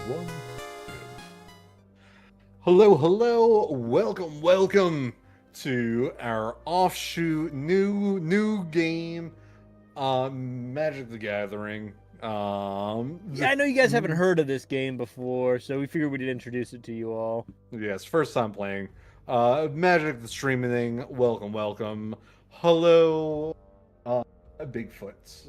One. Hello, welcome to our offshoot new game, Magic the Gathering. Yeah, I know you guys haven't heard of this game before, so we figured we'd introduce it to you all. Yes, first time playing. Magic the Streamining. Welcome. Hello, Bigfoots.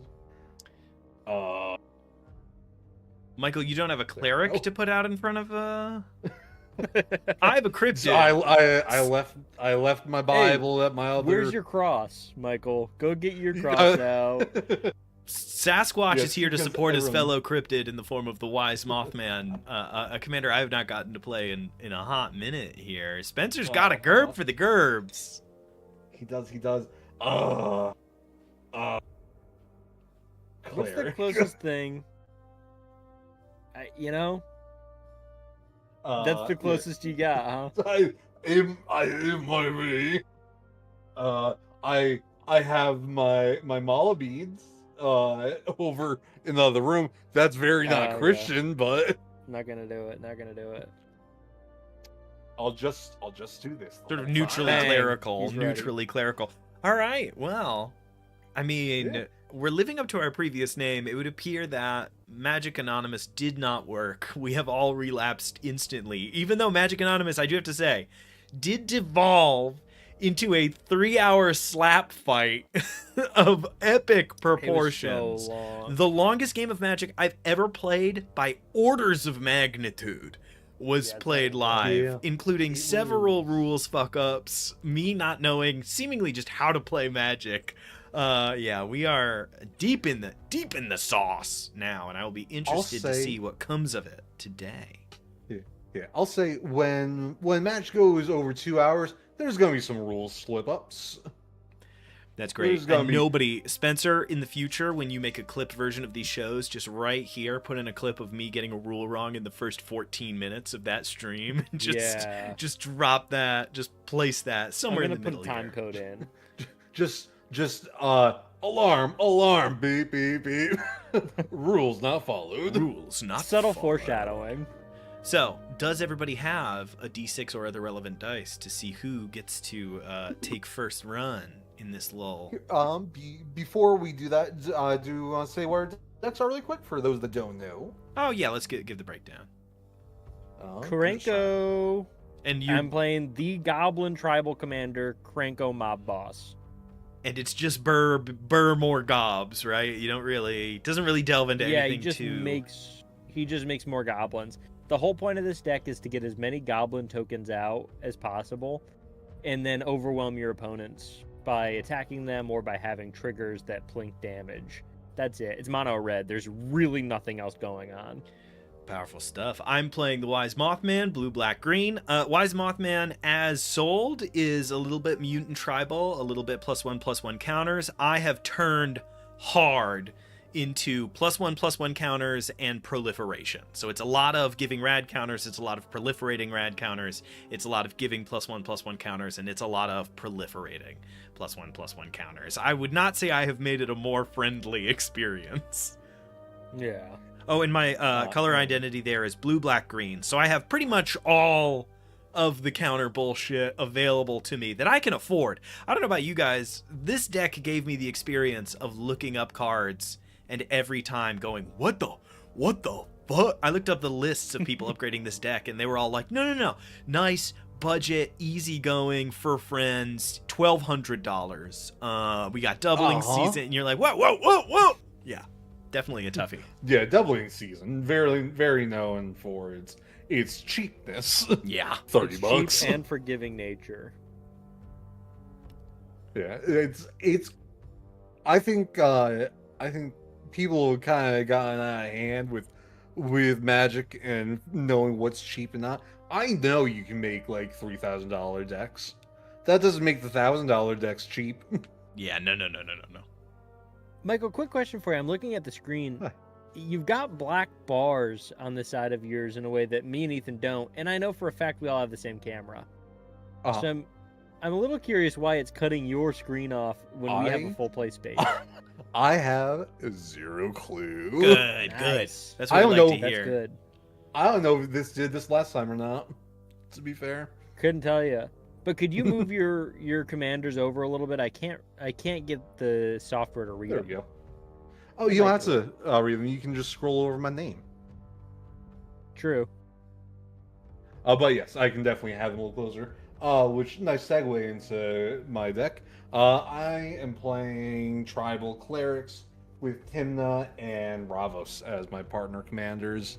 Michael, you don't have a cleric to put out in front of I have a cryptid. So I left my Bible at my other. Where's your cross, Michael? Go get your cross out. Sasquatch Yes, is here to because support his everyone- fellow cryptid in the form of the Wise Mothman, a commander I have not gotten to play in a hot minute here. Spencer's got a gerb for the gerbs. He does. What's the Cleric. closest thing? That's the closest you got, huh? It might be. I have my mala beads over in the other room. That's very not Yeah. Christian, but Not gonna do it. I'll just do this. the Sort of whole neutrally time. Bang. clerical. He's ready. Neutrally clerical. All right. Well, I mean, Yeah. we're living up to our previous name. It would appear that Magic Anonymous did not work. We have all relapsed instantly. Even though Magic Anonymous, I do have to say, did devolve into a 3-hour slap fight of epic proportions. It was so long. The longest game of Magic I've ever played by orders of magnitude was Yeah, played that- live, Yeah. including It several was. rules fuck ups, me not knowing seemingly just how to play Magic. Yeah, we are deep in the sauce now, and I will be interested to say- see what comes of it today. Yeah, I'll say when match goes over 2 hours, there's gonna be some rules slip ups. That's great. There's gonna And be- nobody, Spencer, in the future, when you make a clipped version of these shows, just right here, put in a clip of me getting a rule wrong in the first 14 minutes of that stream. Yeah. Just drop that, just place that I'm somewhere in gonna the put middle a time here. code in. Just alarm, beep, beep, beep. Rules not followed. Rules not Subtle followed. foreshadowing. So, does everybody have a d6 or other relevant dice to see who gets to take first run in this lull? Before we do that, do you want to say what our decks are really quick for those that don't know? Oh yeah, let's give the breakdown. Krenko. And you I'm playing the Goblin Tribal Commander, Krenko Mob Boss. and it's just burr more gobs, right? You don't really doesn't really delve into Yeah, anything he just makes more goblins. The whole point of this deck is to get as many goblin tokens out as possible, and then overwhelm your opponents by attacking them or by having triggers that plink damage. That's it. It's mono red. There's really nothing else going on. Powerful stuff. I'm playing the Wise Mothman, blue, black, green. Wise Mothman, as sold, is a little bit mutant tribal, a little bit +1/+1 counters. I have turned hard into +1/+1 counters and proliferation. So it's a lot of giving rad counters, it's a lot of proliferating rad counters, it's a lot of giving +1/+1 counters, and it's a lot of proliferating +1/+1 counters. I would not say I have made it a more friendly experience. Yeah. Oh, and my color identity there is blue, black, green. So I have pretty much all of the counter bullshit available to me that I can afford. I don't know about you guys. This deck gave me the experience of looking up cards and every time going, what the fuck? I looked up the lists of people upgrading this deck and they were all like, no. Nice, budget, easygoing, for friends, $1,200. We got doubling season. And you're like, whoa. Yeah. Definitely a toughie. Yeah, doubling season, very known for its cheapness. Yeah. $30. Cheap and forgiving nature. Yeah, it's. I think people kind of gotten out of hand with Magic and knowing what's cheap and not. I know you can make like $3,000 decks. That doesn't make the $1,000 decks cheap. Yeah, no. Michael, quick question for you. I'm looking at the screen. Huh. You've got black bars on the side of yours in a way that me and Ethan don't, and I know for a fact we all have the same camera. Uh-huh. So I'm a little curious why it's cutting your screen off when we have a full play space. I have zero clue. Good. Nice. That's I what I don't like know- to That's hear. good. I don't know if this did this last time or not. To be fair, Couldn't tell you. But could you move your commanders over a little bit? I can't get the software to read there them. we go. Oh, you don't have to read them. You can just scroll over my name. True. But yes, I can definitely have them a little closer. Which nice segue into my deck. I am playing tribal clerics with Timna and Ravos as my partner commanders.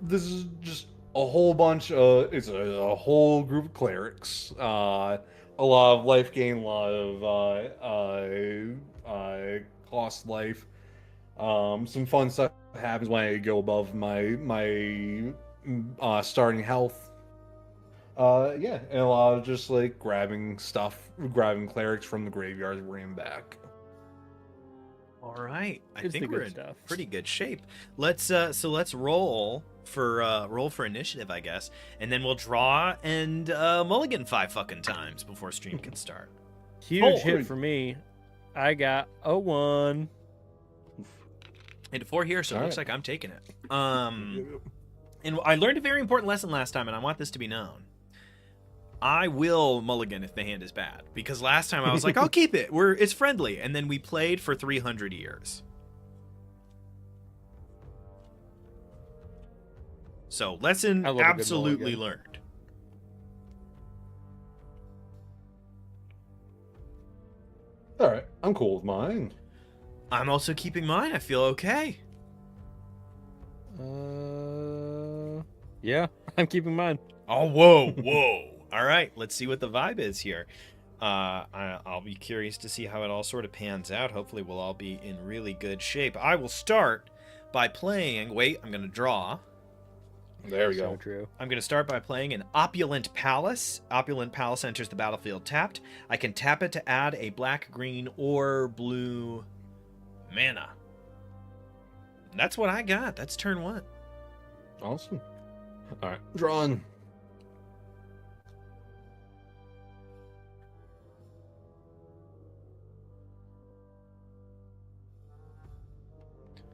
This is just a whole bunch of it's a whole group of clerics. A lot of life gain, a lot of cost life. Some fun stuff happens when I go above my starting health. Yeah, and a lot of just like grabbing clerics from the graveyard and bringing them back. All right, I It's the think good we're in stuff. pretty good shape. Let's roll for initiative, I guess, and then we'll draw and mulligan 5 fucking times before stream can start. Huge hit for me. I got a 1. And 4 here, so it All looks right. like I'm taking it. And I learned a very important lesson last time, and I want this to be known. I will mulligan if the hand is bad, because last time I was like, I'll keep it. It's friendly, and then we played for 300 years. So lesson I love a good absolutely mulligan. learned. All right, I'm cool with mine. I'm also keeping mine. I feel okay. Yeah, I'm keeping mine. Oh, whoa. All right, let's see what the vibe is here. I'll be curious to see how it all sort of pans out. Hopefully we'll all be in really good shape. I will start by playing... Wait, I'm going to draw. There we So go. true. I'm going to start by playing an Opulent Palace. Opulent Palace enters the battlefield tapped. I can tap it to add a black, green, or blue mana. And that's what I got. That's turn 1. Awesome. All right, drawing.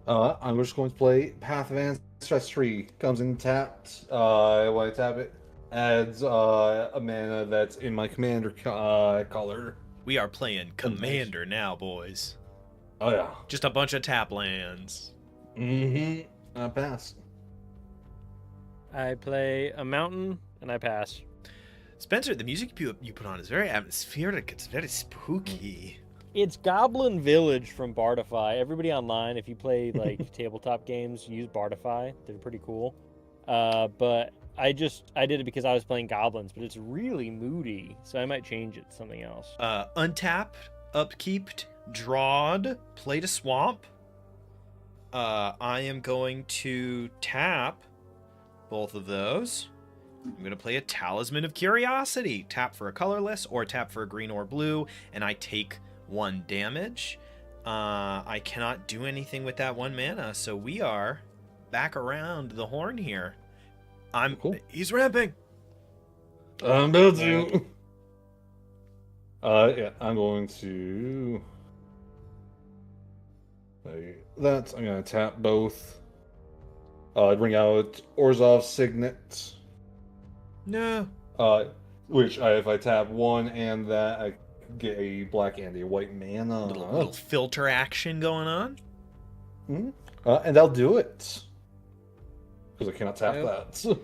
I'm just going to play Path of Ancestry. Comes in tapped. When I tap it, adds a mana that's in my commander color. We are playing Commander now, boys. Oh yeah. Just a bunch of tap lands. Mm-hmm. I pass. I play a mountain and I pass. Spencer, the music you put on is very atmospheric. It's very spooky. It's Goblin Village from Bardify. Everybody online, if you play like tabletop games, use Bardify. They're pretty cool. But I did it because I was playing goblins, but it's really moody, so I might change it to something else. Untap, upkeeped, drawed, played a swamp. I am going to tap both of those. I'm going to play a Talisman of Curiosity. Tap for a colorless or tap for a green or blue, and I take 1 damage. I cannot do anything with that 1 mana, so we are back around the horn here. Cool. He's ramping. I'm building. Yeah, I'm going to play that. I'm going to tap both. Bring out Orzhov Signet. No. Which if I tap 1 and that, I get a black and a white mana. Little filter action going on. Mhm. And I'll do it. Because I cannot tap Yep. that.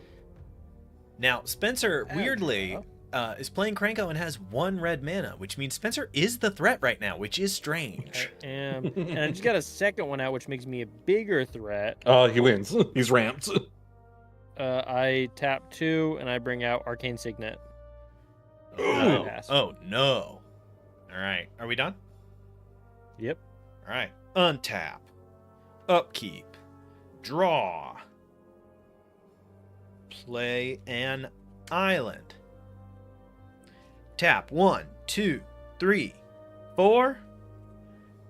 Now, Spencer, weirdly, is playing Kranko and has 1 red mana, which means Spencer is the threat right now, which is strange. And I just got a second one out, which makes me a bigger threat. He wins. He's ramped. I tap 2 and I bring out Arcane Signet. Oh, pass. oh no. All right. Are we done? Yep. All right. Untap. Upkeep. Draw. Play an island. Tap 1, 2, 3, 4.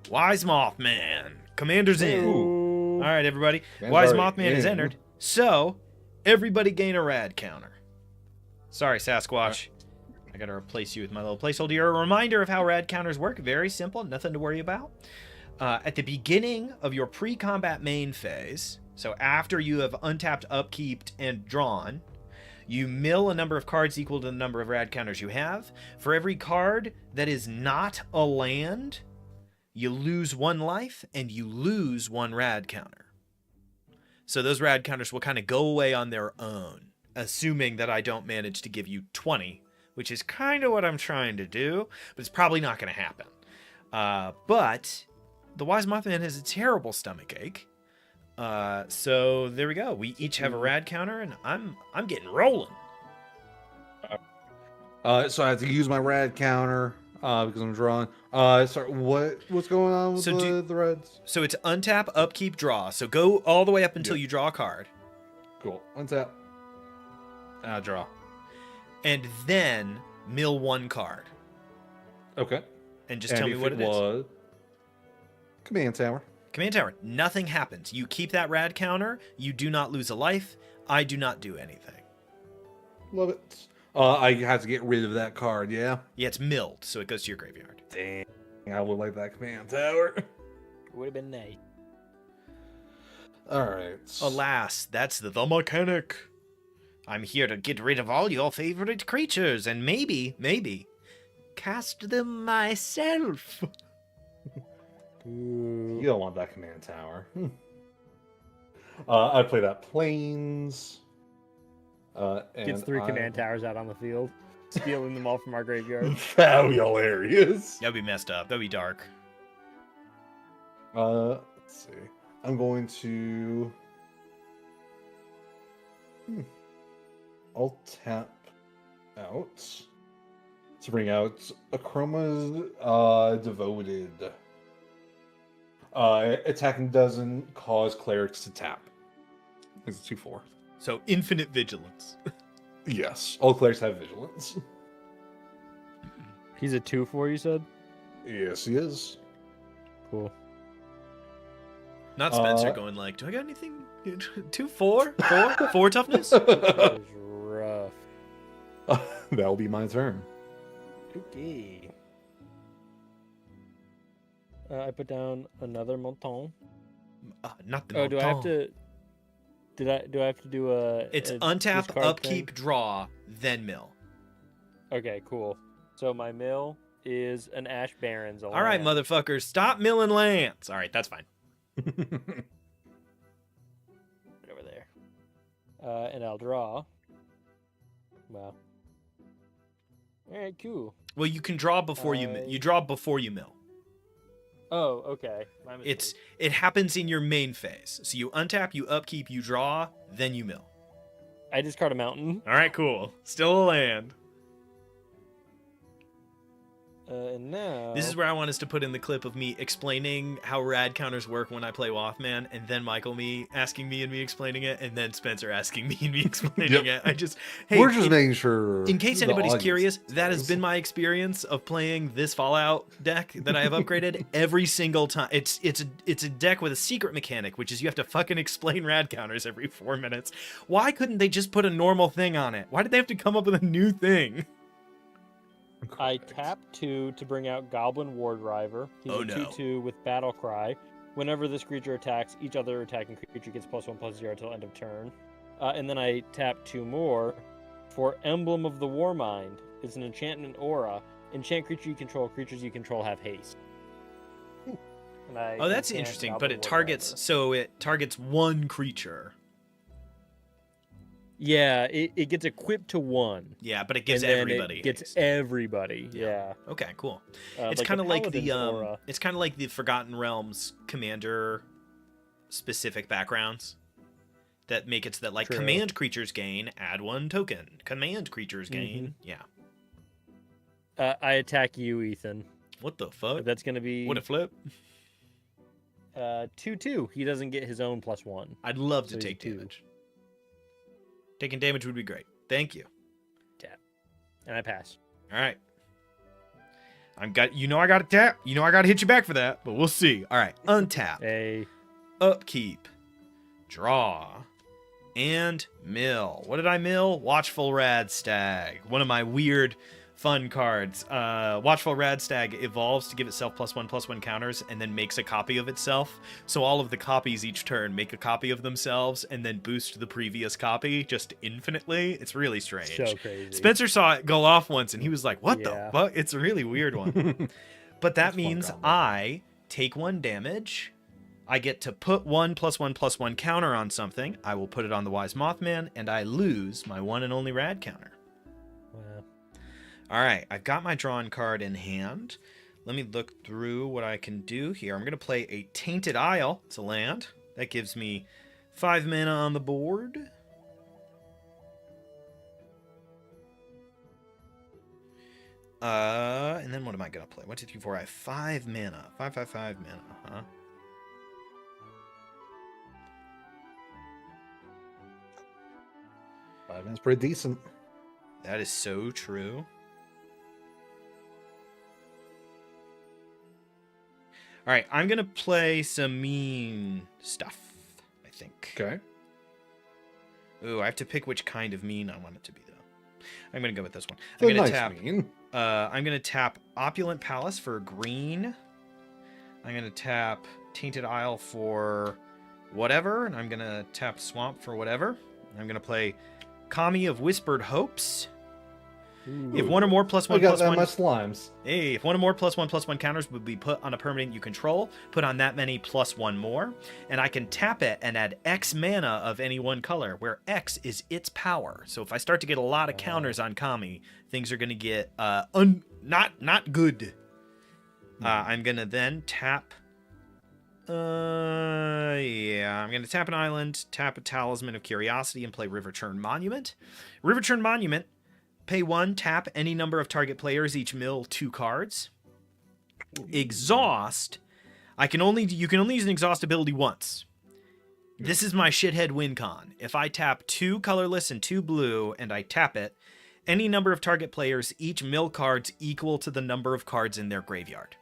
Wise Mothman. Commander's in. Ooh. All right, everybody. Man's Wise already Mothman is in. entered. So, everybody gain a rad counter. Sorry, Sasquatch. I gotta replace you with my little placeholder here. A reminder of how rad counters work. Very simple. Nothing to worry about. At the beginning of your pre-combat main phase, So after you have untapped, upkeeped, and drawn, you mill a number of cards equal to the number of rad counters you have. For every card that is not a land, you lose 1 life and you lose 1 rad counter. So those rad counters will kind of go away on their own, assuming that I don't manage to give you 20, which is kind of what I'm trying to do, but it's probably not going to happen. But the Wise Mothman has a terrible stomach ache. So there we go. We each have a rad counter, and I'm getting rolling. So I have to use my rad counter because I'm drawing. Sorry, what's going on with the reds? So it's untap, upkeep, draw. So go all the way up until you draw a card. Cool. Untap. Draw. And then mill 1 card. Okay. And just tell me what it is. Command tower. Command tower. Nothing happens. You keep that rad counter. You do not lose a life. I do not do anything. Love it. I have to get rid of that card, yeah? Yeah, it's milled, so it goes to your graveyard. Dang. I would like that command tower. Would have been nice. Alright. Alas, that's the mechanic. I'm here to get rid of all your favorite creatures and maybe, cast them myself. You don't want that command tower. I play that planes. And Gets 3 command towers out on the field, stealing them all from our graveyard. That would be hilarious. That'd be messed up. That'd be dark. Let's see. I'm going to... I'll tap out to bring out Achroma's Devoted. Attacking doesn't cause clerics to tap. It's 2/4. So infinite vigilance. Yes, all clerics have vigilance. He's a 2/4, you said? Yes, he is. Cool. Not Spencer going like, do I got anything? 2, 4? 4 toughness? That is rough. That'll be my turn. Okay. I put down another Monton. Not the Oh, do I have Monton. to? Do I have to do a? It's a untap, discard upkeep, thing? draw, then mill. Okay, cool. So my mill is an Ash Barrens. All right, motherfuckers, stop milling lands. All right, that's fine. Right over there. And I'll draw. Wow. All right, cool. Well, you can draw before you draw before you mill. Oh, okay. My mistake. It happens in your main phase. So you untap, you upkeep, you draw, then you mill. I discard a mountain. All right, cool. Still a land. And now... This is where I want us to put in the clip of me explaining how rad counters work when I play Wathman, and then Michael asking me and me explaining it, and then Spencer asking me and me explaining it. We're just making sure. In case the anybody's audience curious, that has knows. been my experience of playing this Fallout deck that I have upgraded every single time. It's a deck with a secret mechanic, which is you have to fucking explain rad counters every 4 minutes. Why couldn't they just put a normal thing on it? Why did they have to come up with a new thing? I tap 2 to bring out Goblin Ward Driver. He's Oh, a no. 2/2 with Battle Cry. Whenever this creature attacks, each other attacking creature gets +1/+0 until end of turn. And then I tap 2 more for Emblem of the Warmind. It's an enchantment aura. Enchant creatures you control have haste. And Oh, that's enchant interesting, Goblin but it Ward targets Driver. so it targets one creature. Yeah, it gets equipped to 1. Yeah, but it gives and then everybody. It gets haste. everybody. Yeah. Okay, cool. Like It's kind of like Paladin's the aura. it's kind of like the Forgotten Realms commander specific backgrounds that make it so that like True. command creatures gain, add 1 token. Command creatures gain. Yeah. I attack you, Ethan. What the fuck? That's going to be What a flip. 2/2. He doesn't get his own +1. I'd love to So he's take 2. damage. Taking damage would be great. Thank you. Tap. And I pass. All right. I got to tap. I got to hit you back for that, but we'll see. All right. Untap. A Upkeep, draw, and mill. What did I mill? Watchful Rad Stag. One of my weird fun cards. Watchful Radstag evolves to give itself +1/+1 counters and then makes a copy of itself. So all of the copies each turn make a copy of themselves and then boost the previous copy just infinitely. It's really strange. So crazy. Spencer saw it go off once and he was like, what Yeah. the fuck? It's a really weird one. But that That's fun means combo. I take 1 damage. I get to put 1/+1/+1 counter on something. I will put it on the Wise Mothman, and I lose my one and only rad counter. Wow. All right, I've got my drawn card in hand. Let me look through what I can do here. I'm going to play a Tainted Isle. It's a land. That gives me 5 mana on the board. And then what am I going to play? 1, 2, 3, 4. I have 5 mana. 5, 5, 5 mana, huh? That's pretty decent. That is so true. All right, I'm going to play some mean stuff, I think. Okay. Ooh, I have to pick which kind of mean I want it to be, though. I'm going to go with this one. So I'm going nice to tap. mean. I'm going to tap Opulent Palace for green. I'm going to tap Tainted Isle for whatever, and I'm going to tap Swamp for whatever. I'm going to play Kami of Whispered Hopes. Ooh. If one or more +1/+1. I got that much slimes. Hey, if one or more +1/+1 counters would be put on a permanent you control, put on that many +1 more, and I can tap it and add X mana of any one color, where X is its power. So if I start to get a lot of counters on Kami, things are going to get not good. I'm going to then tap. I'm going to tap an island, tap a Talisman of Curiosity, and play Riverturn Monument. Riverturn Monument. Pay 1, tap any number of target players, each mill 2 cards. Exhaust. You can only use an exhaust ability once. This is my shithead win con. If I tap 2 colorless and 2 blue and I tap it, any number of target players, each mill cards equal to the number of cards in their graveyard.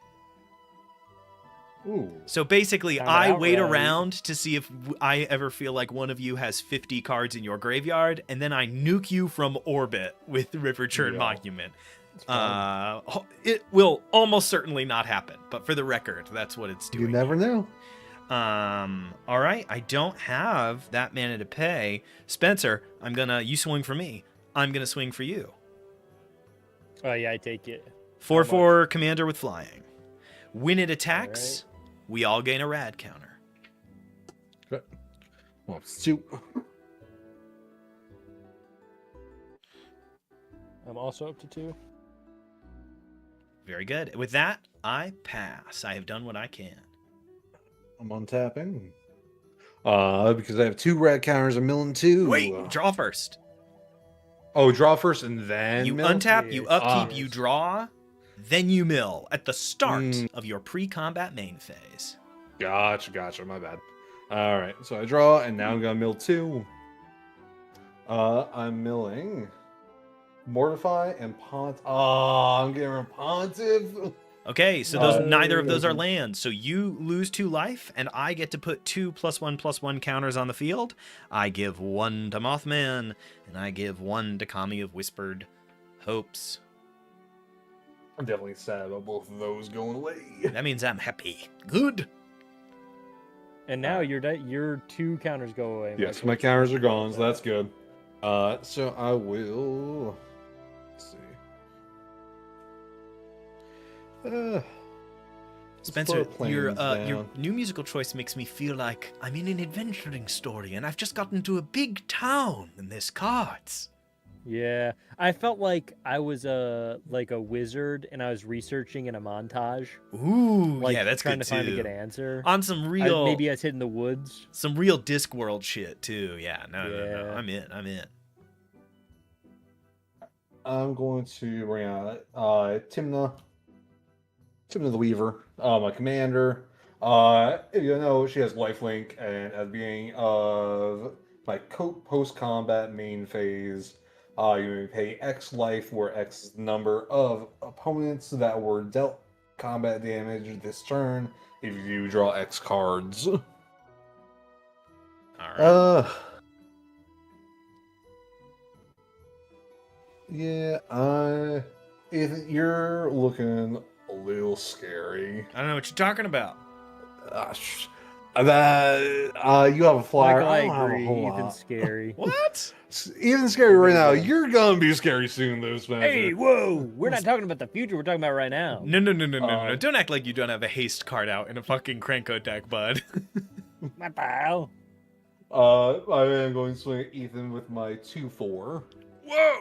Ooh. So basically, Sound I wait outright. around to see if I ever feel like one of you has 50 cards in your graveyard, and then I nuke you from orbit with Riverturn Yeah. Monument. It's fun. It will almost certainly not happen, but for the record, that's what it's doing. You never know. All right, I don't have that mana to pay. Spencer, you swing for me. I'm gonna swing for you. Oh yeah, I take it. 4/4 commander with flying. When it attacks, we all gain a rad counter. Well, shoot. I'm also up to 2. Very good. With that, I pass. I have done what I can. I'm untapping. Because I have 2 red counters, a mill and 2. Wait, draw first. Oh, draw first and then You mill? untap, you upkeep, Ah. you draw, then you mill at the start Mm. of your pre-combat main phase. Gotcha. My bad. All right, so I draw, and now I'm gonna mill 2. I'm milling Mortify and Pont. Oh, I'm getting rid of Pontiff. Okay, so neither of those are lands. So you lose 2 life, and I get to put 2 +1/+1 counters on the field. I give 1 to Mothman, and I give 1 to Kami of Whispered Hopes. I'm definitely sad about both of those going away. That means I'm happy. Good. And now your 2 counters go away. Yes, my counters are gone, so that's good. So I will. Let's see. Spencer, slow your planes your down. new musical choice makes me feel like I'm in an adventuring story, and I've just gotten to a big town, and there's cards. Yeah, I felt like I was a wizard, and I was researching in a montage. Ooh, Like, yeah, that's trying good to find a too. good answer. On some real, Maybe I was hidden in the woods. some real Discworld shit too. Yeah, no, Yeah. I'm in. I'm going to bring out Timna the Weaver, my commander. If you know, she has lifelink, and at the beginning of my post-combat main phase, you pay X life, where X is the number of opponents that were dealt combat damage this turn if you draw X cards. All right. Yeah, You're looking a little scary. I don't know what you're talking about. You have a flyer. Michael, I don't have a agree. whole Ethan's lot. scary. What? Even scary right now. Really good. You're gonna be scary soon, though, Spencer. Hey, whoa! We're not talking about the future. We're talking about right now. No. Don't act like you don't have a haste card out in a fucking Cranko deck, bud. My pal. I am going to swing at Ethan with my 2/4. Whoa!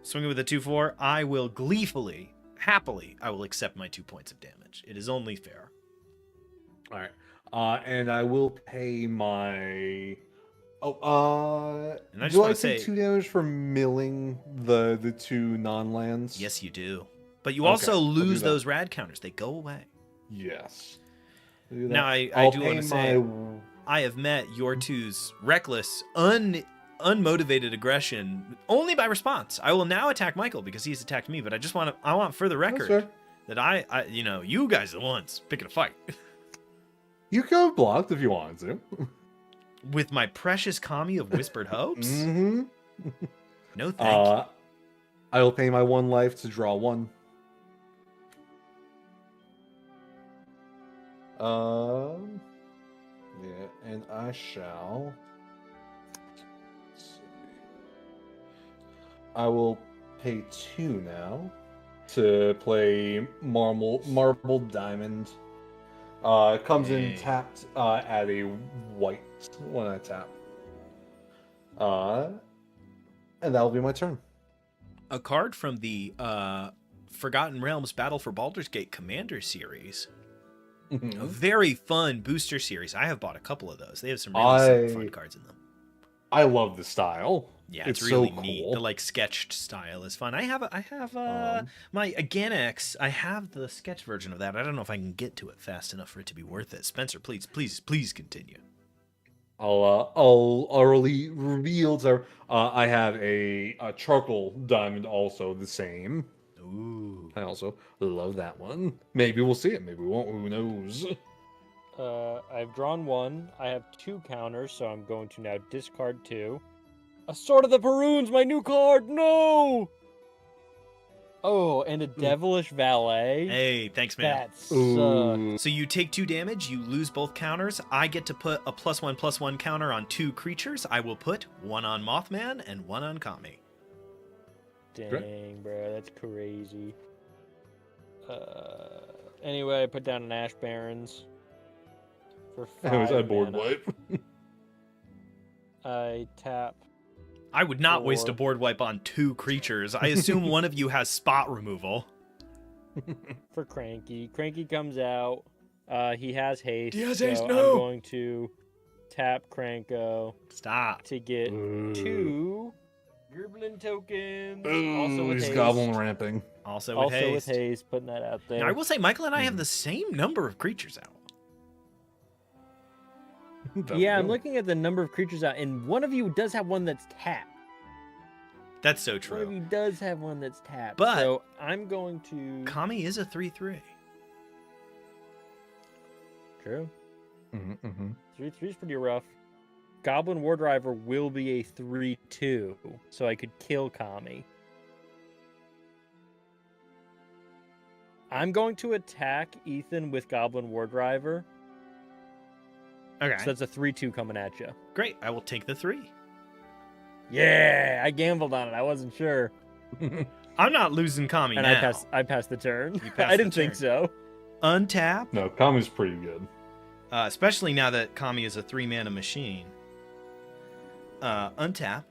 Swinging with a 2/4, I will gleefully, happily, I will accept my 2 points of damage. It is only fair. All right. And I will pay my. Oh, And I just do wanna I take say- 2 damage for milling the 2 non-lands? Yes, you do. But you Okay, also I'll do lose that. those rad counters. They go away. Yes. Do Now, that. I I'll do pay wanna say- my- I have met your two's reckless, unmotivated aggression only by response. I will now attack Michael because he's attacked me, but I want for the That's record fair. that you guys are the ones picking a fight. You could have blocked if you wanted to. With my precious Kami of Whispered Hopes? Mm-hmm. No thank you. I will pay my 1 life to draw 1. Yeah, and I shall. Let's see. I will pay 2 now to play Marble Diamond. It comes in Hey. tapped at a white when I tap. And that'll be my turn. A card from the Forgotten Realms Battle for Baldur's Gate Commander series. A very fun booster series. I have bought a couple of those. They have some really fun cards in them. I love the style. Yeah, it's so really cool. neat. The like sketched style is fun. I have Um, my Aganex. I have the sketch version of that. I don't know if I can get to it fast enough for it to be worth it. Spencer, please continue. I'll early reveal to I have a charcoal diamond also the same. Ooh. I also love that one. Maybe we'll see it. Maybe we won't. Who knows? I've drawn 1. I have 2 counters, so I'm going to now discard 2. A Sword of the Perunes, my new card! No! Oh, and a Devilish Valet. Hey, thanks, man. That sucks. Ooh. So you take 2 damage, you lose both counters. I get to put a +1/+1 counter on 2 creatures. I will put 1 on Mothman and 1 on Kami. Dang, bro, that's crazy. Anyway, I put down an Ash Barrens for 5 I was at board mana. wipe. I tap. I would not waste a 4. board wipe on 2 creatures. I assume one of you has spot removal. For Cranky. Cranky comes out. He has haste. He has so haste, no! I'm going to tap Cranko Stop. to get Ooh. 2 Gerblin tokens. also Ooh, with he's haste. goblin ramping. Also with Also haste. with haste, putting that out there. Now, I will say Michael and I have the same number of creatures out. Yeah, I'm looking at the number of creatures out, and one of you does have one that's tapped. That's so One of true. you does have one that's tapped. But- so I'm going to. Kami is a 3/3. True. Mm-hmm. 3/3 is pretty rough. Goblin War Driver will be a 3/2, so I could kill Kami. I'm going to attack Ethan with Goblin War Driver. Okay. So that's a 3/2 coming at you. Great. I will take the 3. Yeah, I gambled on it. I wasn't sure, I'm not losing Kami and now. I passed the turn. You passed I the didn't think turn. so. Untap. No, Kami's pretty good. Especially now that Kami is a 3-mana machine. Untap.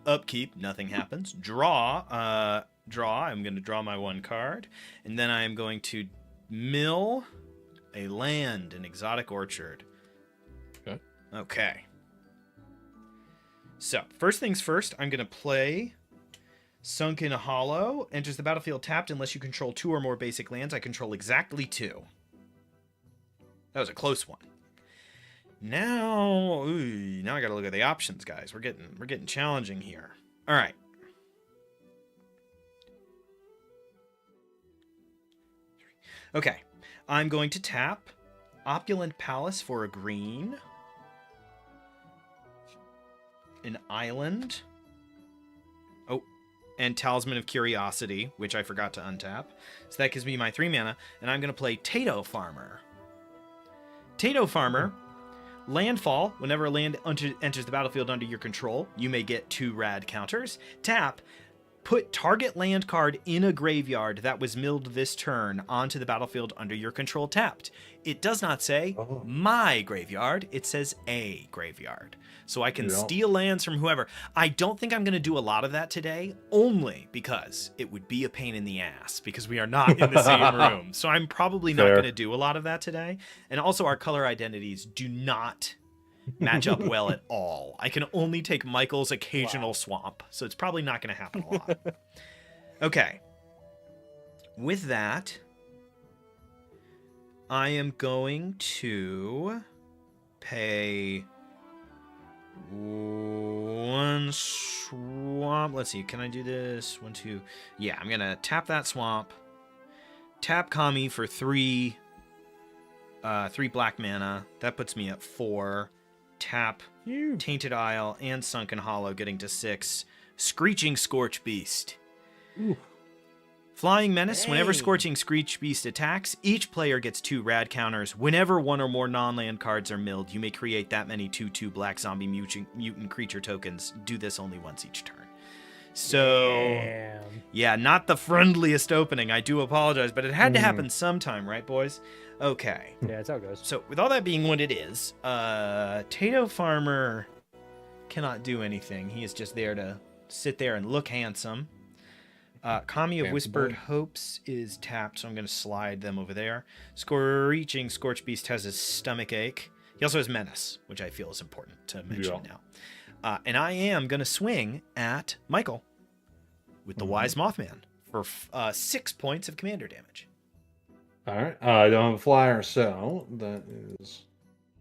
Upkeep. Nothing happens. Draw. I'm going to draw my 1 card. And then I am going to mill a land, an exotic orchard. Okay. Okay. So, first things first, I'm going to play Sunken Hollow. Enters the battlefield tapped unless you control 2 or more basic lands. I control exactly 2. That was a close one. Now I got to look at the options, guys. We're getting challenging here. All right. Okay. I'm going to tap Opulent Palace for a green. An island. Oh, and Talisman of Curiosity, which I forgot to untap. So that gives me my 3 mana, and I'm going to play Tato Farmer. Tato Farmer, landfall. Whenever a land enters the battlefield under your control, you may get 2 rad counters. Tap, put target land card in a graveyard that was milled this turn onto the battlefield under your control tapped. It does not say my graveyard, it says a graveyard. So I can steal lands from whoever. I don't think I'm going to do a lot of that today, only because it would be a pain in the ass, because we are not in the same room. So I'm probably not going to do a lot of that today. And also our color identities do not match up well at all. I can only take Michael's occasional swamp, so it's probably not going to happen a lot. Okay. With that, I am going to pay 1 swamp. Let's see, can I do this? 1, 2. Yeah, I'm going to tap that swamp, tap Kami for 3 black mana. That puts me at 4. Tap Tainted Isle and Sunken Hollow, getting to 6. Screeching Scorch Beast. Ooh. Flying Menace. Whenever Scorching Screech Beast attacks, each player gets 2 rad counters. Whenever 1 or more non-land cards are milled, you may create that many 2/2 black zombie mutant creature tokens. Do this only once each turn. So, yeah, not the friendliest opening. I do apologize, but it had to happen sometime, right, boys? Okay. Yeah, that's how it goes. So, with all that being what it is, Tato Farmer cannot do anything. He is just there to sit there and look handsome. Kami of Whispered Hopes is tapped, so I'm going to slide them over there. Screeching Scorch Beast has his stomach ache. He also has Menace, which I feel is important to mention now. And I am going to swing at Michael with the Wise Mothman for 6 points of commander damage. All right. I don't have a flyer, so that is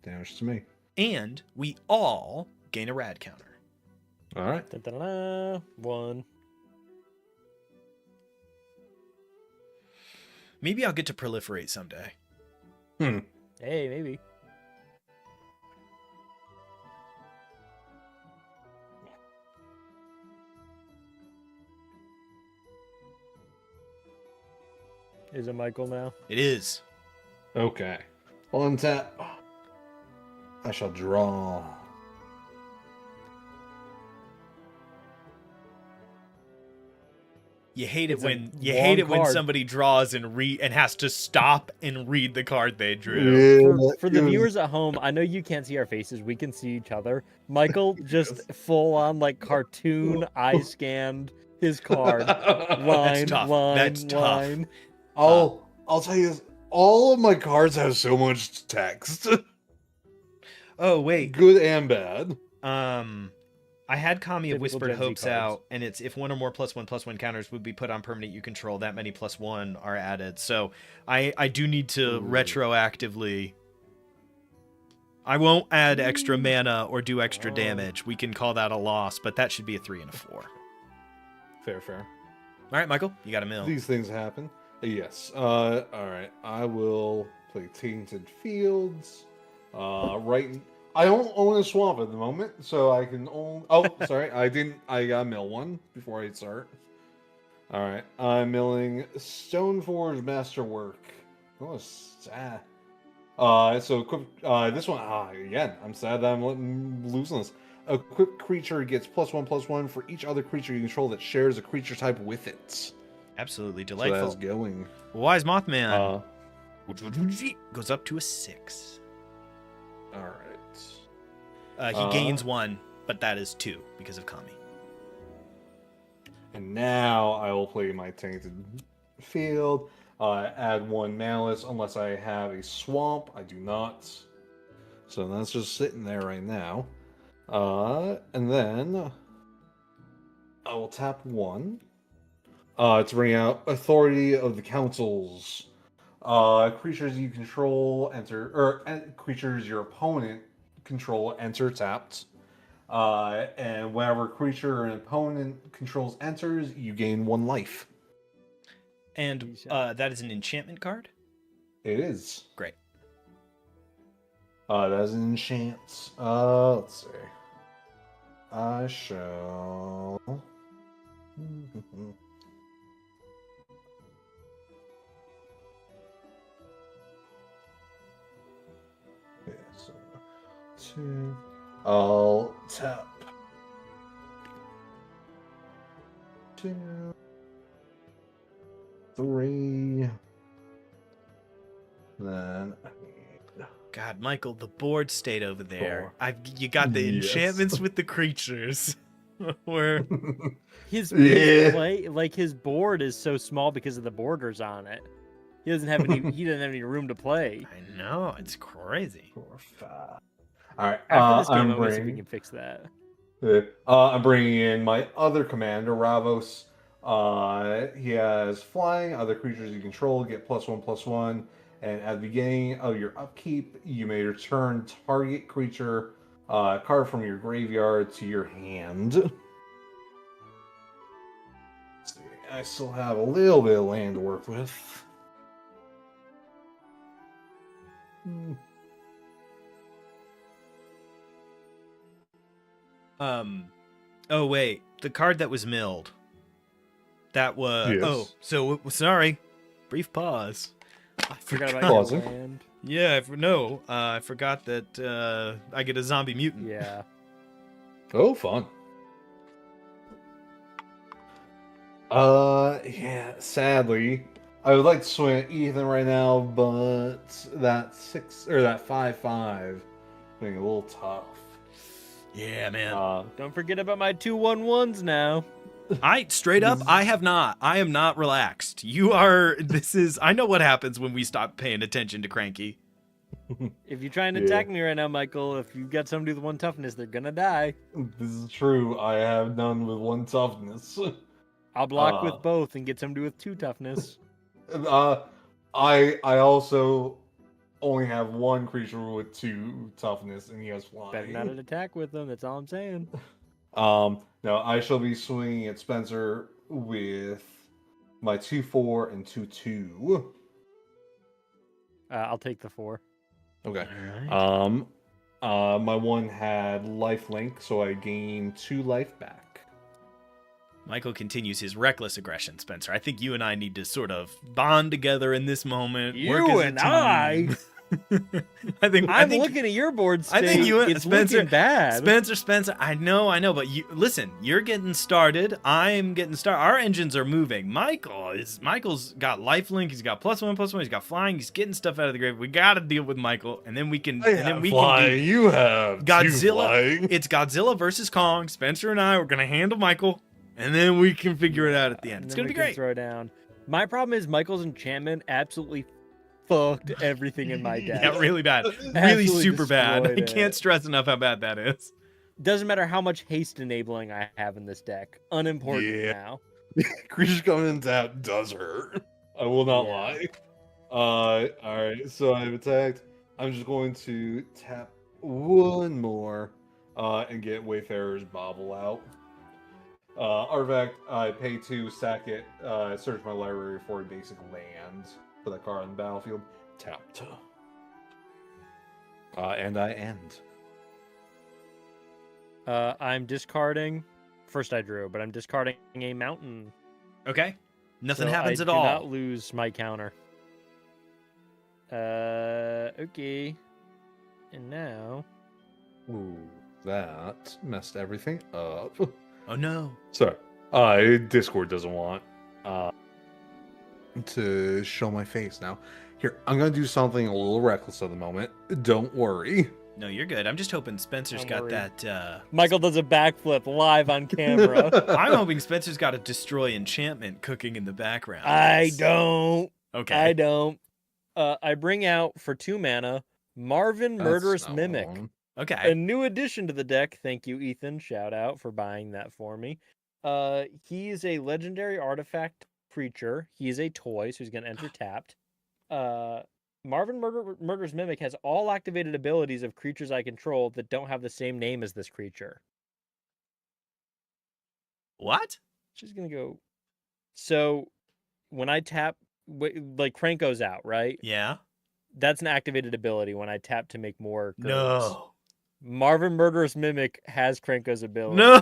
damage to me. And we all gain a rad counter. All right. 1. Maybe I'll get to proliferate someday. Hey, maybe. Is it Michael now? It is. Okay. Untap. I shall draw. You hate it when somebody draws and has to stop and read the card they drew. For the viewers at home, I know you can't see our faces. We can see each other. Michael just full on like cartoon eye scanned his card. Line, That's tough. line. I'll tell you this. All of my cards have so much text. Oh wait, good and bad. I had Kami of Whispered Gen Z Hopes cards. out, and it's if 1 or more +1/+1 counters would be put on permanent you control, that many +1 are added. So I do need to retroactively. I won't add extra mana or do extra damage. We can call that a loss, but that should be a 3 and a 4. Fair. All right, Michael, you got a mill. These things happen. Yes. All right. I will play Tainted Fields. I don't own a swamp at the moment, so I can own. Oh, sorry, I didn't. I got mill 1 before I start. All right, I'm milling Stoneforge Masterwork. Oh, sad. So this one. Again, I'm sad that I'm losing this. A equipped creature gets +1/+1 for each other creature you control that shares a creature type with it. Absolutely delightful. So that's going. Wise Mothman goes up to a 6. All right. He gains 1, but that is 2 because of Kami. And now I will play my Tainted Field. Add 1 Malice unless I have a swamp. I do not. So that's just sitting there right now. And then I will tap 1 to bring out Authority of the Councils. Creatures you control creatures your opponent control enter tapped. And whenever creature an opponent controls enters, you gain 1 life. And that is an enchantment card? It is. Great. That is an enchant. Let's see. I shall Yeah, so 2. I'll tap 2, 3. Then I need God, Michael, the board state over there. 4. You got the Yes. enchantments with the creatures. Where His Yeah. play, like his board is so small because of the borders on it. He doesn't have any. He doesn't have any room to play. I know, it's crazy. 4, 5. All right. After this game, I'm I'm gonna see if we bringing. can fix that. I'm bringing in my other commander, Ravos. He has flying. Other creatures you control get +1/+1. And at the beginning of your upkeep, you may return target creature card from your graveyard to your hand. Let's see, I still have a little bit of land to work with. Oh wait, the card that was milled. That was Yes. oh, so sorry. Brief pause. I Forgot about Pausing. your land. Yeah, I forgot that I get a zombie mutant. Yeah. Oh, fun. Yeah, sadly, I would like to swing at Ethan right now, but that 5/5 being a little tough. Yeah, man. Don't forget about my 2/1/1s now. I straight up, I am not relaxed. I know what happens when we stop paying attention to Cranky. If you try and Yeah. attack me right now, Michael, if you've got somebody with 1 toughness, they're gonna die. This is true. I have none with 1 toughness. I'll block Uh. with both and get somebody with 2 toughness. I also only have 1 creature with 2 toughness, and he has flying. Better not attack with them. That's all I'm saying. No, I shall be swinging at Spencer with my 2/4 and 2/2. I'll take the 4. Okay. Alright. My one had life link, so I gain 2 life back. Michael continues his reckless aggression, Spencer. I think you and I need to sort of bond together in this moment. work You as a and team. I? I think looking at your board I state. think you and it's Spencer- looking bad. Spencer, I know, but listen, you're getting started. I'm getting started. Our engines are moving. Michael's got lifelink, he's got +1/+1, he's got flying, he's getting stuff out of the grave. We gotta deal with Michael, and then we can can do You have Godzilla. 2 flying. It's Godzilla versus Kong. Spencer and I, we're gonna handle Michael, and then we can figure it out at the end. And It's then gonna we be can great. Throw down. My problem is Michael's enchantment absolutely fucked everything in my deck. Yeah, really bad. Really Absolutely super bad. I destroyed can't it. stress enough how bad that is. Doesn't matter how much haste enabling I have in this deck. Unimportant Yeah. now. Creatures coming in tap does hurt. I will not Yeah. lie. Alright, so I've attacked. I'm just going to tap 1 more and get Wayfarer's Bauble out. Artifact, I pay 2, sack it, search my library for a basic land for that card on the battlefield. Tapped. And I end. I'm discarding. First I drew, but I'm discarding a mountain. Okay. Nothing So happens I at do all. not lose my counter. Okay. And now. Ooh, that messed everything up. Oh no. Sorry. Discord doesn't want to show my face now. Here, I'm gonna do something a little reckless at the moment. Don't worry. No, you're good. I'm just hoping Spencer's Don't got worry. that. Michael does a backflip live on camera. I'm hoping Spencer's got a destroy enchantment cooking in the background. I don't. Okay. I don't. I bring out for 2 mana Marvin That's Murderous not Mimic. one. Okay. A new addition to the deck. Thank you, Ethan. Shout out for buying that for me. He's a legendary artifact creature. He is a toy, so he's going to enter tapped. Marvin Murderous Mimic has all activated abilities of creatures I control that don't have the same name as this creature. What? She's going to go. So when I tap, like Cranko's out, right? Yeah. That's an activated ability when I tap to make more. Girls. No. Marvin Murderous Mimic has Cranko's ability. No,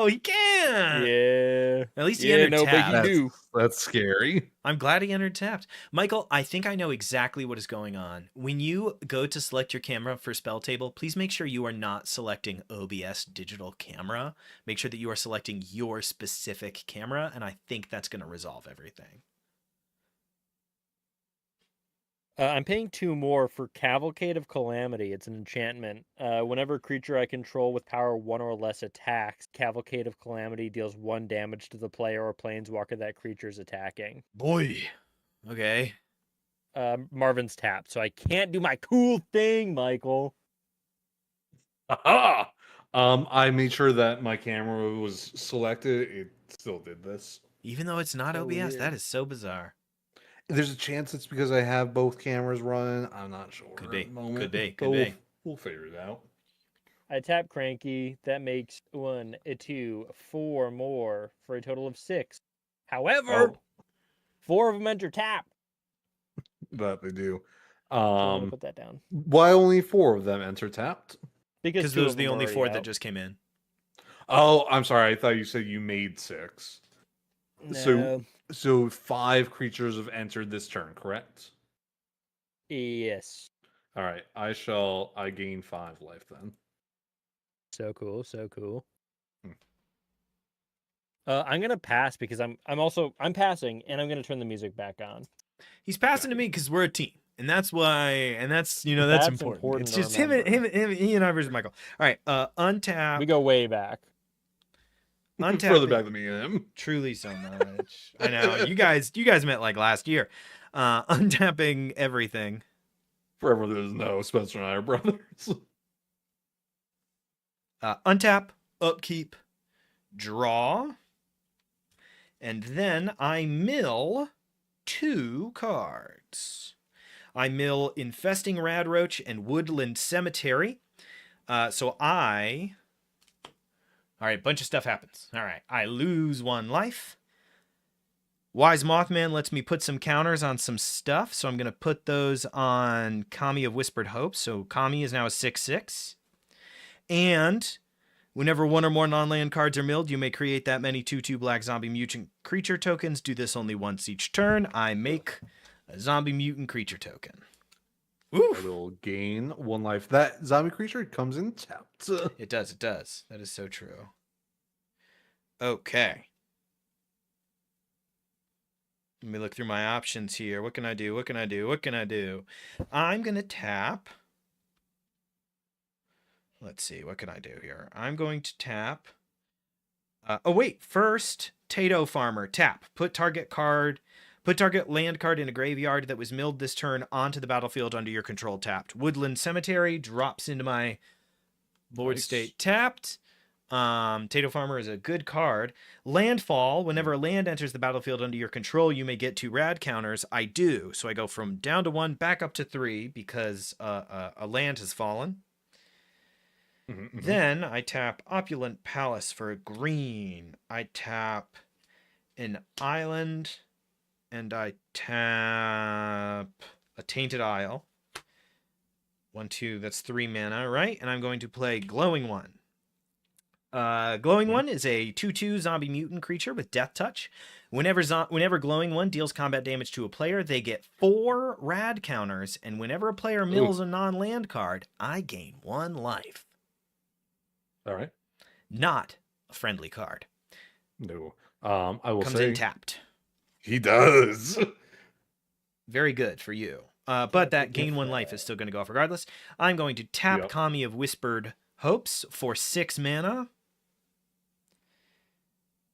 he can't. Yeah. At least he Yeah, entered no, but tapped. he do. That's scary. I'm glad he entered tapped. Michael, I think I know exactly what is going on. When you go to select your camera for spell table, please make sure you are not selecting OBS digital camera. Make sure that you are selecting your specific camera, and I think that's going to resolve everything. I'm paying 2 more for Cavalcade of Calamity. It's an enchantment. Whenever a creature I control with power 1 or less attacks, Cavalcade of Calamity deals 1 damage to the player or planeswalker that creature's attacking. Boy. Okay. Marvin's tapped, so I can't do my cool thing, Michael. Aha! I made sure that my camera was selected. It still did this. Even though it's not So OBS, that weird. is so bizarre. There's a chance it's because I have both cameras running. I'm not sure. Could be. At the moment, Could be. but Could be. We'll figure it out. I tap Cranky. That makes 1, 2, 4 more for a total of 6. However, 4 of them enter tap. That they do. So I'm gonna put that down. Why only 4 of them enter tapped? Because 2 those of are the them only already 4 out. that just came in. Oh, I'm sorry. I thought you said you made 6. No. So 5 creatures have entered this turn, correct? Yes. All right. I gain 5 life then. So cool. So cool. Hmm. I'm gonna pass because I'm passing and I'm gonna turn the music back on. He's passing to me because we're a team. And that's why, and that's, you know, that's That's important. important It's to just remember. he and I versus Michael. All right, untap. We go way back. Untap. Further back than me and him. Truly so much. I know. You guys met like last year. Untapping everything. For everyone that doesn't know, Spencer and I are brothers. Untap, upkeep, draw. And then I mill 2 cards. I mill Infesting Radroach and Woodland Cemetery. All right, bunch of stuff happens. All right, I lose 1 life. Wise Mothman lets me put some counters on some stuff, so I'm going to put those on Kami of Whispered Hope. So Kami is now a 6/6. And whenever 1 or more non-land cards are milled, you may create that many 2/2 black zombie mutant creature tokens. Do this only once each turn. I make a zombie mutant creature token. I will gain 1 life. That zombie creature comes in tapped. It does. That is so true. Okay. Let me look through my options here. What can I do? I'm going to tap. Let's see. What can I do here? I'm going to tap. First, Tato Farmer. Tap. Put target land card in a graveyard that was milled this turn onto the battlefield under your control tapped. Woodland Cemetery drops into my board state tapped. Tato Farmer is a good card. Landfall. Whenever a land enters the battlefield under your control, you may get 2 rad counters. I do. So I go from down to 1 back up to 3 because a land has fallen. Then I tap Opulent Palace for a green. I tap an island. And I tap a Tainted Isle. 1, 2, that's 3 mana, right? And I'm going to play Glowing One. Glowing One is a 2/2 zombie mutant creature with Death Touch. Whenever Glowing One deals combat damage to a player, they get 4 rad counters, and whenever a player mills a non-land card, I gain 1 life. All right. Not a friendly card. No. I will Comes say in tapped. he does. Very good for you. But that gain 1 life is still going to go off regardless. I'm going to tap Kami of Whispered Hopes for 6 mana.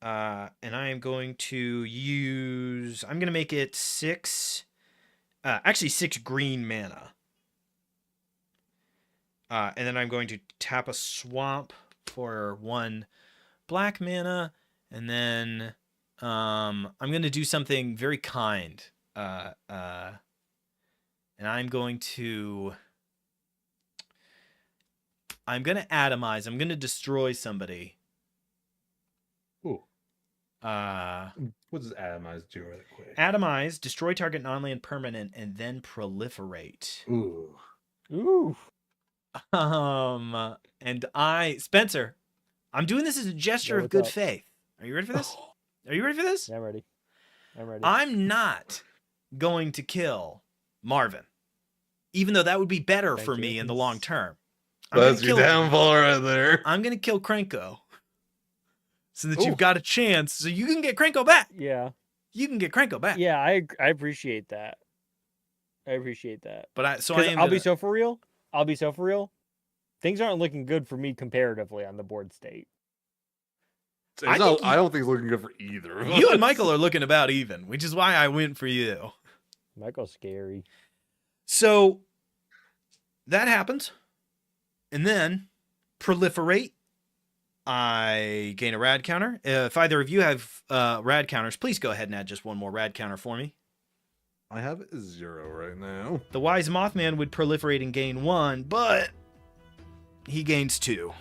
And I am going to use... I'm going to make it 6... actually 6 green mana. And then I'm going to tap a swamp for 1 black mana. And then I'm going to do something very kind. And I'm going to atomize. I'm going to destroy somebody. Ooh. What does atomize do really quick? Atomize, destroy target non-land permanent, and then proliferate. Ooh. And Spencer, I'm doing this as a gesture of good faith. Are you ready for this? Are you ready for this? Yeah, I'm ready. I'm ready. I'm not going to kill Marvin, even though that would be better Thank for you. me in the long term. That's your downfall right there. I'm going to kill Krenko so that Ooh. you've got a chance so you can get Krenko back. Yeah. You can get Krenko back. Yeah, I appreciate that. I appreciate that. But I'll be so for real. I'll be so for real. Things aren't looking good for me comparatively on the board state. I don't think it's looking good for either of us. You and Michael are looking about even, which is why I went for you. Michael's scary. So that happens. And then proliferate. I gain a rad counter. If either of you have rad counters, please go ahead and add just one more rad counter for me. I have 0 right now. The Wise Mothman would proliferate and gain 1, but he gains 2.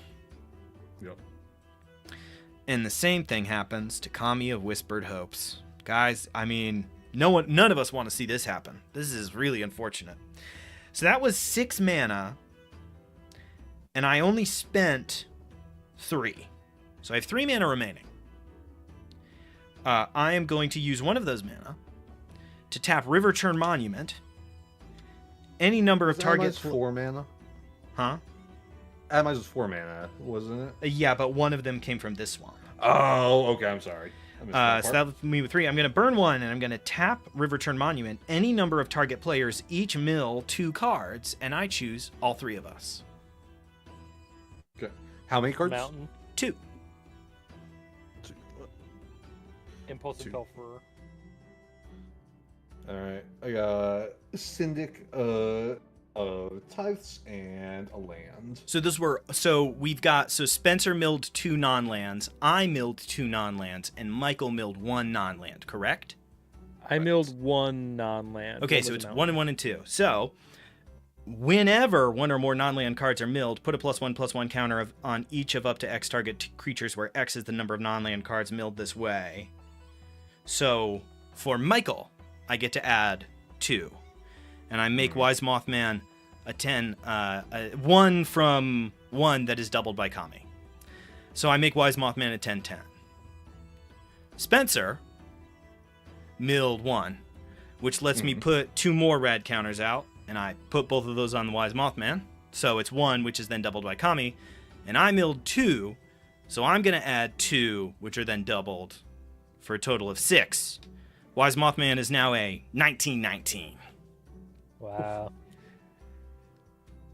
Yep. And the same thing happens to Kami of Whispered Hopes. Guys, I mean, none of us want to see this happen. This is really unfortunate. So that was 6 mana, and I only spent 3. So I have 3 mana remaining. I am going to use one of those mana to tap Riverturn Monument. Any number of targets. 4 mana. Huh? Mine was 4 mana, wasn't it? Yeah, but one of them came from this swamp. Oh, okay. I'm sorry. So that left me with 3. I'm going to burn 1, and I'm going to tap Riverturn Monument. Any number of target players each mill 2 cards, and I choose all 3 of us. Okay. How many cards? Mountain. 2. Impulsive 2. Pilferer. All right. I got Syndic Tithes and a land. So Spencer milled 2 non-lands, I milled 2 non-lands, and Michael milled 1 non-land, correct? I milled 1 non-land. Okay, so it's 1 and 1 and 2. So whenever 1 or more non-land cards are milled, put a +1/+1 counter on each of up to X target creatures where X is the number of non-land cards milled this way. So for Michael, I get to add 2. And I make Wise Mothman a 10, 1 from 1 that is doubled by Kami. So I make Wise Mothman a 10/10. Spencer milled 1, which lets me put 2 more rad counters out, and I put both of those on the Wise Mothman. So it's 1, which is then doubled by Kami. And I milled 2, so I'm going to add 2, which are then doubled for a total of 6. Wise Mothman is now a 19/19. Wow.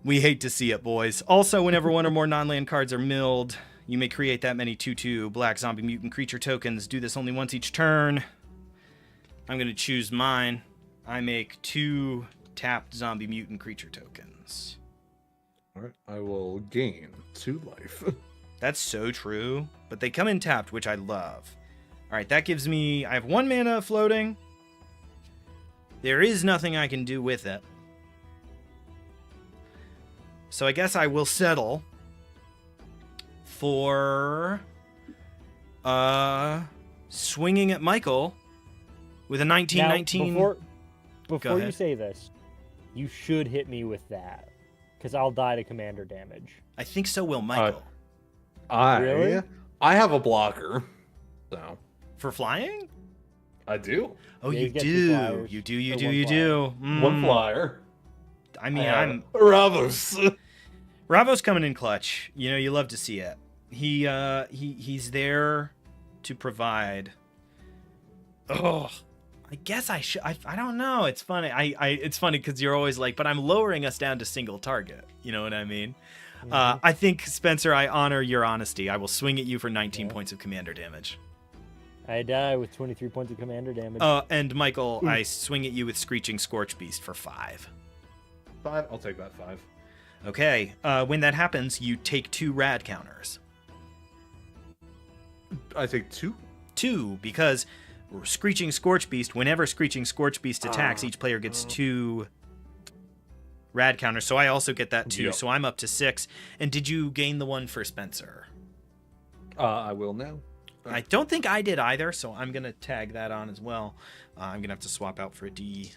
We hate to see it, boys. Also, whenever 1 or more non-land cards are milled, you may create that many 2/2 black zombie mutant creature tokens. Do this only once each turn. I'm going to choose mine. I make 2 tapped zombie mutant creature tokens. All right. I will gain 2 life. That's so true. But they come in tapped, which I love. All right, that gives me... I have 1 mana floating. There is nothing I can do with it. So I guess I will settle for swinging at Michael with a 19/19. Now, before you ahead. say this, you should hit me with that, because I'll die to commander damage. I think so will Michael. Really? I have a blocker. So For flying? I do. Oh, Yeah, you you get 2 do. flyers. You do, you Or do, 1 you do. 1 flyer. I mean, I'm... Ravos. Ravo's coming in clutch. You know, you love to see it. He's there to provide. Oh, I guess I should. I don't know. It's funny. It's funny because you're always like, but I'm lowering us down to single target. You know what I mean? I think, Spencer, I honor your honesty. I will swing at you for 19 points of commander damage. I die with 23 points of commander damage. And Michael, I swing at you with Screeching Scorch Beast for 5. 5. I'll take that 5. Okay. When that happens, you take 2 rad counters. I take 2. 2, because Screeching Scorch Beast, whenever Screeching Scorch Beast attacks, each player gets 2 rad counters. So I also get that 2. Yep. So I'm up to 6. And did you gain the one for Spencer? I will now. I don't think I did either, so I'm going to tag that on as well. I'm going to have to swap out for a D10.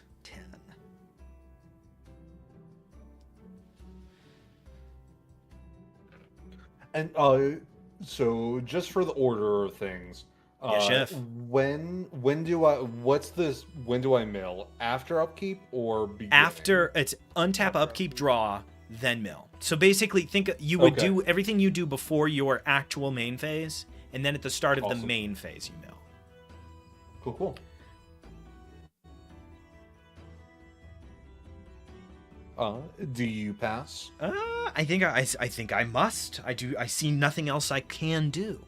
And so just for the order of things, Yeah, chef. When do I? What's this? When do I mill? After upkeep or beginning? After it's untap, upkeep, draw, then mill. So basically, think you would Okay. do everything you do before your actual main phase, and then at the start of the Awesome. main phase, you mill. Cool. Do you pass? I think I must. I see nothing else I can do.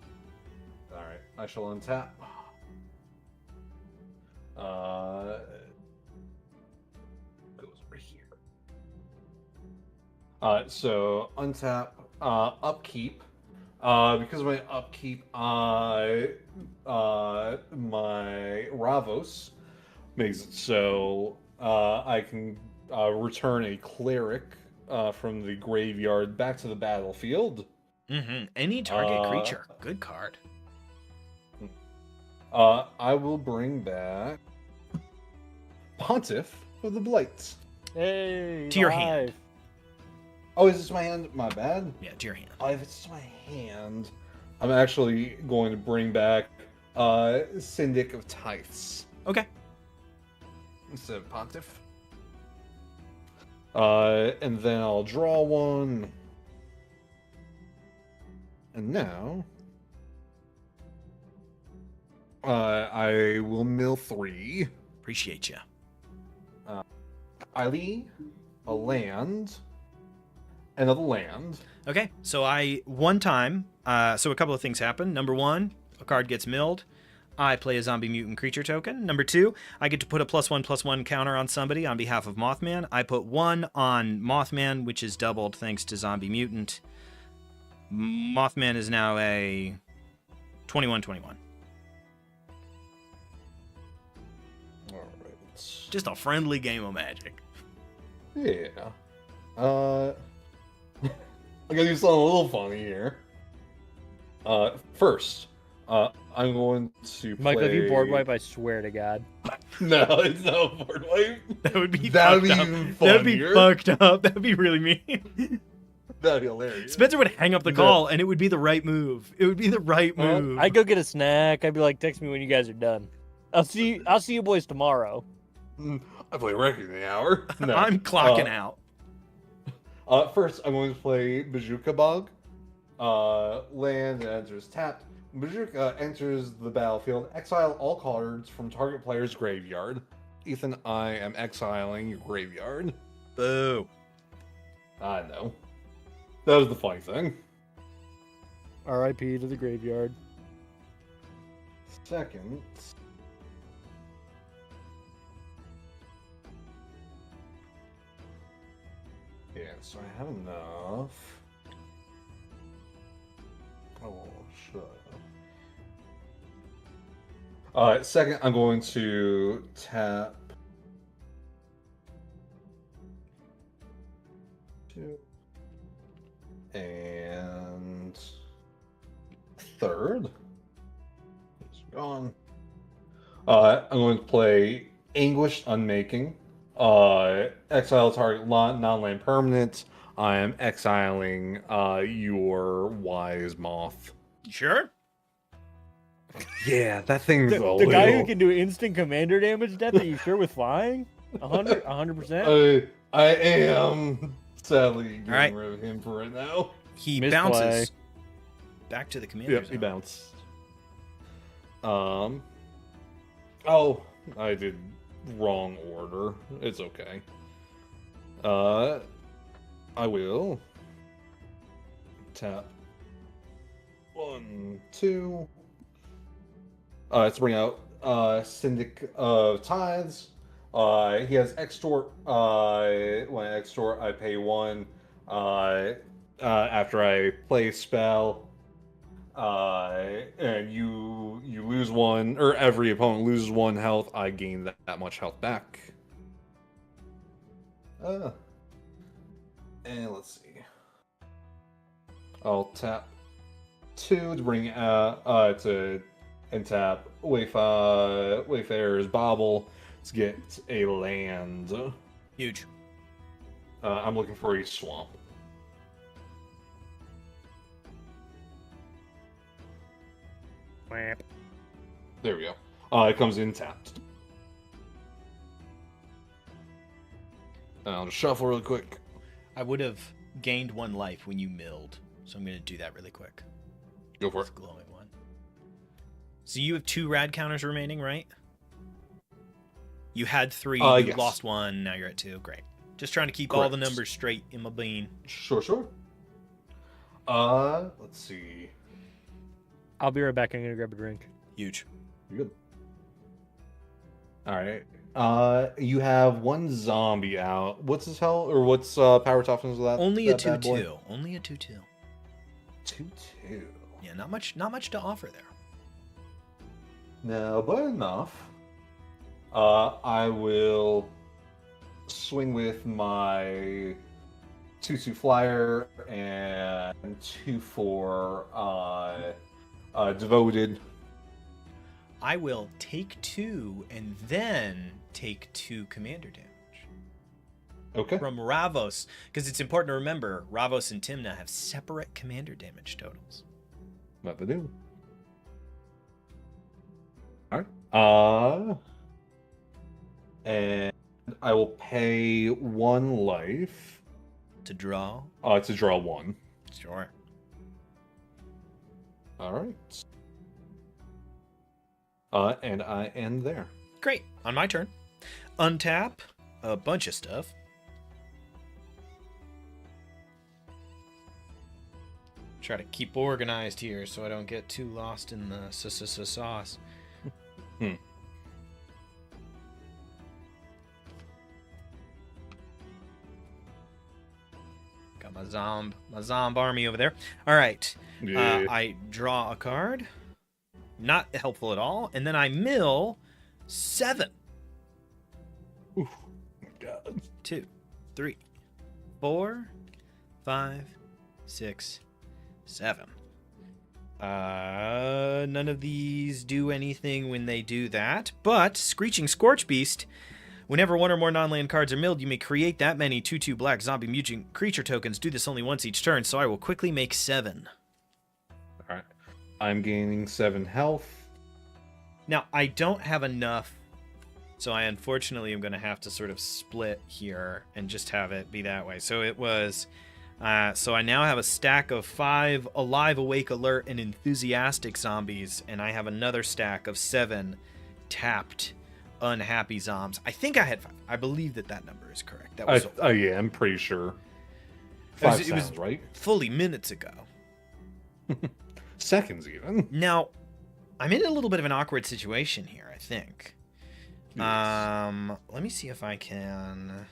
All right, I shall untap. Goes over here. So untap, upkeep. Because of my upkeep, my Ravos makes it so I can return a cleric from the graveyard back to the battlefield. Mm-hmm. Any target creature. Good card. I will bring back Pontiff of the Blights. Hey, To your live. hand. Oh, is this my hand? My bad. Yeah, to your hand. If it's my hand, I'm actually going to bring back Syndic of Tithes Okay. instead of Pontiff. And then I'll draw one. And now I will mill 3. Appreciate you. Ali, a land, another land. Okay, so one time, so a couple of things happen. Number one, a card gets milled. I play a zombie mutant creature token. Number two, I get to put a +1/+1 counter on somebody on behalf of Mothman. I put 1 on Mothman, which is doubled thanks to zombie mutant. Mothman is now a 21/21. All right. Just a friendly game of Magic. Yeah. I gotta do something a little funny here. First, I'm going to play... Michael, if you board wipe, I swear to God. No, it's not a board wipe. That would be That'd fucked be up. even That'd be funnier. fucked up. That'd be really mean. That'd be hilarious. Spencer would hang up the call, and it would be the right move. It would be the right move. I'd go get a snack. I'd be like, text me when you guys are done. I'll see you boys tomorrow. I play Wrecking the Hour. No. I'm clocking out. First, I'm going to play Bajuka Bog. Land enters tapped. Bajuka enters the battlefield. Exile all cards from target player's graveyard. Ethan, I am exiling your graveyard. Boo. I know. That was the funny thing. R.I.P. to the graveyard. Second. Yeah, so I have enough. Oh, shut up. Second, I'm going to tap 2. And third. It's gone. I'm going to play Anguished Unmaking. Exile target non-land permanent. I am exiling your Wise Moth. Sure. Yeah, that thing's The guy who can do instant commander damage death, are you sure with flying? 100%? I am sadly getting right. rid of him for right now. He Misplay. bounces back to the commander Yep, zone. he bounced. Oh, I did wrong order. It's okay. I will tap 1, 2. Let's bring out Syndic of Tithes. He has extort. When I extort, I pay 1. After I play a spell, and you lose 1, or every opponent loses 1 health, I gain that much health back. And let's see. I'll tap 2 to bring to and tap Wayfarer's Bauble to get a land. Huge. I'm looking for a swamp. There we go. It comes in tapped. I'll just shuffle really quick. I would have gained 1 life when you milled, so I'm going to do that really quick. Go for It's it. a glowing one. So you have 2 rad counters remaining, right? You had 3, you yes. lost 1, now you're at 2. Great. Just trying to keep Correct. all the numbers straight in my bean. Sure. Let's see. I'll be right back. I'm gonna grab a drink. Huge. You're good. All right. You have 1 zombie out. What's his health or what's power toughness of that? Only a that bad boy? 2-2. Only a 2-2. 2-2. Yeah, not much to offer there. No, but enough. I will swing with my 2-2 flyer and 2-4 devoted. I will take 2 and then take 2 commander damage Okay. from Ravos, because it's important to remember Ravos and Timna have separate commander damage totals. What to do. Alright. And I will pay 1 life. To draw? To draw 1. Sure. Alright. And I end there. Great. On my turn. Untap a bunch of stuff. Try to keep organized here so I don't get too lost in the sauce. Got my zomb army over there. All right. Yeah. I draw a card. Not helpful at all. And then I mill 7. Oof. God. 2, 3, 4, 5, 6, 7. None of these do anything when they do that, but Screeching Scorch Beast, whenever 1 or more non-land cards are milled, you may create that many 2/2 black zombie mutant creature tokens. Do this only once each turn, so I will quickly make 7. Alright. I'm gaining 7 health. Now, I don't have enough, so I unfortunately am going to have to sort of split here and just have it be that way. So it was... so I now have a stack of 5 alive, awake, alert, and enthusiastic zombies, and I have another stack of 7 tapped, unhappy zombs. I think I had 5. I believe that number is correct. That was Yeah, I'm pretty sure. 5 it was sounds right. fully minutes ago. Seconds even. Now, I'm in a little bit of an awkward situation here, I think. Yes. Let me see if I can...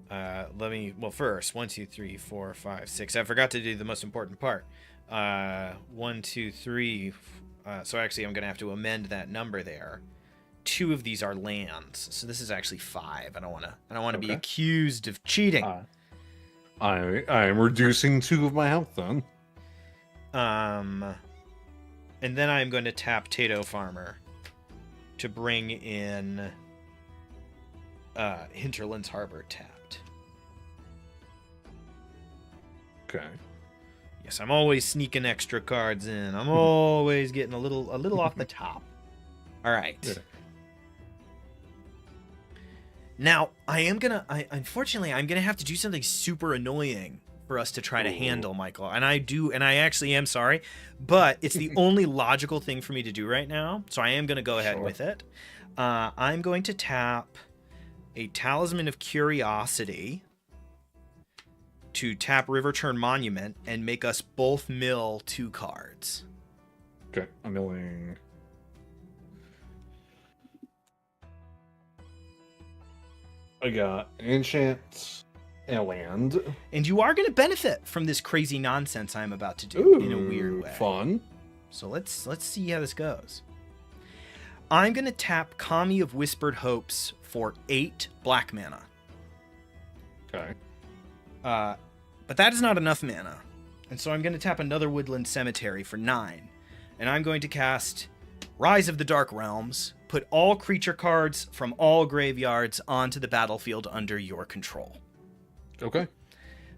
well, first, 1, 2, 3, 4, 5, 6. I forgot to do the most important part. 1, 2, 3. So actually, I'm going to have to amend that number there. 2 of these are lands, so this is actually 5. I don't want to be accused of cheating. I am reducing 2 of my health then. And then I'm going to tap Tato Farmer to bring in Hinterland's Harbor tapped. Okay. Yes, I'm always sneaking extra cards in. I'm always getting a little off the top. All right. Yeah. Now, unfortunately, I'm gonna have to do something super annoying for us to try to handle, Michael. And I actually am sorry, but it's the only logical thing for me to do right now. So I am gonna go ahead with it. I'm going to tap a Talisman of Curiosity to tap River Turn Monument and make us both mill 2 cards. Okay, I'm milling. I got an enchant and a land. And you are going to benefit from this crazy nonsense I'm about to do in a weird way. Fun. So let's see how this goes. I'm going to tap Kami of Whispered Hopes for 8 black mana. Okay. But that is not enough mana. And so I'm going to tap another Woodland Cemetery for 9. And I'm going to cast Rise of the Dark Realms. Put all creature cards from all graveyards onto the battlefield under your control. Okay.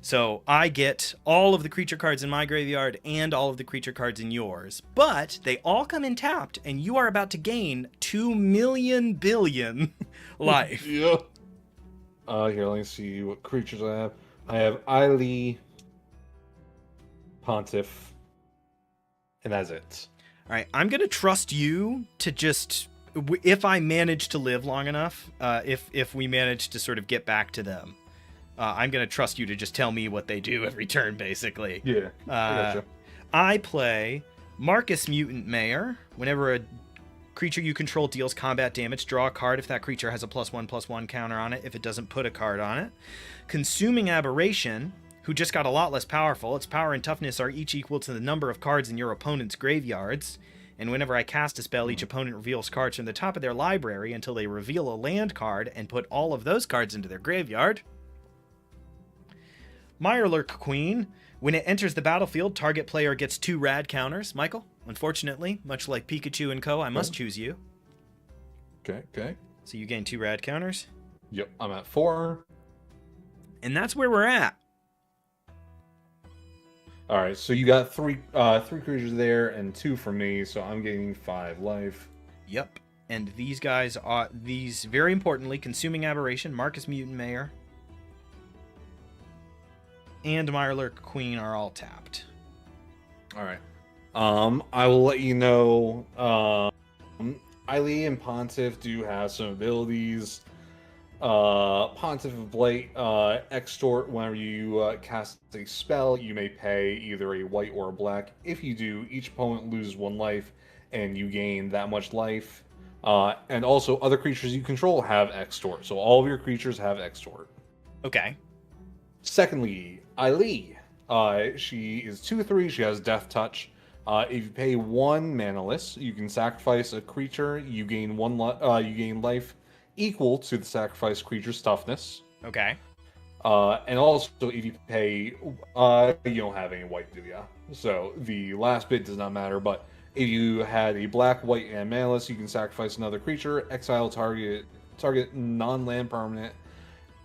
So I get all of the creature cards in my graveyard and all of the creature cards in yours, but they all come in tapped, and you are about to gain 2 million billion life. Yeah. Here, let me see what creatures I have. I have Eiley, Pontiff, and that's it. All right, I'm going to trust you to just, if I manage to live long enough, if we manage to sort of get back to them, I'm going to trust you to just tell me what they do every turn, basically. Yeah, I gotcha. I play Marcus Mutant Mayor. Whenever a creature you control deals combat damage, draw a card if that creature has a +1/+1 counter on it, if it doesn't put a card on it. Consuming Aberration, who just got a lot less powerful. Its power and toughness are each equal to the number of cards in your opponent's graveyards. And whenever I cast a spell, each opponent reveals cards from the top of their library until they reveal a land card and put all of those cards into their graveyard. Mirelurk Queen. When it enters the battlefield, target player gets 2 rad counters. Michael, unfortunately, much like Pikachu and Co., I must choose you. Okay. So you gain 2 rad counters. Yep, I'm at 4. And that's where we're at. All right, so you got 3 creatures there and 2 from me, so I'm getting 5 life. Yep. And these guys are, very importantly, Consuming Aberration, Marcus Mutant Mayor, and Mirelurk Queen are all tapped. All right. I will let you know. Eiley and Pontiff do have some abilities. Pontiff of Blight, extort. Whenever you cast a spell, you may pay either a white or a black. If you do, each opponent loses 1 life, and you gain that much life. And also, other creatures you control have extort. So all of your creatures have extort. Okay. Secondly, Eiley. She is 2/3. She has Death Touch. If you pay 1 manaless, you can sacrifice a creature. You gain you gain life equal to the sacrificed creature's toughness. Okay. And also, if you pay, you don't have any white, do ya? So the last bit does not matter. But if you had a black, white, and manaless, you can sacrifice another creature, exile target non-land permanent.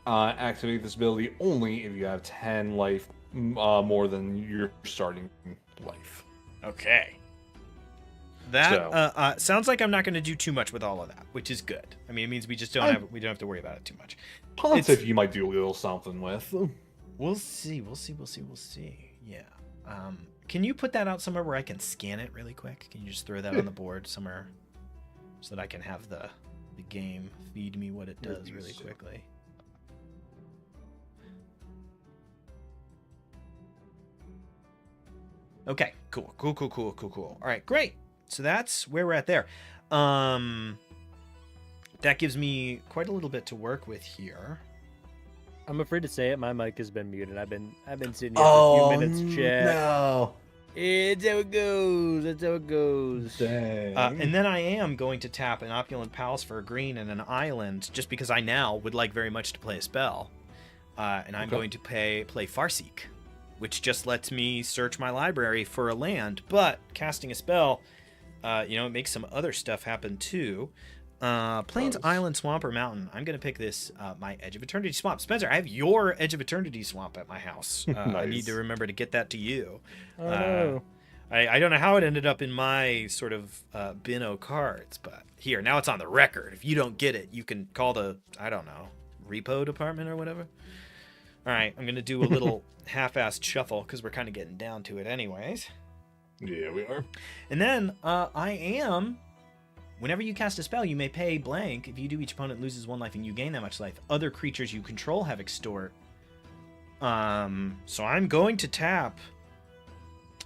Activate this ability only if you have 10 life more than your starting life. Okay. That sounds like I'm not going to do too much with all of that, which is good. I mean, it means we just don't have to worry about it too much. Pontiff, you might do a little something with. We'll see. Yeah. Can you put that out somewhere where I can scan it really quick? Can you just throw that on the board somewhere so that I can have the game feed me what it does really quickly? Okay, cool. All right, great. So that's where we're at there. That gives me quite a little bit to work with here. I'm afraid to say it. My mic has been muted. I've been sitting here for a few minutes, chat. No. It's how it goes. That's how it goes. Dang. And then I am going to tap an Opulent Palace for a green and an island, just because I now would like very much to play a spell. And I'm going to play Farseek, which just lets me search my library for a land. But casting a spell, it makes some other stuff happen too. Plains, Island, Swamp, or Mountain. I'm going to pick this, my Edge of Eternity Swamp. Spencer, I have your Edge of Eternity Swamp at my house. Nice. I need to remember to get that to you. Oh, no. I don't know how it ended up in my sort of bin of cards, but here, now it's on the record. If you don't get it, you can call the, I don't know, repo department or whatever. All right, I'm going to do a little half-assed shuffle because we're kind of getting down to it anyways. Yeah, we are. And then whenever you cast a spell, you may pay blank. If you do, each opponent loses 1 life and you gain that much life. Other creatures you control have extort. So I'm going to tap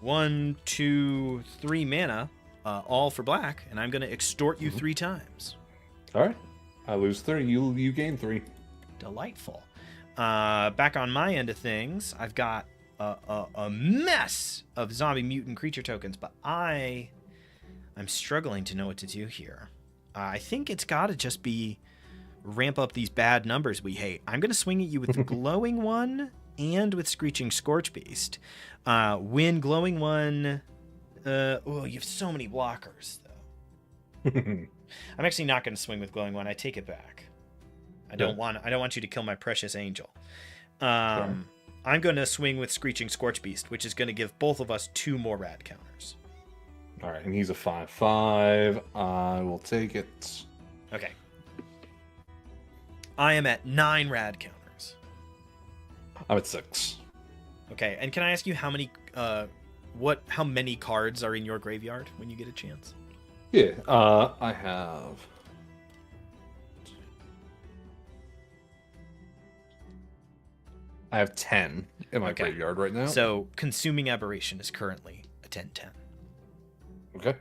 1, 2, 3 mana, all for black, and I'm going to extort you 3 times. All right. I lose 3. You gain 3. Delightful. Back on my end of things, I've got a mess of zombie mutant creature tokens, but I'm struggling to know what to do here. I think it's got to just be ramp up these bad numbers we hate. I'm going to swing at you with the Glowing One and with Screeching Scorchbeast. When Glowing One... you have so many blockers, though. I'm actually not going to swing with Glowing One. I take it back. I don't want you to kill my precious angel. Sure. I'm going to swing with Screeching Scorch Beast, which is going to give both of us 2 more rad counters. All right, and he's a 5/5. I will take it. Okay. I am at 9 rad counters. I'm at 6. Okay, and can I ask you how many cards are in your graveyard when you get a chance? Yeah, I have. I have 10 in my graveyard right now. So Consuming Aberration is currently a 10/10. Okay.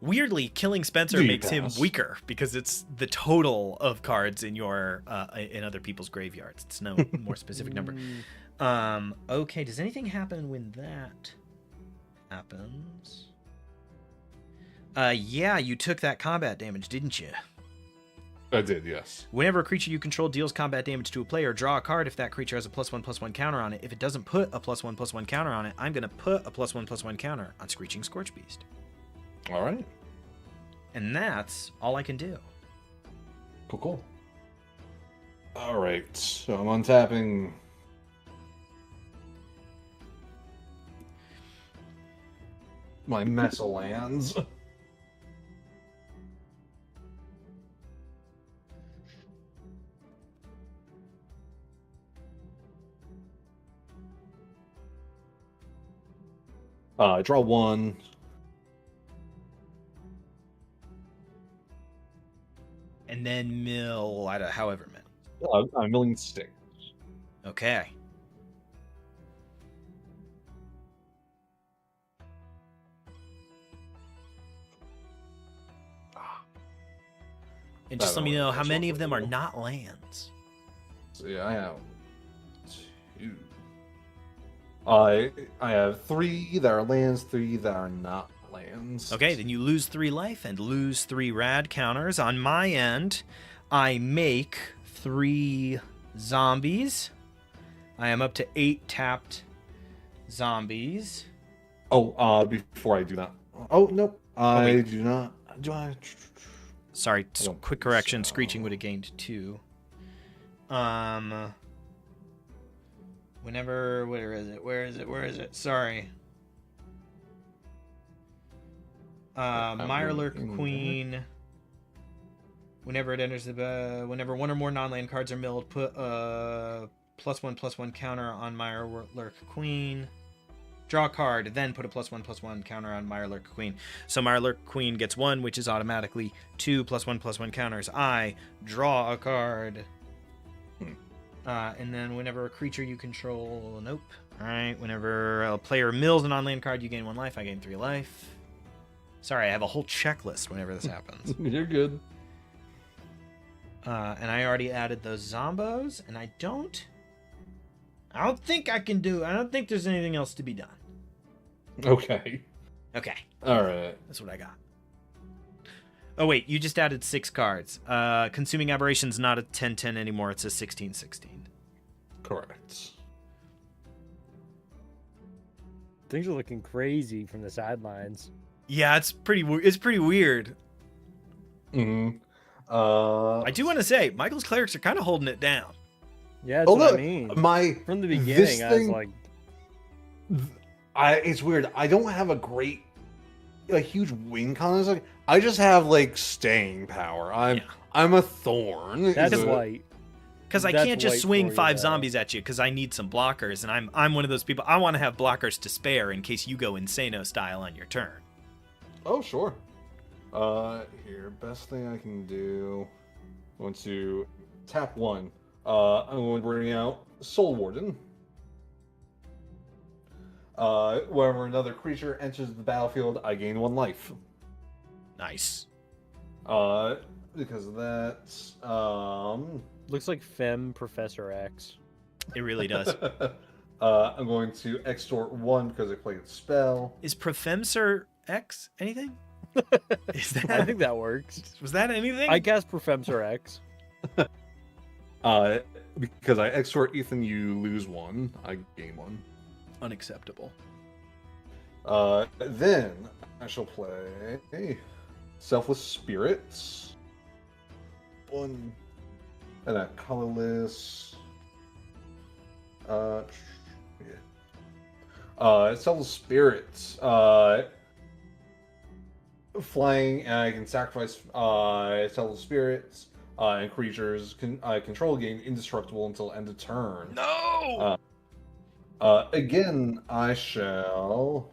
Weirdly, killing Spencer makes him weaker because it's the total of cards in your in other people's graveyards. It's no more specific number. Okay, does anything happen when that happens? Yeah, you took that combat damage, didn't you? I did, yes. Whenever a creature you control deals combat damage to a player, draw a card if that creature has a +1/+1 counter on it. If it doesn't put a +1/+1 counter on it, I'm going to put a +1/+1 counter on Screeching Scorch Beast. All right. And that's all I can do. Cool. All right, so I'm untapping. My mess of lands. I draw 1. And then mill at however many. I'm milling 6. Okay. And just let me know how many of them are not lands. So yeah, I have 2. I have 3 that are lands, 3 that are not lands. Okay, then you lose 3 life and lose 3 rad counters. On my end, I make 3 zombies. I am up to 8 tapped zombies. Oh, before I do that. Oh, nope. I do not. Do I? Sorry, quick correction. Screeching would have gained 2. Whenever, where is it? Sorry. Mirelurk Queen. Whenever it enters whenever 1 or more non-land cards are milled, put a +1/+1 counter on Mirelurk Queen. Draw a card, then put a +1/+1 counter on Mirelurk Queen. So Mirelurk Queen gets 1, which is automatically 2 +1/+1 counters. I draw a card. And then whenever a creature you control... Nope. Alright, whenever a player mills a non-land card, you gain 1 life. I gain 3 life. Sorry, I have a whole checklist whenever this happens. You're good. And I already added those zombos, and I don't think I can do... I don't think there's anything else to be done. Okay. Okay. Alright. That's what I got. Oh, wait, you just added 6 cards. Consuming Aberration's not a 10/10 anymore. It's a 16/16. Correct. Things are looking crazy from the sidelines. Yeah, it's pretty weird. Mm-hmm. I do want to say, Michael's clerics are kind of holding it down. Yeah, that's what I mean. From the beginning, I was like... It's weird. I don't have a huge win con. I just have, staying power. I'm a thorn. That's white. Because I can't just swing 5 zombies at you because I need some blockers, and I'm one of those people. I want to have blockers to spare in case you go Insano style on your turn. Oh, sure. Here, best thing I can do. I'm going to tap 1. I'm going to bring out Soul Warden. Whenever another creature enters the battlefield, I gain 1 life. Nice. Because of that, Looks like Fem Professor X. It really does. I'm going to extort 1 because I played a spell. Is Professor X anything? Is that? I think that works. Was that anything? I guess Professor X. Because I extort Ethan, you lose 1. I gain 1. Unacceptable. Then I shall play Selfless Spirits. 1. And that colorless. Yeah. Selfless spirits. Flying, and I can sacrifice selfless spirits, and creatures control gain indestructible until end of turn. No. Again, I shall.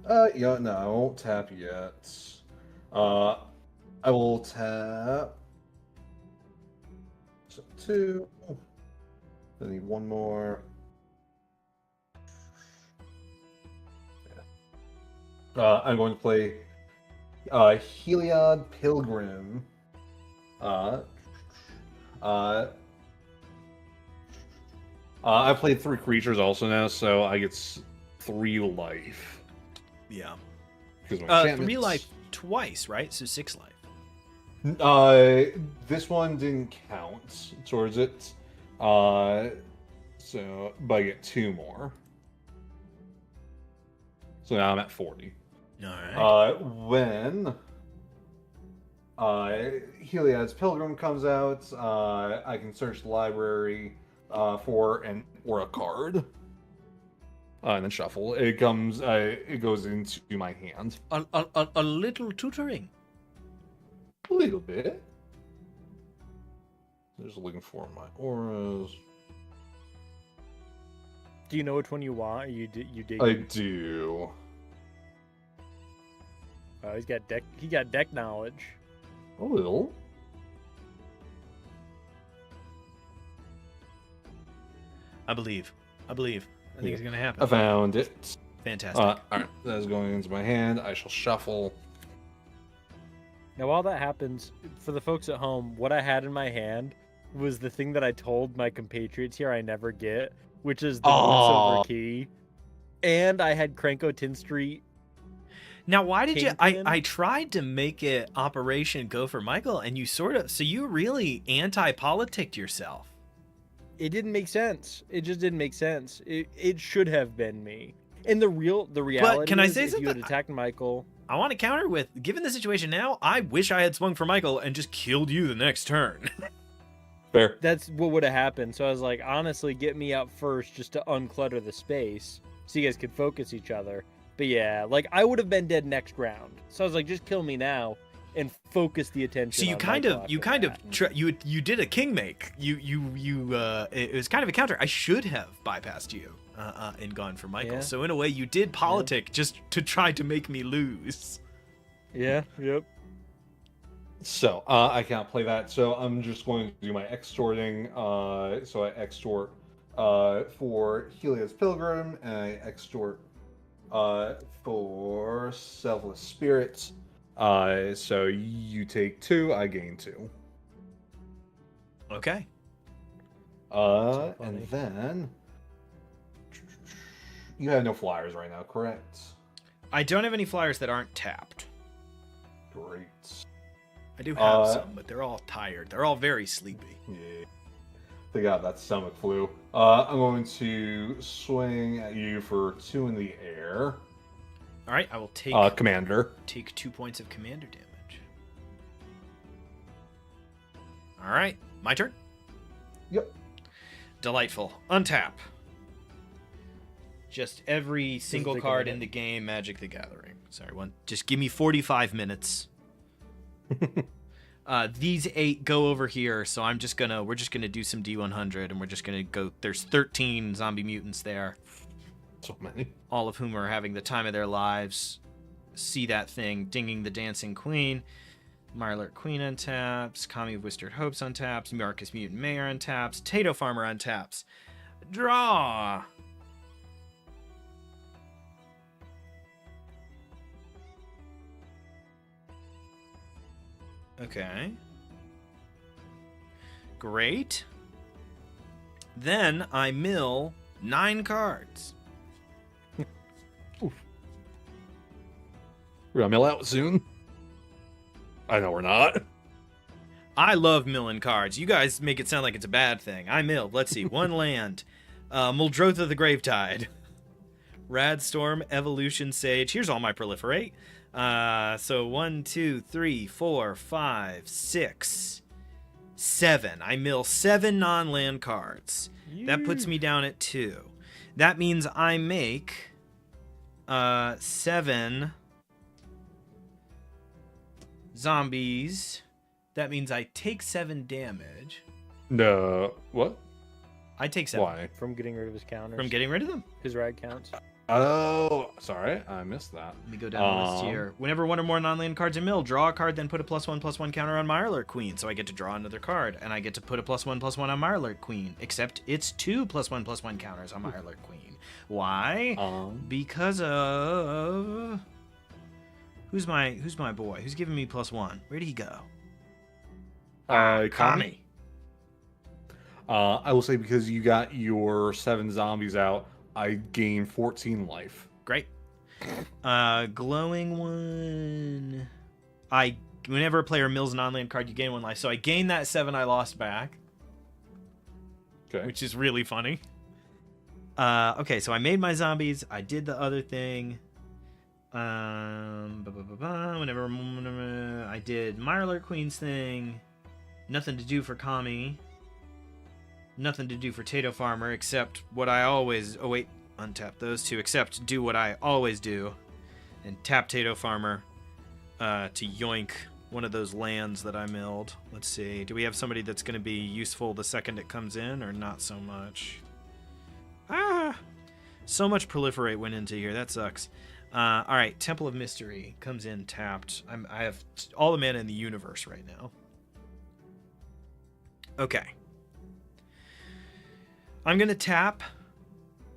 Yeah, no, I won't tap yet. I will tap. So 2. I need 1 more. I'm going to play Heliod Pilgrim. I played 3 creatures also now, so I get 3 life. Yeah. Because my 3 life twice, right? So 6 life. This one didn't count towards it. So, but I get 2 more. So now I'm at 40. All right. When Heliod's Pilgrim comes out, I can search the library for an aura card, and then shuffle. It comes. It goes into my hand. A little tutoring. A little bit. Just looking for my auras. Do you know which one you want? Or you dig? I do. Oh, he's got deck. He got deck knowledge. A little. I believe. I think it's gonna happen. I found it. Fantastic. All right, that's going into my hand. I shall shuffle. Now, while that happens, for the folks at home, what I had in my hand was the thing that I told my compatriots here I never get, which is the silver key. And I had Cranko Tin Street. Now, why did you? Kingpin? I tried to make it Operation Go for Michael, and you so you really anti-politicked yourself. It didn't make sense. It just didn't make sense. It should have been me. And the reality can I is, say if you had something? attacked Michael, I want to counter with, given the situation now, I wish I had swung for Michael and just killed you the next turn. Fair. that's what would have happened. So I was like, honestly, get me out first just to unclutter the space so you guys could focus each other. But yeah, like I would have been dead next round. So I was like, just kill me now and focus the attention. So you on kind Michael of you after kind that. of you did a king make. It was kind of a counter. I should have bypassed you and gone for Michael. Yeah. So in a way, you did politic just to try to make me lose. Yeah. Yep. So I can't play that. So I'm just going to do my extorting. So I extort for Heliod's Pilgrim, and I extort for Selfless Spirits. So you take 2, I gain 2. Okay. So funny. And then you have no flyers right now, correct? I don't have any flyers that aren't tapped. Great. I do have some, but they're all tired. They're all very sleepy. Yeah. They got that stomach flu. I'm going to swing at you for 2 in the air. All right, I will take Commander. take 2 points of commander damage. All right, my turn. Yep. Delightful. Untap. Just every single take a card minute. in the game, Magic the Gathering. Sorry, one. Just give me 45 minutes. These 8 go over here, so we're just gonna do some D100, and we're just gonna go. There's 13 zombie mutants there, So many. all of whom are having the time of their lives. See that thing, dinging the Dancing Queen. Mirelurk Queen untaps. Kami of Whispered Hopes untaps. Marcus Mutant Mayor untaps. Tato Farmer untaps. Draw. Okay. Great. Then I mill 9 cards. We're gonna mill out soon. I know we're not. I love milling cards. You guys make it sound like it's a bad thing. I milled. Let's see. 1 land. Muldrotha the Gravetide. Radstorm, Evolution Sage. Here's all my proliferate. So 1, 2, 3, 4, 5, 6, 7. I mill 7 non-land cards. That puts me down at 2. That means I make 7 zombies. That means I take 7 damage. No, what? I take 7. Why? From getting rid of his counters. From getting rid of them. His rag counts. Oh, sorry, I missed that. Let me go down the list here. Whenever one or more non-land cards are milled, draw a card, then put a +1/+1 counter on Mirelurk Queen. So I get to draw another card, and I get to put a +1/+1 on Mirelurk Queen. Except it's 2 +1/+1 counters on Mirelurk Queen. Why? Because of who's my boy? Who's giving me +1? Where did he go? Kami. I will say because you got your 7 zombies out, I gain 14 life. Great. Glowing one. Whenever a player mills a non-land card, you gain 1 life. So I gained that 7 I lost back. Okay. Which is really funny. Okay, so I made my zombies. I did the other thing. Whenever I did Mirelurk Queen's thing. Nothing to do for Kami. Nothing to do for Tato Farmer, except what I always... Oh, wait. Untap those 2. Except do what I always do. And tap Tato Farmer to yoink one of those lands that I milled. Let's see. Do we have somebody that's going to be useful the second it comes in, or not so much? So much proliferate went into here. That sucks. All right. Temple of Mystery comes in tapped. I have all the mana in the universe right now. Okay. I'm going to tap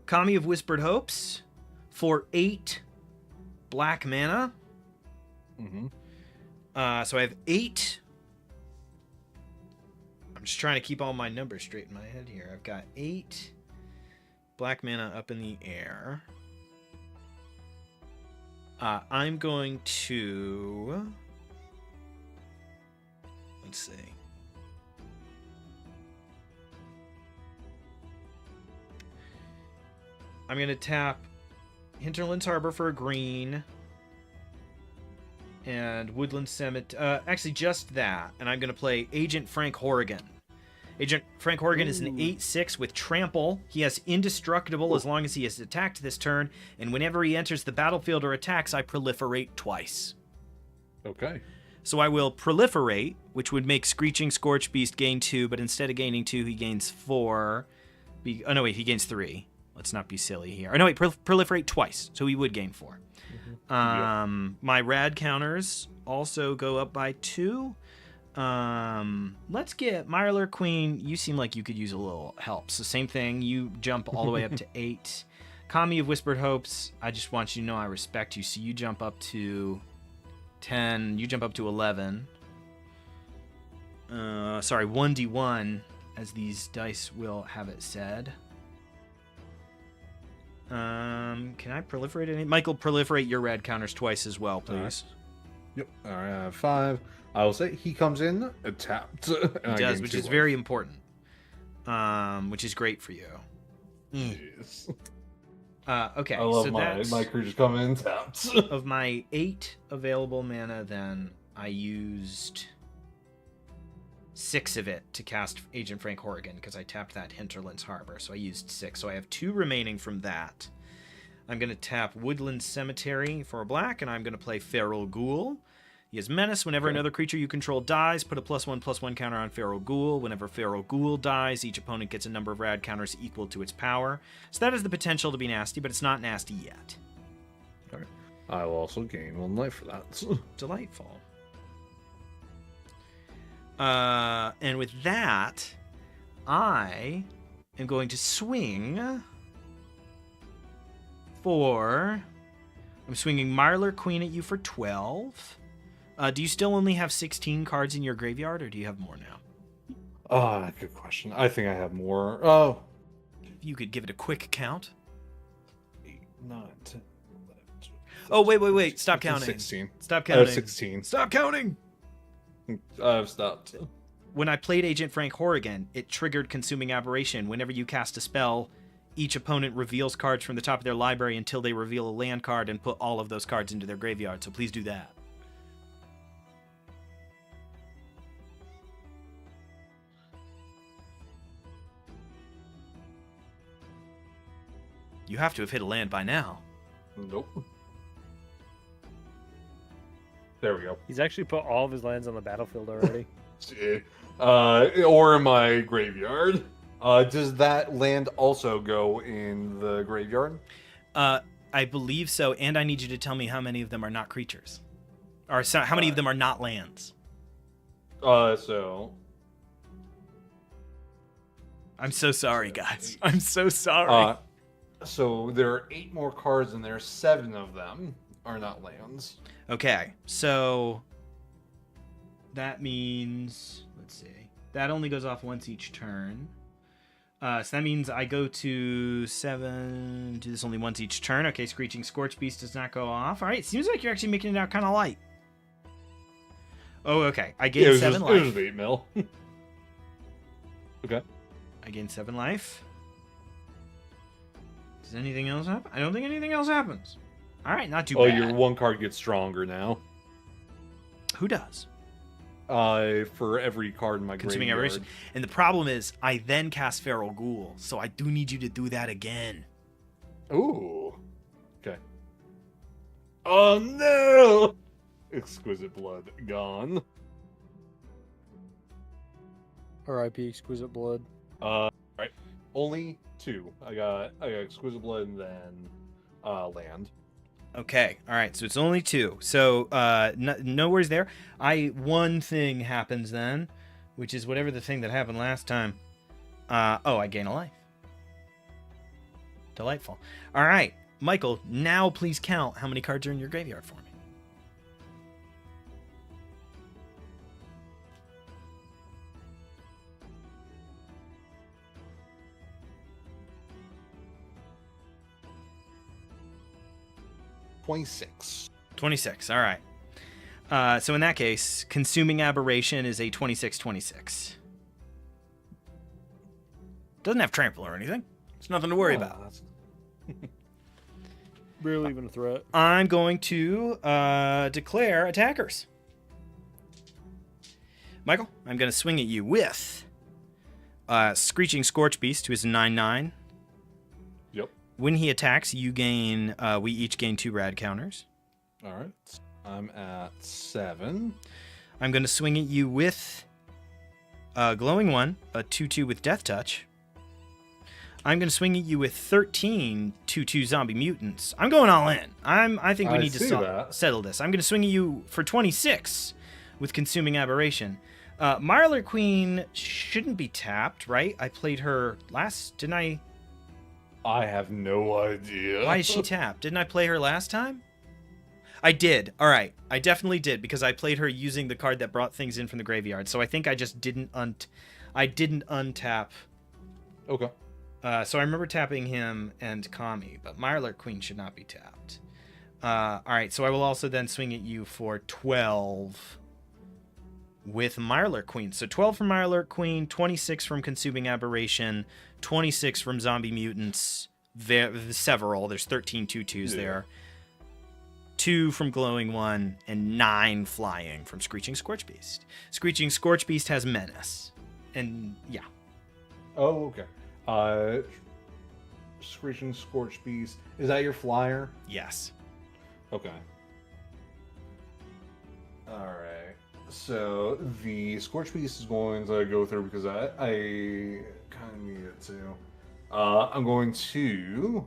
Kami of Whispered Hopes for 8 black mana. Mm-hmm. So I have 8. I'm just trying to keep all my numbers straight in my head here. I've got 8 black mana up in the air. I'm going to... Let's see. I'm going to tap Hinterlands Harbor for a green. And Woodland Cemetery. Actually, just that. And I'm going to play Agent Frank Horrigan. Agent Frank Horrigan is an 8/6 with Trample. He has Indestructible as long as he is attacked this turn. And whenever he enters the battlefield or attacks, I proliferate twice. Okay. So I will proliferate, which would make Screeching Scorch Beast gain 2. But instead of gaining 2, he gains 4. Oh, no, wait. He gains 3. Let's not be silly here. Oh, no, wait. Proliferate twice. So he would gain 4. My rad counters also go up by 2. Let's get Mirelurk Queen. You seem like you could use a little help. So same thing. You jump all the way up to 8. Kami of Whispered Hopes. I just want you to know I respect you. So you jump up to 10. You jump up to 11. Sorry, 1d1, as these dice will have it said. Can I proliferate any? Michael, proliferate your rad counters twice as well, please. Yep. All right, I have 5. I will say he comes in tapped. He does, which is very important. Which is great for you. Jeez. Okay, I love so my creatures come in tapped. Of my 8 available mana, then I used 6 of it to cast Agent Frank Horrigan because I tapped that Hinterlands Harbor. So I used 6. So I have 2 remaining from that. I'm going to tap Woodland Cemetery for a black, and I'm going to play Feral Ghoul. He has Menace. Whenever another creature you control dies, put a +1/+1 counter on Feral Ghoul. Whenever Feral Ghoul dies, each opponent gets a number of rad counters equal to its power. So that has the potential to be nasty, but it's not nasty yet. All right. I will also gain 1 life for that. Delightful. And with that, I am going to swing for... I'm swinging Mirelurk Queen at you for 12. Do you still only have 16 cards in your graveyard, or do you have more now? Good question. I think I have more. Oh. If you could give it a quick count. 8, 9, 10, 11, 12, Oh, wait. Stop counting. 16. Stop counting. 16. Stop counting! I've stopped. When I played Agent Frank Horrigan, it triggered Consuming Aberration. Whenever you cast a spell, each opponent reveals cards from the top of their library until they reveal a land card and put all of those cards into their graveyard. So please do that. You have to have hit a land by now. Nope. There we go. He's actually put all of his lands on the battlefield already. Or in my graveyard. Does that land also go in the graveyard? I believe so, and I need you to tell me how many of them are not creatures. Or how many of them are not lands. So... I'm so sorry, guys. I'm so sorry. So there are 8 more cards and there. 7 of them are not lands. Okay, so that means, let's see, that only goes off once each turn. So that means I go to 7, do this only once each turn. Okay, Screeching Scorch Beast does not go off. All right, seems like you're actually making it out kind of light. Oh, okay. I gained 7 life. It was 8 mil. Okay. I gained 7 life. Does anything else happen? I don't think anything else happens. All right, not too bad. Oh, your 1 card gets stronger now. Who does? For every card in my Consuming graveyard. Aberration. And the problem is, I then cast Feral Ghoul, so I do need you to do that again. Ooh. Okay. Oh no! Exquisite Blood gone. R.I.P. Exquisite Blood. Right. Only 2. I got Exquisite Blood and then land. Okay, all right, so it's only 2. So no worries there. One thing happens then, which is whatever the thing that happened last time. I gain a life. Delightful. All right, Michael, now please count how many cards are in your graveyard for me. $26. 26, all right. So in that case, Consuming Aberration is a 26/26. Doesn't have trample or anything. It's nothing to worry about. Barely even a threat. I'm going to declare attackers. Michael, I'm going to swing at you with Screeching Scorch Beast, who is a 9/9. Yep. When he attacks, you gain. We each gain 2 rad counters. All right. I'm at 7. I'm going to swing at you with Glowing One, a 2/2 with Death Touch. I'm going to swing at you with 13 2/2 zombie mutants. I'm going all in. I think we need to settle this. I'm going to swing at you for 26 with Consuming Aberration. Mirelurk Queen shouldn't be tapped, right? I played her last, didn't I? I have no idea. Why is she tapped? Didn't I play her last time? I did. All right. I definitely did because I played her using the card that brought things in from the graveyard. So I think I just didn't untap. Okay. So I remember tapping him and Kami, but Mirelurk Queen should not be tapped. All right. So I will also then swing at you for 12 with Mirelurk Queen. So 12 from Mirelurk Queen, 26 from Consuming Aberration, 26 from Zombie Mutants, several. There's 13 2/2s there. 2 from Glowing One, and 9 flying from Screeching Scorch Beast. Screeching Scorch Beast has Menace. And, yeah. Oh, okay. Screeching Scorch Beast. Is that your flyer? Yes. Okay. Alright. So, the Scorch Beast is going to go through because I kind of need it to. I'm going to...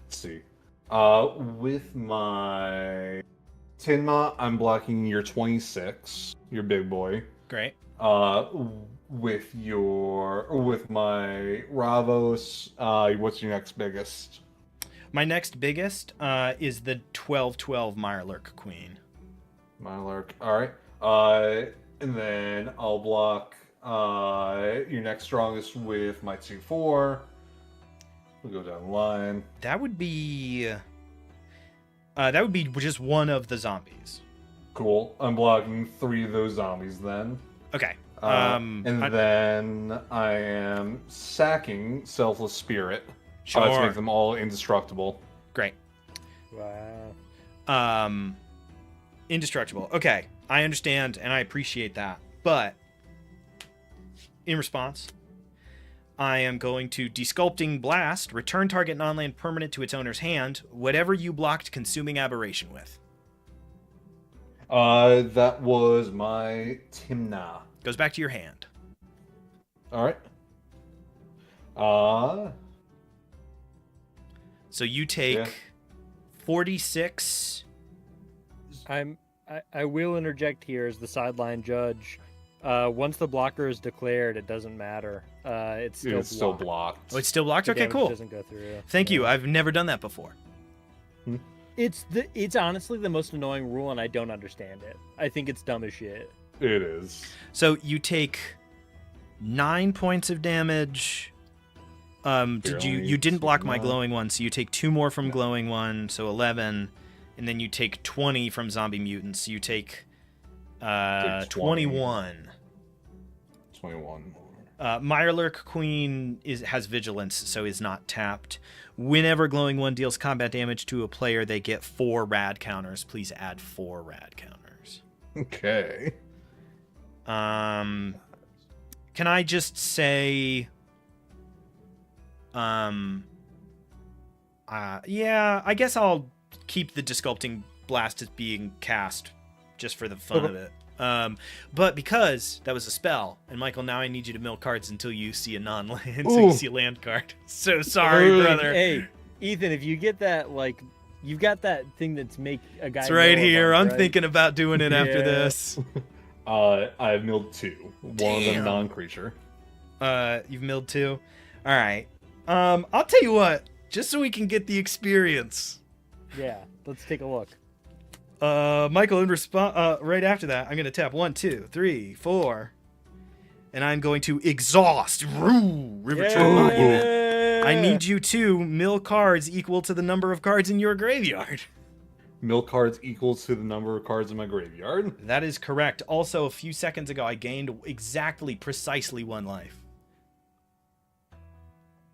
Let's see. With my Tinma, I'm blocking your 26, your big boy. Great. With my Ravos, what's your next biggest? My next biggest is the 12/12 Mirelurk Queen. Mirelurk, alright. And then I'll block your next strongest with my 2/4. We'll go down the line. That would be just one of the zombies. Cool. I'm blocking 3 of those zombies then. Okay. Then I am sacking Selfless Spirit. Sure. To make them all indestructible. Great. Wow. Indestructible. Okay. I understand and I appreciate that. But in response, I am going to Desculpting Blast, return target non-land permanent to its owner's hand, whatever you blocked Consuming Aberration with. That was my Timna. Goes back to your hand. All right. So you take Yeah. 46. I will interject here as the sideline judge. Once the blocker is declared, it doesn't matter. It's still It's still blocked. Oh, it's still blocked? The Okay, damage cool. Doesn't go through. Thank you. Yeah. I've never done that before. It's honestly the most annoying rule, and I don't understand it. I think it's dumb as shit. It is. So you take 9 points of damage. You didn't block my glowing one, so you take 2 more from glowing one, so 11, and then you take 20 from zombie mutants. So you take 21. 21. Mirelurk Queen has vigilance, so is not tapped. Whenever glowing one deals combat damage to a player, they get 4 rad counters. Please add 4 rad counters. Okay. Can I just say, yeah, I guess I'll keep the Desculpting Blast as being cast just for the fun of it. But because that was a spell, and Michael, now I need you to mill cards until you see a non-land, so you see a land card. So sorry, brother. Hey, Ethan, if you get that, like, you've got that thing that's make a guy. It's right mill a here. bunch, I'm right? thinking about doing it after Yeah. this. I've milled 2. One of them Damn. non-creature. You've milled 2. All right. I'll tell you what, just so we can get the experience. Yeah, let's take a look. Michael, in response, right after that, I'm going to tap 1, 2, 3, 4, and I'm going to exhaust. River Tree Monument. I need you to mill cards equal to the number of cards in your graveyard. Mill cards equals to the number of cards in my graveyard. That is correct. Also, a few seconds ago, I gained precisely 1 life.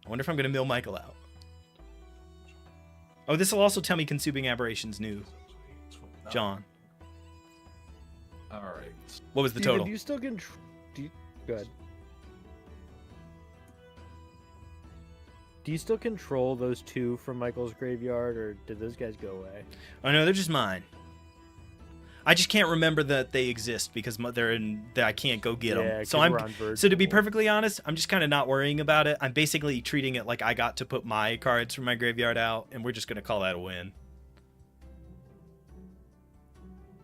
I wonder if I'm going to mill Michael out. Oh, this will also tell me Consuming Aberration's new. John. All right. What was the Ethan, total? Do you still can? Good. Do you still control those 2 from Michael's graveyard, or did those guys go away? Oh no, they're just mine. I just can't remember that they exist because they're in. That I can't go get them. Yeah, So 'cause we're on Virgil. So to be perfectly honest, I'm just kind of not worrying about it. I'm basically treating it like I got to put my cards from my graveyard out, and we're just gonna call that a win.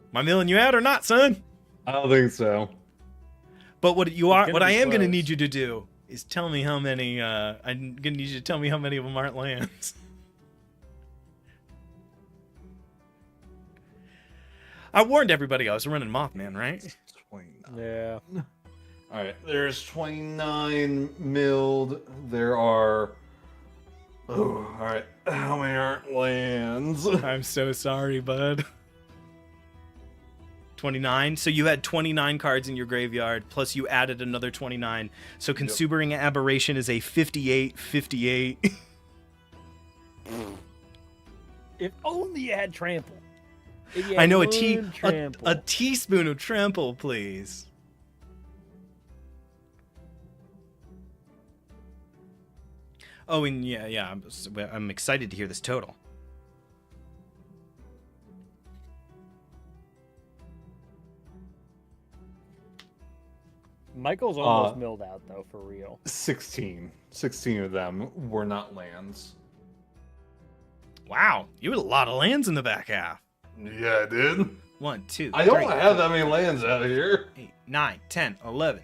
Am I milling you out or not, son? I don't think so. But what I am gonna close. need you to do is tell me how many. I'm gonna need you to tell me how many of them aren't lands. I warned everybody I was running Mothman, right? 29. Yeah. All right. There's 29 milled. There are. Oh, all right. How many aren't lands? I'm so sorry, bud. 29. So you had 29 cards in your graveyard, plus you added another 29. So Consuming Aberration is a 58. If only you had trample. If you I had know one a trample. teaspoon of trample, please. Oh, and yeah, I'm excited to hear this total. Michael's almost milled out though, for real. 16. 16 of them were not lands. Wow, you had a lot of lands in the back half. Yeah, I did. 1, 2, I don't 3, have that many lands out here. 8, 9, 10, 11,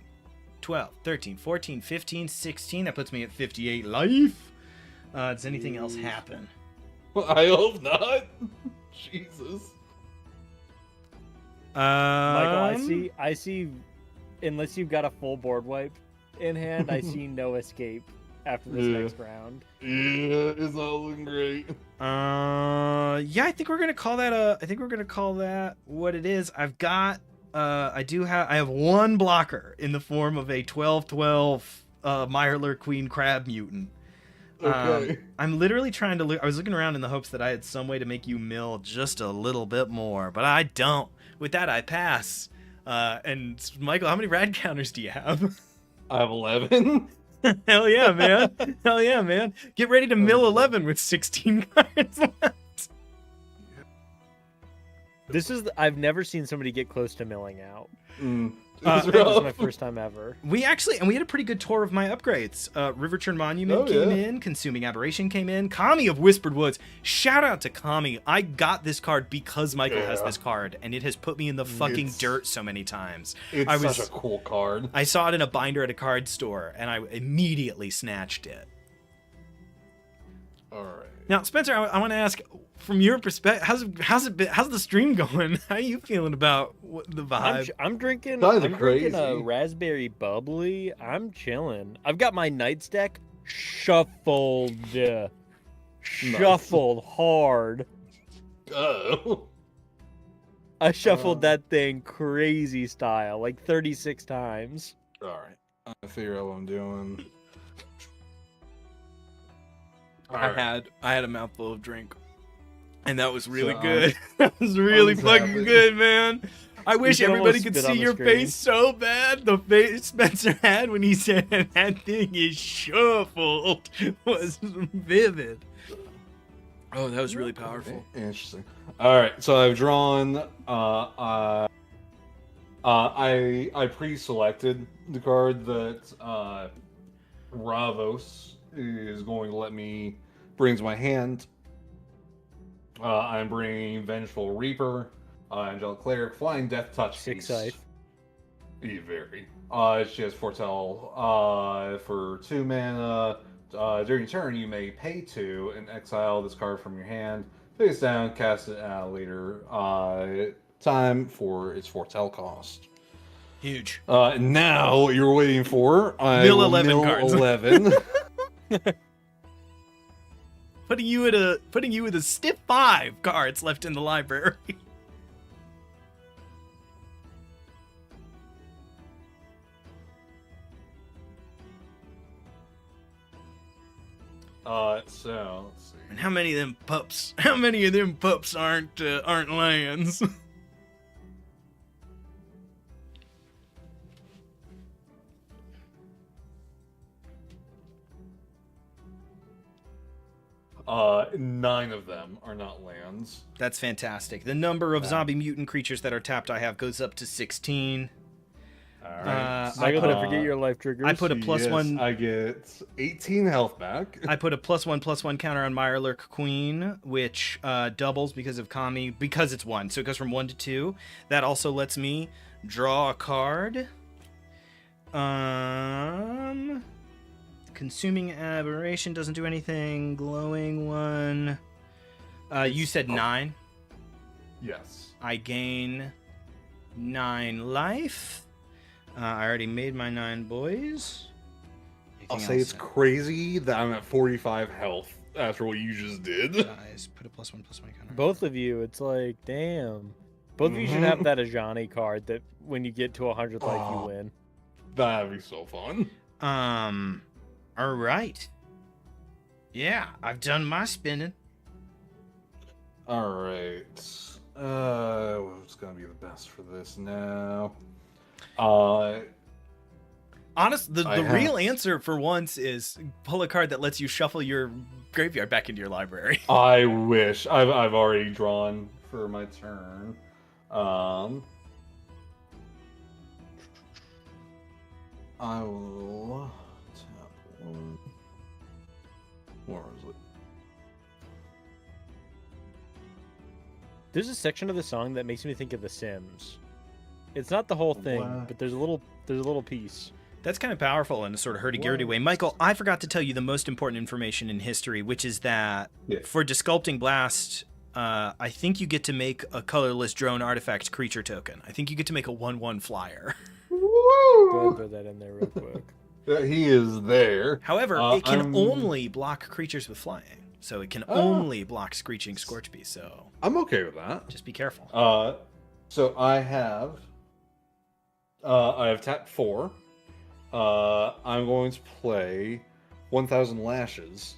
12, 13, 14, 15, 16. That puts me at 58 life. Does anything else happen? I hope not. Jesus. Michael, I see. Unless you've got a full board wipe in hand, I see no escape after this next round. Yeah, it's not looking great. Yeah, I think we're gonna call that what it is. I've got I have 1 blocker in the form of a 12/12 Mirelurk Queen Crab Mutant. Okay. I'm literally trying to I was looking around in the hopes that I had some way to make you mill just a little bit more, but I don't. With that, I pass. And Michael, how many rad counters do you have? I have 11. Hell yeah, man. Hell yeah, man. Get ready to mill 11 with 16 cards left. I've never seen somebody get close to milling out. It's This is rough. my first time ever. We had a pretty good tour of my upgrades. River Churn Monument came in, Consuming Aberration came in, Kami of Whispered Woods. Shout out to Kami. I got this card because Michael has this card, and it has put me in the fucking dirt so many times. It's such a cool card. I saw it in a binder at a card store, and I immediately snatched it. All right. Now, Spencer, I want to ask, from your perspective, how's the stream going? How are you feeling about the vibe? I'm drinking. Kinda I'm drinking a crazy. raspberry bubbly. I'm chilling. I've got my Knights deck shuffled, shuffled hard. Oh. I shuffled that thing crazy style, like 36 times. All right. I figure out what I'm doing. I had a mouthful of drink, and that was really So, good. That was really fucking untapping. good, man. I wish can everybody almost could spit on see the your screen. face so bad. The face Spencer had when he said that thing is shuffled was vivid. Oh, that was really powerful. Interesting. All right, so I've drawn. I pre-selected the card that Ravos is going to let me brings my hand. I'm bringing Vengeful Reaper, Angelic Cleric, Flying Death Touch. Six Beast. scythe. Very. She has Foretell for 2 mana. During turn, you may pay 2 and exile this card from your hand. Face down, cast it at a later time for its Foretell cost. Huge. Now what you're waiting for? I Mill will 11 mill cards. 11. Putting you with a stiff 5 cards left in the library. So let's see. And how many of them pups? How many of them pups aren't lands? Uh, 9 of them are not lands. That's fantastic. The number of zombie mutant creatures that are tapped I have goes up to 16. All right. Michael, put don't a- forget your life triggers. I put a +1. I get 18 health back. I put a +1/+1 counter on Mirelurk Queen, which doubles because of Kami, because it's 1. So it goes from 1 to 2. That also lets me draw a card. Consuming Aberration doesn't do anything. Glowing one. You said 9. Yes. I gain 9 life. I already made my 9 boys. I'll Anything say else? it's crazy that I'm at 45 health after what you just did. Guys, put a +1/+1 counter. Both of you, it's like, damn. Both of you should have that Ajani card that when you get to 100 life, you win. That'd be so fun. All right. Yeah, I've done my spinning. All right. What's gonna be the best for this now? The I real have- answer for once is pull a card that lets you shuffle your graveyard back into your library. I wish I've already drawn for my turn. I will tap 1. Where is it? There's a section of the song that makes me think of The Sims. It's not the whole thing, What? but there's a little piece. That's kind of powerful in a sort of hurdy-gurdy way. Michael, I forgot to tell you the most important information in history, which is that Yeah. for Desculpting Blast, I think you get to make a colorless drone artifact creature token. I think you get to make a 1/1 flyer. Go ahead and Woo! throw that in there real quick. He is there. However, it can only block creatures with flying. So it can only block Screeching Scorch Beast, so I'm okay with that. just be careful. So I have tapped 4. I'm going to play 1,000 Lashes.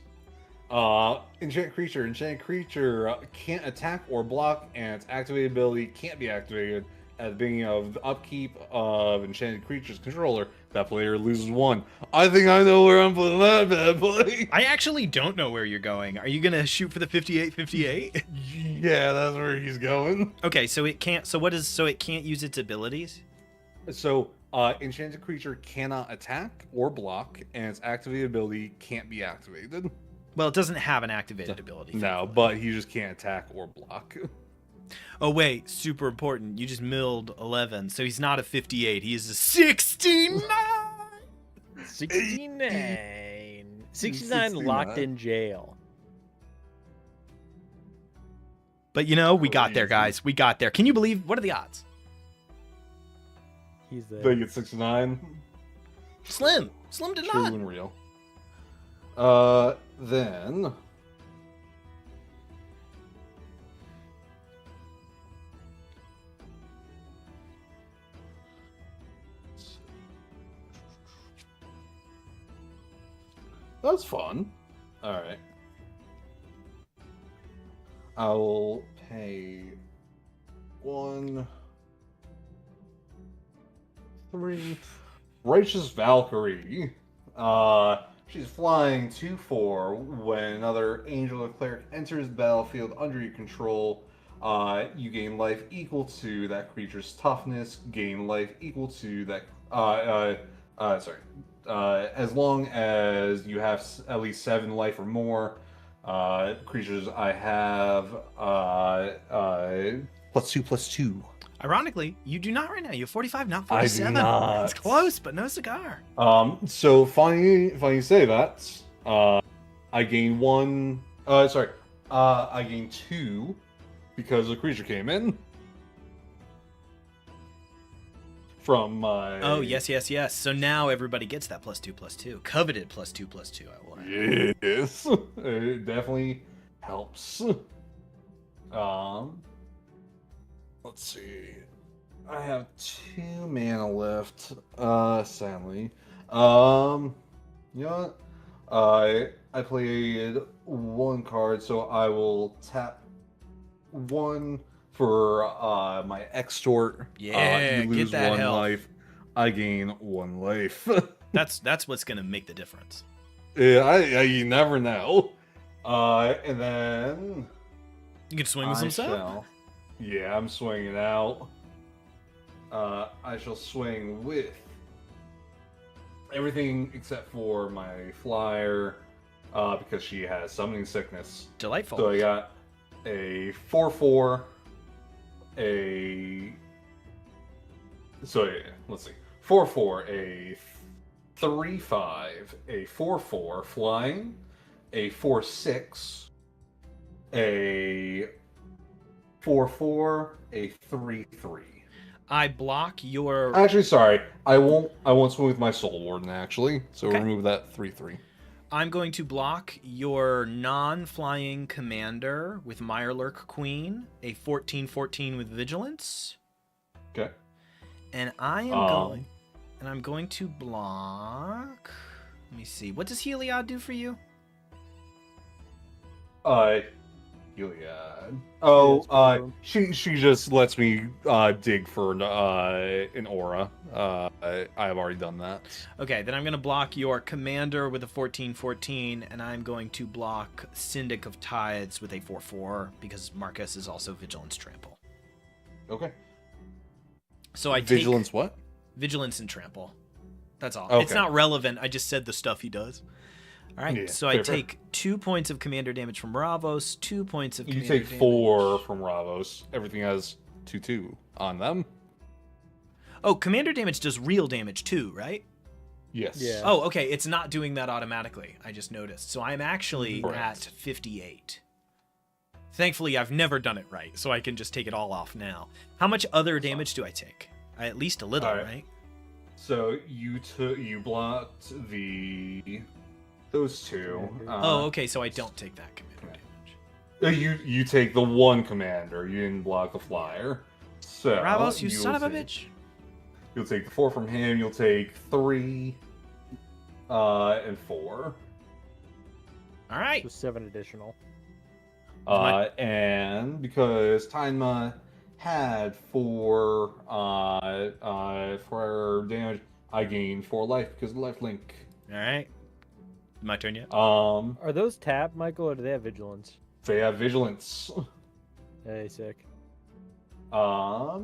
Enchanted creature can't attack or block, and its activated ability can't be activated at the beginning of the upkeep of Enchanted Creature's controller. That player loses 1. I think I know where I'm putting that bad boy. I actually don't know where you're going. Are you gonna shoot for the 58-58? Yeah, that's where he's going. Okay, so it can't. So what is? So it can't use its abilities. So, enchanted creature cannot attack or block, and its activated ability can't be activated. Well, it doesn't have an activated ability. No, but he just can't attack or block. Oh wait, super important. You just milled 11, so he's not a 58. He is a 69. 69. 69 locked in jail. But you know, we got there, guys. We got there. Can you believe? What are the odds? He's there. They get 69. Slim did True not. and real. Then. That's fun. Alright. I will pay 1, 3. Righteous Valkyrie. She's flying 2/4 when another angel or cleric enters the battlefield under your control. You gain life equal to that creature's toughness. Gain life equal to that. As long as you have at least 7 life or more. Creatures I have +2/+2. Ironically, you do not right now. You have 45, not I do 47. not. It's close, but no cigar. So funny you say that. I gain 1. I gain 2 because the creature came in from my. Oh yes. So now everybody gets that +2/+2. Coveted +2/+2. I will add. Yes, it definitely helps. Let's see. I have 2 mana left. Sadly. You know what? I played 1 card, so I will tap 1 for my extort. Yeah, you lose get that 1 health. life. I gain 1 life. That's what's gonna make the difference. Yeah, you never know. And then You can swing with some stuff. Yeah, I'm swinging out. I shall swing with everything except for my flyer, because she has summoning sickness. Delightful. So I got a 4/4, a. So yeah, let's see, 4/4, a 3/5, a 4/4 flying, a 4/6, a 4/4, a 3/3. I block your. Actually, sorry, I won't swing with my Soul Warden actually. So Okay. remove that 3/3. I'm going to block your non-flying commander with Mirelurk Queen, a 14/14 with Vigilance, Okay. and I'm going to block. Let me see. What does Heliod do for you? Heliod. Oh, she just lets me dig for an aura. I have already done that. Okay, then I'm going to block your commander with a 14/14, and I'm going to block Syndic of Tides with a 4/4 because Marcus is also Vigilance Trample. Okay. So I Vigilance take what? Vigilance and Trample. That's all. Okay. It's not relevant. I just said the stuff he does. All right. Yeah, so I fair. take 2 points of commander damage from Ravos, 2 points of You commander take damage. 4 from Ravos. Everything has 2/2 on them. Oh, commander damage does real damage too, right? Yes. Yeah. Oh, okay. It's not doing that automatically. I just noticed. So I'm actually Correct. at 58. Thankfully, I've never done it right, so I can just take it all off now. How much other damage do I take? At least a little, All right. right? So you blocked those 2. Oh, okay. So I don't take that commander okay. damage. You take the 1 commander. You didn't block the flyer. So Ravos, you you'll son of a take- bitch. You'll take the 4 from him. You'll take 3, and 4. All right. So 7 additional. And because Tainma had 4 damage, I gain 4 life because of life link. All right. My turn yet? Are those tap, Michael, or do they have vigilance? They have vigilance. Hey, sick. Yeah.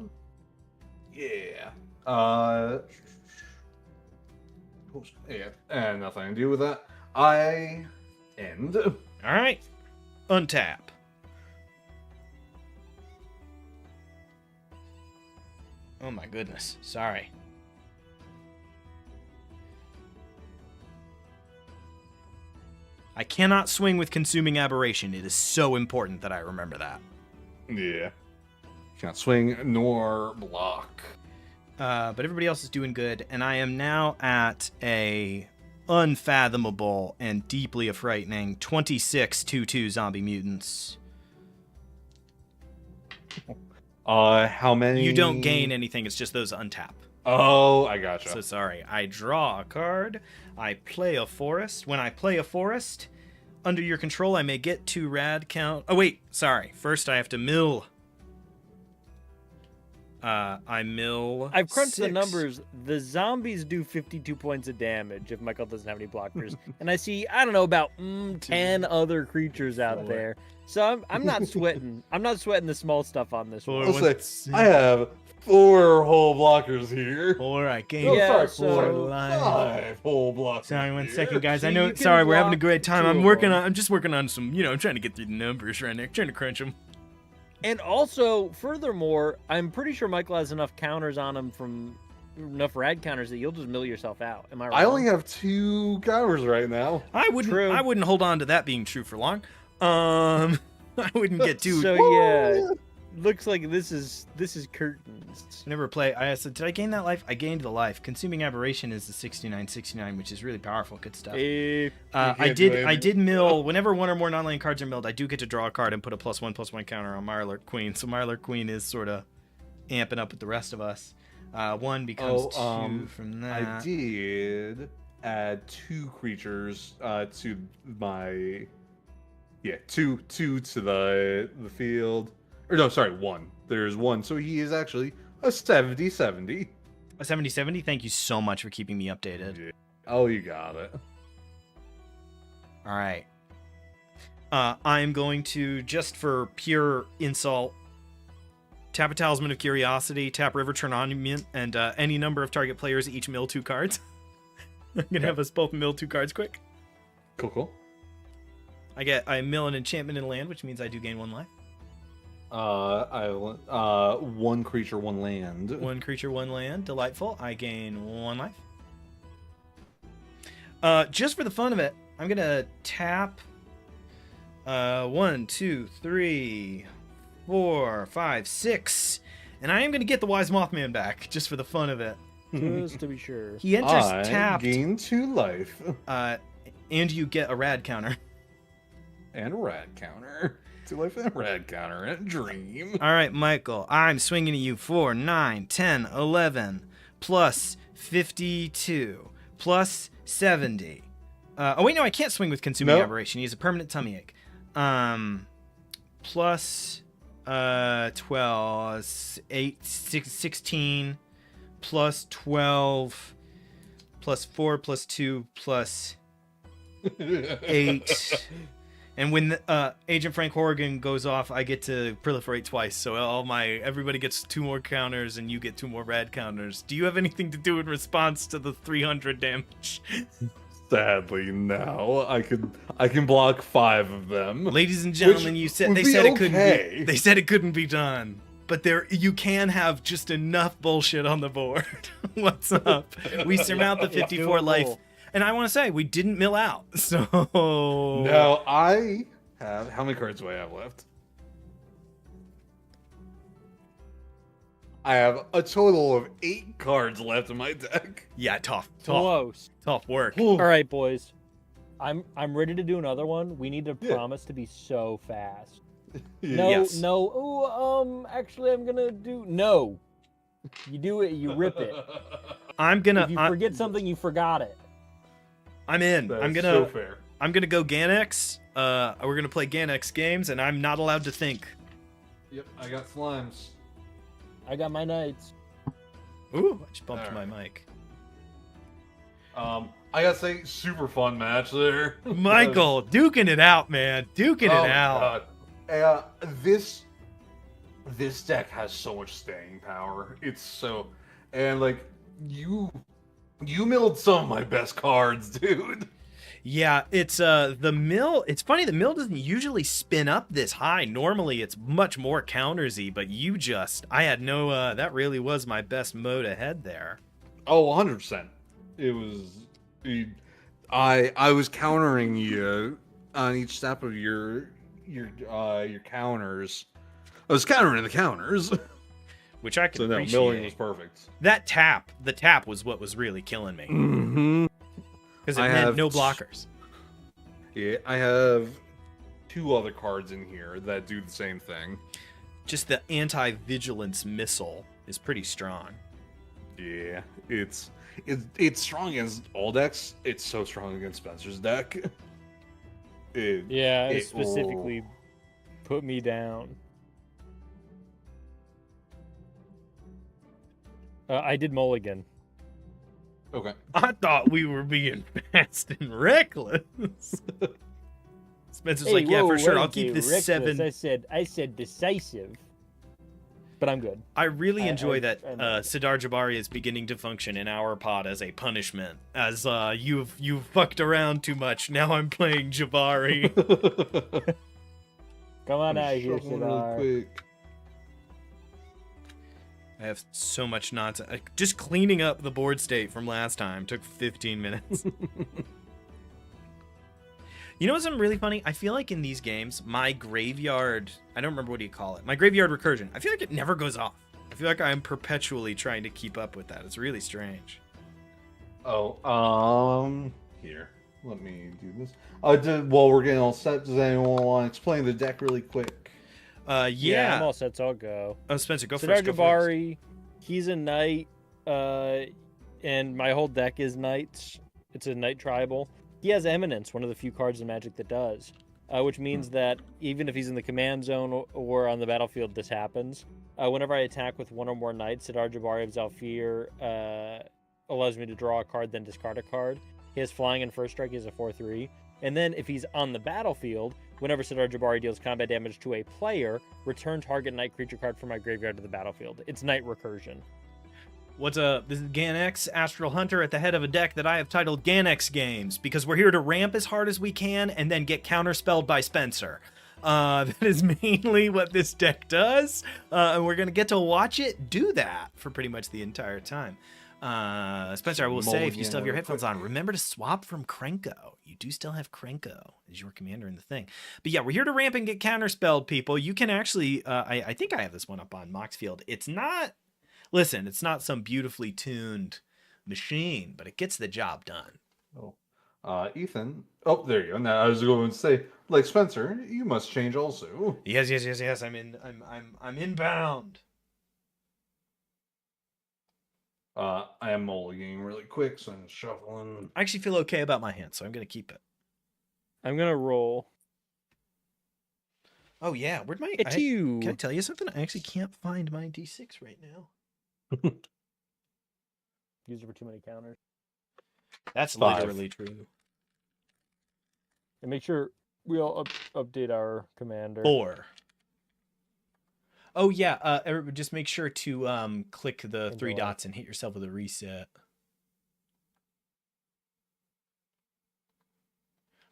Yeah, and nothing to do with that. I end. All right. Untap. Oh my goodness. Sorry. I cannot swing with Consuming Aberration. It is so important that I remember that. Yeah. Can't swing nor block. But everybody else is doing good, and I am now at a unfathomable and deeply frightening 26-2-2 zombie mutants. How many? You don't gain anything, it's just those untap. Oh, I gotcha. So sorry. I draw a card. I play a forest. When I play a forest, under your control, I may get 2 rad count. Oh, wait. Sorry. First, I have to mill. I mill. I've crunched 6. the numbers. The zombies do 52 points of damage if Michael doesn't have any blockers. And I see, I don't know, about 10 other creatures out there. So I'm not sweating. I'm not sweating the small stuff on this one. I'll say, I have 4 whole blockers here. 4. I gain. Oh, Yeah, sorry, so- 5 whole blockers. Sorry, one here. second, guys. I So know. you can Sorry, we're having a block great time. 2 I'm of working them. on. I'm just working on some. I'm trying to get through the numbers right now. Trying to crunch them. And also, furthermore, I'm pretty sure Michael has enough counters on him from enough rad counters that you'll just mill yourself out. Am I right? I only have 2 counters right now. I wouldn't. True. I wouldn't hold on to that being true for long. I wouldn't get too. So yeah, looks like this is curtains. I never play. I said, did I gain that life? I gained the life. Consuming Aberration is the 69-69, which is really powerful. Good stuff. If I can't do did. I anything. did mill. Whenever 1 or more non-land cards are milled, I do get to draw a card and put a +1/+1 counter on Mirelurk Queen. So Mirelurk Queen is sort of amping up with the rest of us. 1 becomes 2 from that. I did add 2 creatures to my. Yeah, two to the field. Or no, sorry, 1. There's 1, so he is actually a 70-70. A 70-70. Thank you so much for keeping me updated. Yeah. Oh, you got it. All right. I'm going to, just for pure insult, tap a Talisman of Curiosity, tap River Tournament, and any number of target players each mill 2 cards. I'm going to have us both mill 2 cards quick. Cool. I mill an enchantment in land, which means I do gain 1 life. 1 creature, 1 land. 1 creature, 1 land. Delightful. I gain 1 life. Just for the fun of it, I'm going to tap 1, 2, 3, 4, 5, 6. And I am going to get the Wise Mothman back, just for the fun of it. just to be sure. He enters I tapped, gain 2 life. and you get a rad counter. And a rad counter. 2 life and a rad counter. And a dream. All right, Michael, I'm swinging at you for 9, 10, 11, plus 52, plus 70. Oh, wait, no, I can't swing with Consuming Nope. Aberration. He has a permanent tummy ache. Plus 12, 8, 16, plus 12, plus 4, plus 2, plus 8. And when Agent Frank Horrigan goes off, I get to proliferate twice. So everybody gets 2 more counters, and you get 2 more rad counters. Do you have anything to do in response to the 300 damage? Sadly, no. I can block 5 of them. Ladies and gentlemen, Which you said would they be said it okay. couldn't be. They said it couldn't be done. But you can have just enough bullshit on the board. What's up? We surmount the 54 Doable. life. And I want to say, we didn't mill out. So No, I have. How many cards do I have left? I have a total of 8 cards left in my deck. Yeah, tough Close. work. All right, boys. I'm ready to do another one. We need to promise to be so fast. No, Yes. no. Ooh, actually, I'm gonna do no. You do it. You rip it. I'm gonna. If you forget something, you forgot it. I'm in. That's I'm so gonna. fair. I'm gonna go Ganex. We're gonna play Ganex games, and I'm not allowed to think. Yep, I got slimes. I got my knights. Ooh, I just bumped All my right. mic. I gotta say, super fun match there. Michael, duking it out, man. Duking Oh it my out. god. This deck has so much staying power. It's so, and like you milled some of my best cards, dude. Yeah, it's the mill. It's funny, the mill doesn't usually spin up this high. Normally it's much more countersy, but I had no that really was my best mode ahead there. Oh, 100%. It was. I was countering you on each step of your counters. I was countering the counters. Which I can So no, appreciate. milling was perfect. The tap was what was really killing me. Mm-hmm. Because it meant no blockers. Yeah, I have 2 other cards in here that do the same thing. Just the anti-vigilance missile is pretty strong. Yeah, it's strong against all decks. It's so strong against Spencer's deck. It specifically put me down. I did mulligan. Okay. I thought we were being fast and reckless. Spencer's like, yeah, for sure. I'll keep this reckless. 7. I said decisive, but I'm good. I really enjoy that Sidar Jabari is beginning to function in our pod as a punishment. As you've fucked around too much. Now I'm playing Jabari. Come on out here, Sidar. Real quick. I have so much nonsense. Just cleaning up the board state from last time took 15 minutes. You know what's really funny? I feel like in these games, my graveyard, I don't remember what do you call it, my graveyard recursion, I feel like it never goes off. I feel like I'm perpetually trying to keep up with that. It's really strange. Oh, here. Let me do this. While we're getting all set, does anyone want to explain the deck really quick? Yeah. I'm all set, so I'll go. Oh, Spencer, go Sidar first. Go Jabari, he's a knight, and my whole deck is knights. It's a knight tribal. He has Eminence, one of the few cards in Magic that does, which means that even if he's in the command zone or on the battlefield, this happens. Whenever I attack with 1 or more knights, Sidar Jabari of Zalfir allows me to draw a card, then discard a card. He has flying and first strike. He has a 4/3. And then if he's on the battlefield, whenever Sidar Jabari deals combat damage to a player, return target knight creature card from my graveyard to the battlefield. It's knight recursion. What's up? This is Ganex, Astral Hunter, at the head of a deck that I have titled Ganex Games, because we're here to ramp as hard as we can and then get counterspelled by Spencer. That is mainly what this deck does, and we're going to get to watch it do that for pretty much the entire time. Spencer, I will say, if you still have your headphones on, remember to swap from Krenko. You do still have Krenko as your commander in the thing. But yeah, we're here to ramp and get counterspelled, people. You can actually, I think I have this one up on Moxfield. It's not, listen, it's not some beautifully tuned machine, but it gets the job done. Oh, Ethan. Oh, there you go. Now I was going to say, like Spencer, you must change also. Yes. I'm inbound. I am mulliganing really quick, so I'm shuffling. I actually feel okay about my hand, so I'm gonna keep it. I'm gonna roll. Oh yeah, where'd my? Can I tell you something? I actually can't find my D6 right now. Used it for too many counters. That's 5. literally true. And make sure we all update our commander. 4. Oh yeah, just make sure to click the 3 dots and hit yourself with a reset.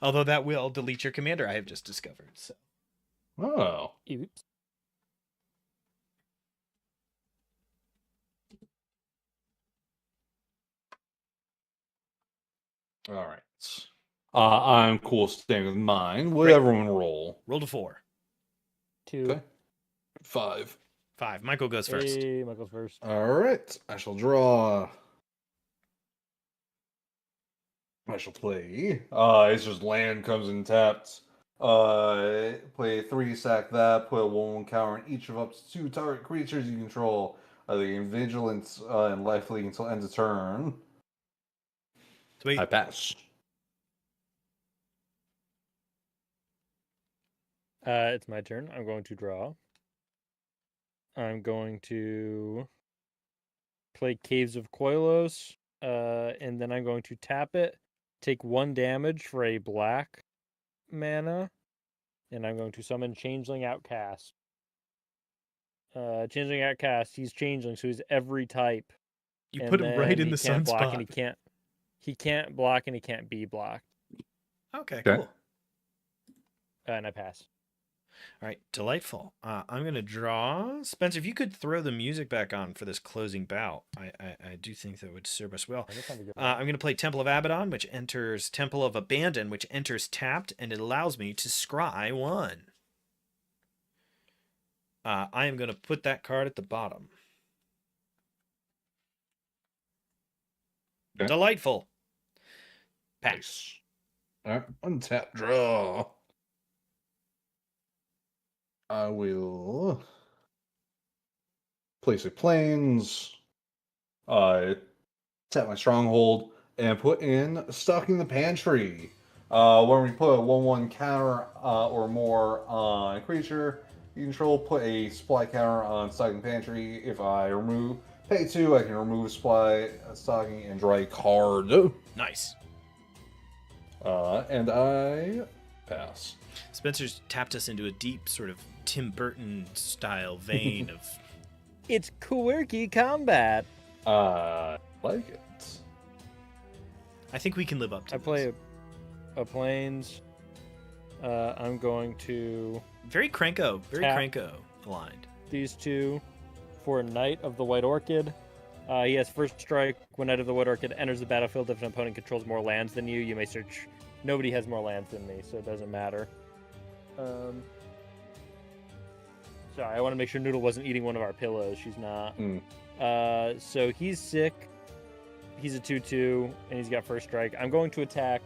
Although that will delete your commander, I have just discovered. So. Oh. Oops. All right. I'm cool staying with mine. Would everyone roll? Roll to 4. 2. Okay. 5. 5. Michael goes first. Hey, Michael's first. All right. I shall draw. I shall play. It's just land comes in tapped. Play 3, sack that. Put a 1/1 counter on each of up to 2 target creatures you control. They gain vigilance and life leak until end of turn. Sweet. I pass. It's my turn. I'm going to draw. I'm going to play Caves of Koilos. And then I'm going to tap it, take 1 damage for a black mana, and I'm going to summon Changeling Outcast. Changeling Outcast, he's Changeling, so he's every type. You And put him right then in he the can't block, sunspot. and he can't block, and he can't be blocked. Okay, Okay. cool. And I pass. All right, delightful. I'm gonna draw. Spencer, if you could throw the music back on for this closing bout, I do think that would serve us well. I'm gonna play Temple of Abaddon, which enters Temple of Abandon, which enters tapped, and it allows me to scry 1. I am gonna put that card at the bottom. Okay. Delightful. Pass. Nice. All right, untap, draw. I will place a plains. Tap my stronghold and put in Stocking the Pantry. When we put a 1/1 counter or more on a creature you control, put a supply counter on Stocking the Pantry. If I pay 2, I can remove supply stocking and draw a card. Nice. And I pass. Spencer's tapped us into a deep sort of Tim Burton style vein of. It's quirky combat. I like it. I think we can live up to. I play a plains. I'm going to Very Cranko Tap. aligned. these 2 for Knight of the White Orchid. He has first strike. When Knight of the White Orchid enters the battlefield, if an opponent controls more lands than you, you may search. Nobody has more lands than me, so it doesn't matter. Sorry, I want to make sure Noodle wasn't eating one of our pillows. She's not. So he's sick. He's a 2/2, and he's got first strike. I'm going to attack.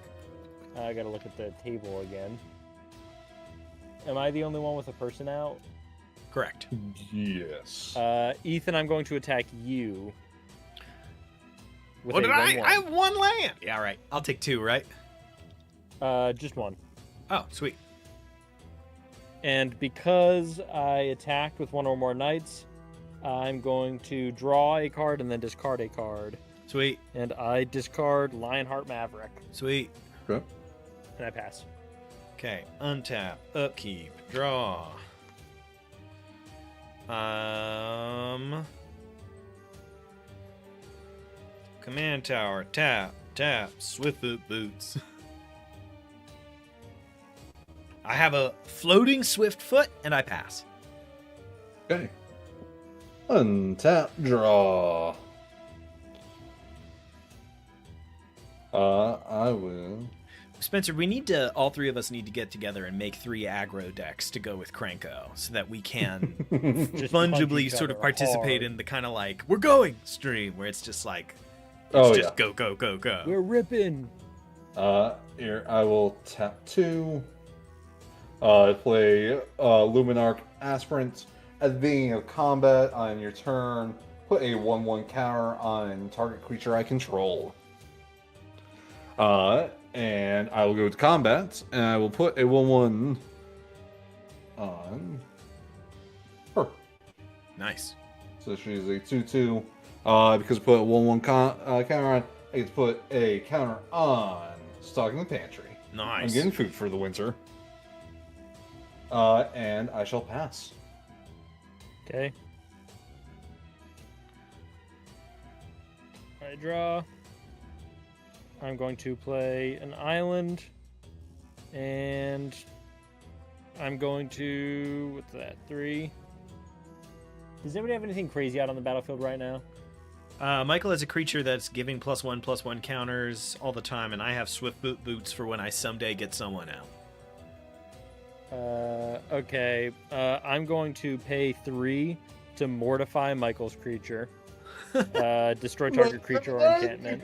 I gotta look at the table again. Am I the only one with a person out? Correct. Yes. Ethan, I'm going to attack you. with What a did I? 1/1. I have 1 land. Yeah, right. I'll take 2, right? Just 1. Oh, sweet. And because I attacked with 1 or more knights, I'm going to draw a card and then discard a card. Sweet. And I discard Lionheart Maverick. Sweet. Okay. And I pass. Okay. Untap. Upkeep. Draw. Command tower. Tap. Tap. Swiftfoot boots. I have a floating Swiftfoot, and I pass. Okay. Untap, draw. I will. Spencer, we need to, all 3 of us need to get together and make 3 aggro decks to go with Cranko so that we can Just punch fungibly each sort of other participate hard. in the kind of like, we're going stream where it's just like, it's Oh, just yeah. go, go, go, go. We're ripping. Here, I will tap 2. Play Luminarch Aspirant. At the beginning of combat on your turn, put a 1/1 counter on target creature I control. And I will go to combat, and I will put a 1/1 on her. Nice. So she's a 2/2. Because I put a 1/1 counter on, I get to put a counter on Stocking the Pantry. Nice. I'm getting food for the winter. And I shall pass. Okay. I draw. I'm going to play an island. And I'm going to... What's that? 3. Does anybody have anything crazy out on the battlefield right now? Michael has a creature that's giving +1/+1 counters all the time, and I have Swift Boots for when I someday get someone out. Okay. I'm going to pay 3 to mortify Michael's creature. Destroy target creature or enchantment.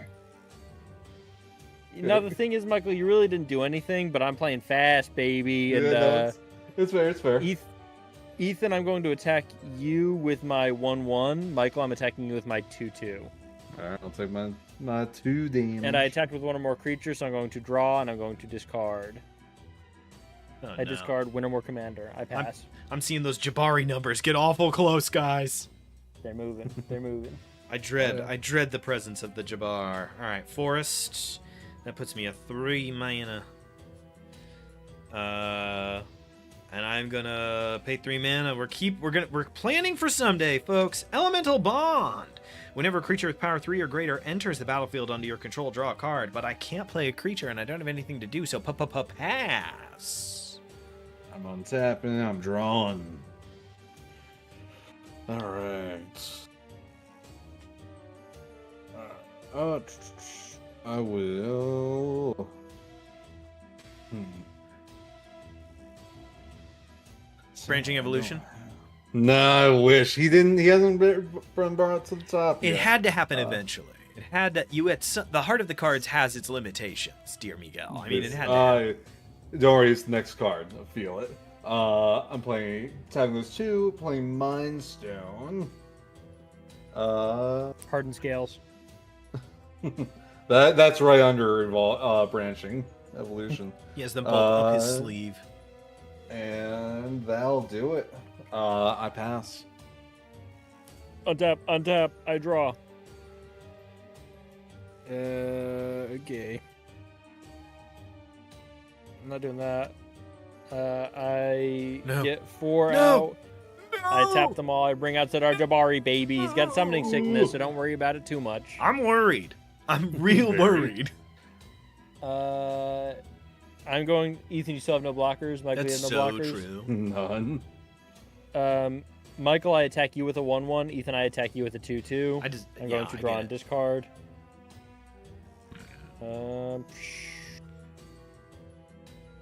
Now the thing is, Michael, you really didn't do anything, but I'm playing fast, baby. And it's fair. It's fair. Ethan, I'm going to attack you with my 1/1. Michael, I'm attacking you with my 2/2. All right, I'll take my 2 damage. And I attacked with 1 or more creatures, so I'm going to draw and I'm going to discard. Oh, I discard Win or More Commander. I pass. I'm seeing those Jabari numbers get awful close, guys. They're moving. They're moving. I dread yeah. I dread the presence of the Jabbar. All right, forest. That puts me at 3 mana. And I'm gonna pay 3 mana. We're planning for someday, folks. Elemental Bond. Whenever a creature with power 3 or greater enters the battlefield under your control, draw a card. But I can't play a creature, and I don't have anything to do, so pass. I'm untapping. I'm drawing. All right. I will. Branching Evolution. No, I wish he didn't. He hasn't been brought to the top. It yet. had to happen eventually. It had to. The heart of the cards has its limitations, dear Miguel. I mean, it had to. Happen. Don't worry, it's the next card. I feel it. I'm tapping those 2, playing Mind Stone. Hardened Scales. That's right under branching evolution. He has them both up his sleeve. And that'll do it. I pass. Untap, I draw. Okay. I'm not doing that. I get 4 out. I tap them all. I bring out Zadar Jabari, baby. He's got summoning sickness, so don't worry about it too much. I'm worried. I'm real worried. I'm going. Ethan, you still have no blockers. Michael, That's you have no so blockers. true. None. Michael, I attack you with a 1/1. Ethan, I attack you with a 2/2. I'm going to draw and discard. I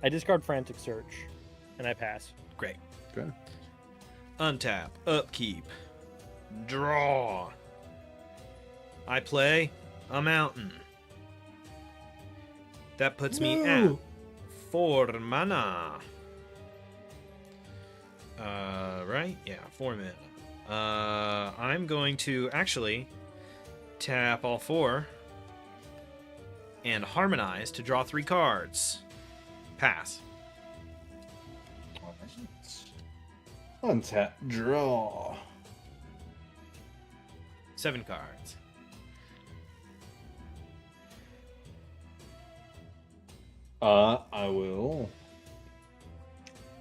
discard Frantic Search, and I pass. Great. Okay. Untap. Upkeep. Draw. I play a mountain. That puts me at 4 mana. Right? Yeah, 4 mana. I'm going to actually tap all 4 and harmonize to draw 3 cards. Pass. Untap, draw. 7 cards. I will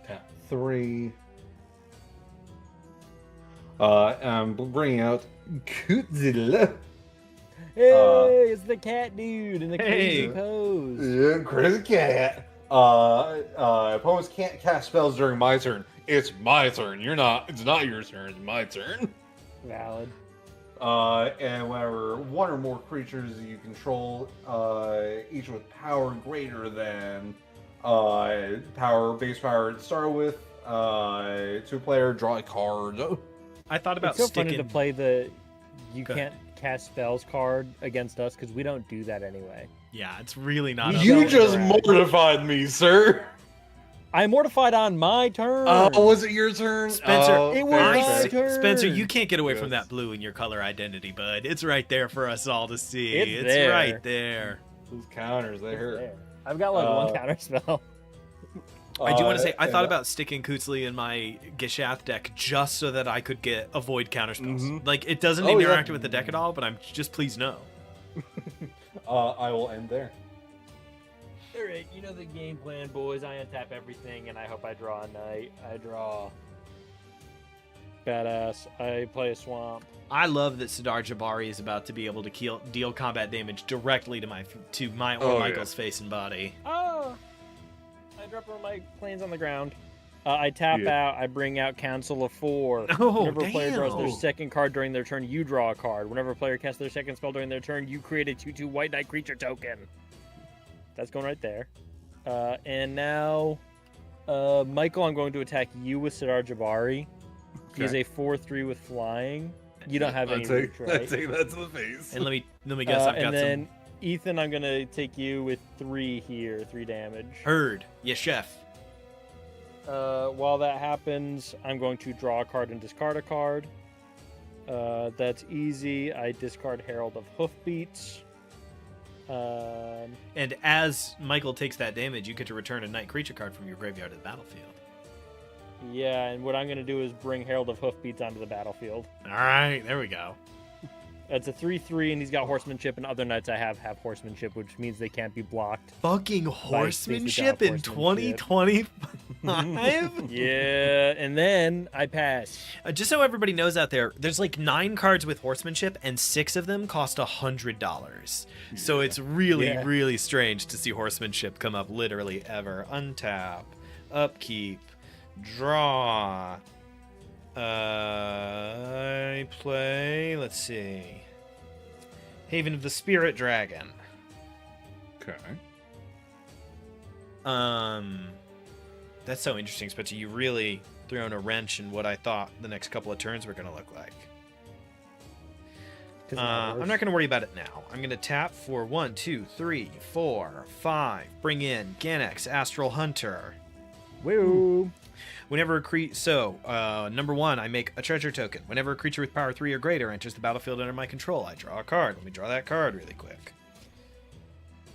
tap 3. I'm bringing out Kutzilla. Hey, it's the cat dude in the crazy pose. Yeah, crazy cat. Opponents can't cast spells during my turn. It's my turn. It's not your turn. It's my turn. Valid. And whenever 1 or more creatures you control, each with power greater than base power to start with, 2-player, draw a card. I thought about It's so sticking. funny to play the you Go can't cast spells card against us because we don't do that anyway. Yeah, it's really not. You don't just interact. mortified me, sir. I'm mortified on my turn. Was it your turn? Spencer, it was my turn. Spencer, you can't get away from Yes. that blue in your color identity, bud. It's right there for us all to see. It's It's there. right there. Those counters, they hurt. There. I've got like 1 counter spell. I do want to say, I thought and- about sticking Kutzli in my Gishath deck just so that I could get avoid counterspells. Like, it doesn't Oh, yeah. interact with the deck at all, but I'm just please no. I will end there. Alright, you know the game plan, boys. I untap everything, and I hope I draw a knight. I draw. Badass. I play a swamp. I love that Sidar Jabari is about to be able to deal combat damage directly to my or Oh, Michael's face and body. Oh! I drop one of my planes on the ground. I tap Yeah. out. I bring out Council of 4. Oh, Whenever a player draws their damn. second card during their turn, you draw a card. Whenever a player casts their second spell during their turn, you create a 2/2 White Knight creature token. That's going right there. And now, Michael, I'm going to attack you with Sidar Jabari. He's Okay. a 4/3 with flying. You don't have any I'll reach, take right? that to the face. And let me guess, I've got and then some Ethan, I'm gonna take you with 3 here, 3 damage. herd. Yes, chef. While that happens, I'm going to draw a card and discard a card. That's easy. I discard Herald of Hoofbeats. And as Michael takes that damage, you get to return a night creature card from your graveyard to the battlefield. Yeah, and what I'm going to do is bring Herald of Hoofbeats onto the battlefield. All right, there we go. It's a 3/3, and he's got horsemanship, and other knights I have horsemanship, which means they can't be blocked. Fucking horsemanship in 2025? Yeah, and then I pass. Just so everybody knows out there, there's like 9 cards with horsemanship, and 6 of them cost $100. So it's really, really strange to see horsemanship come up literally ever. Untap, upkeep, draw. I play, let's see, Haven of the Spirit Dragon. Okay. That's so interesting, especially you really thrown a wrench in what I thought the next couple of turns were going to look like. I'm not going to worry about it now. I'm going to tap for 1, 2, 3, 4, 5. Bring in Ganex, Astral Hunter. Woo! Whenever a creature, number 1, I make a treasure token. Whenever a creature with power 3 or greater enters the battlefield under my control, I draw a card. Let me draw that card really quick.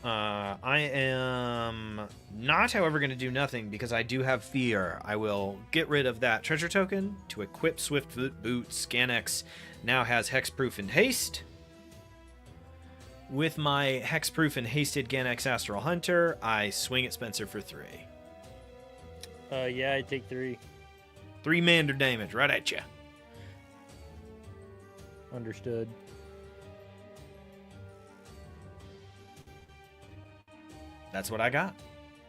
I am not, however, going to do nothing because I do have fear. I will get rid of that treasure token to equip Swiftfoot Boots. Ganex now has Hexproof and Haste. With my Hexproof and Hasted Ganex Astral Hunter, I swing at Spencer for 3. Yeah, I take 3. 3 mander damage right at you. Understood. That's what I got.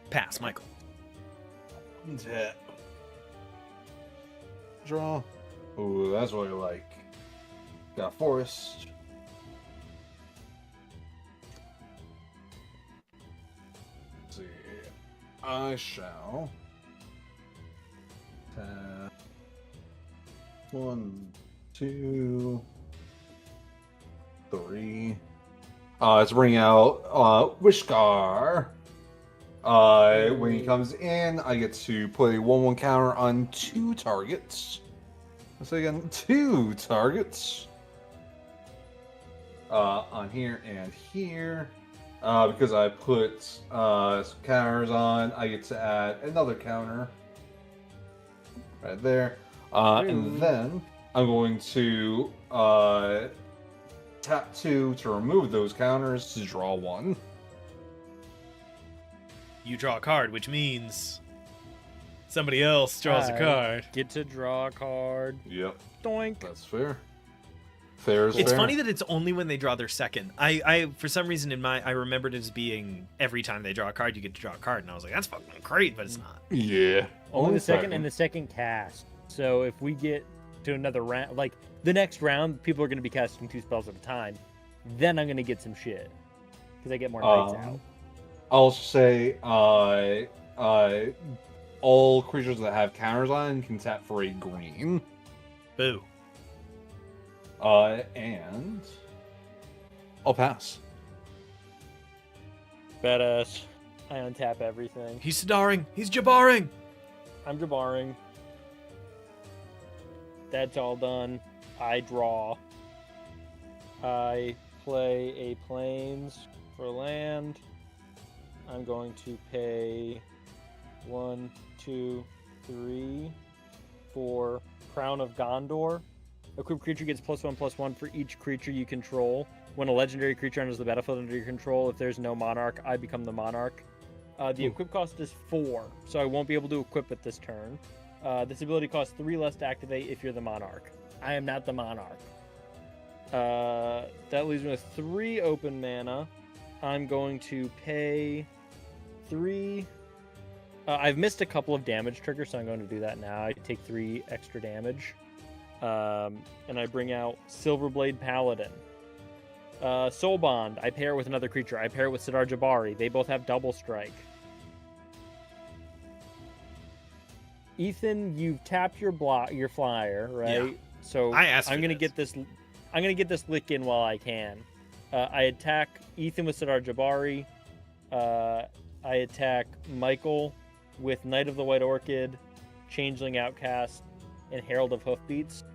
Pass, Michael. Tap. Draw. Ooh, that's what I like. Got Forest. Let's see. I shall. Tap. 1, 2, 3. Let's bring out Wishgar. When he comes in, I get to put a 1/1 counter on 2 targets. Let's say again, 2 targets. On here and here. Because I put some counters on, I get to add another counter. Right there. And then I'm going to tap 2 to remove those counters to draw 1. You draw a card, which means somebody else draws a card. Get to draw a card. Yep. Doink. That's fair. Fair is It's fair. funny that it's only when they draw their second. I for some reason I remembered it as being every time they draw a card, you get to draw a card, and I was like, that's fucking great, but it's not. Yeah. Only the second and the second cast. So if we get to another round, like the next round, people are going to be casting 2 spells at a time. Then I'm going to get some shit because I get more knights out. I'll say all creatures that have counters on can tap for a green. Boo. And I'll pass. Badass. I untap everything. He's Sidaring. He's Jabbaring. I'm Jabbaring. That's all done. I draw. I play a Plains for land. I'm going to pay 1, 2, 3, 4 Crown of Gondor. Equipped creature gets +1/+1 for each creature you control. When a legendary creature enters the battlefield under your control, if there's no monarch, I become the monarch. The equip cost is 4, so I won't be able to equip it this turn. This ability costs 3 less to activate if you're the monarch. I am not the monarch. That leaves me with 3 open mana. I'm going to pay 3. I've missed a couple of damage triggers, so I'm going to do that now. I take 3 extra damage. And I bring out Silverblade Paladin. Soul Bond, I pair it with another creature. I pair it with Sidar Jabari. They both have double strike. Ethan, you've tapped your flyer, right? Yeah. So I'm gonna get this lick in while I can. I attack Ethan with Sidar Jabari. I attack Michael with Knight of the White Orchid, Changeling Outcast, and Herald of Hoofbeats.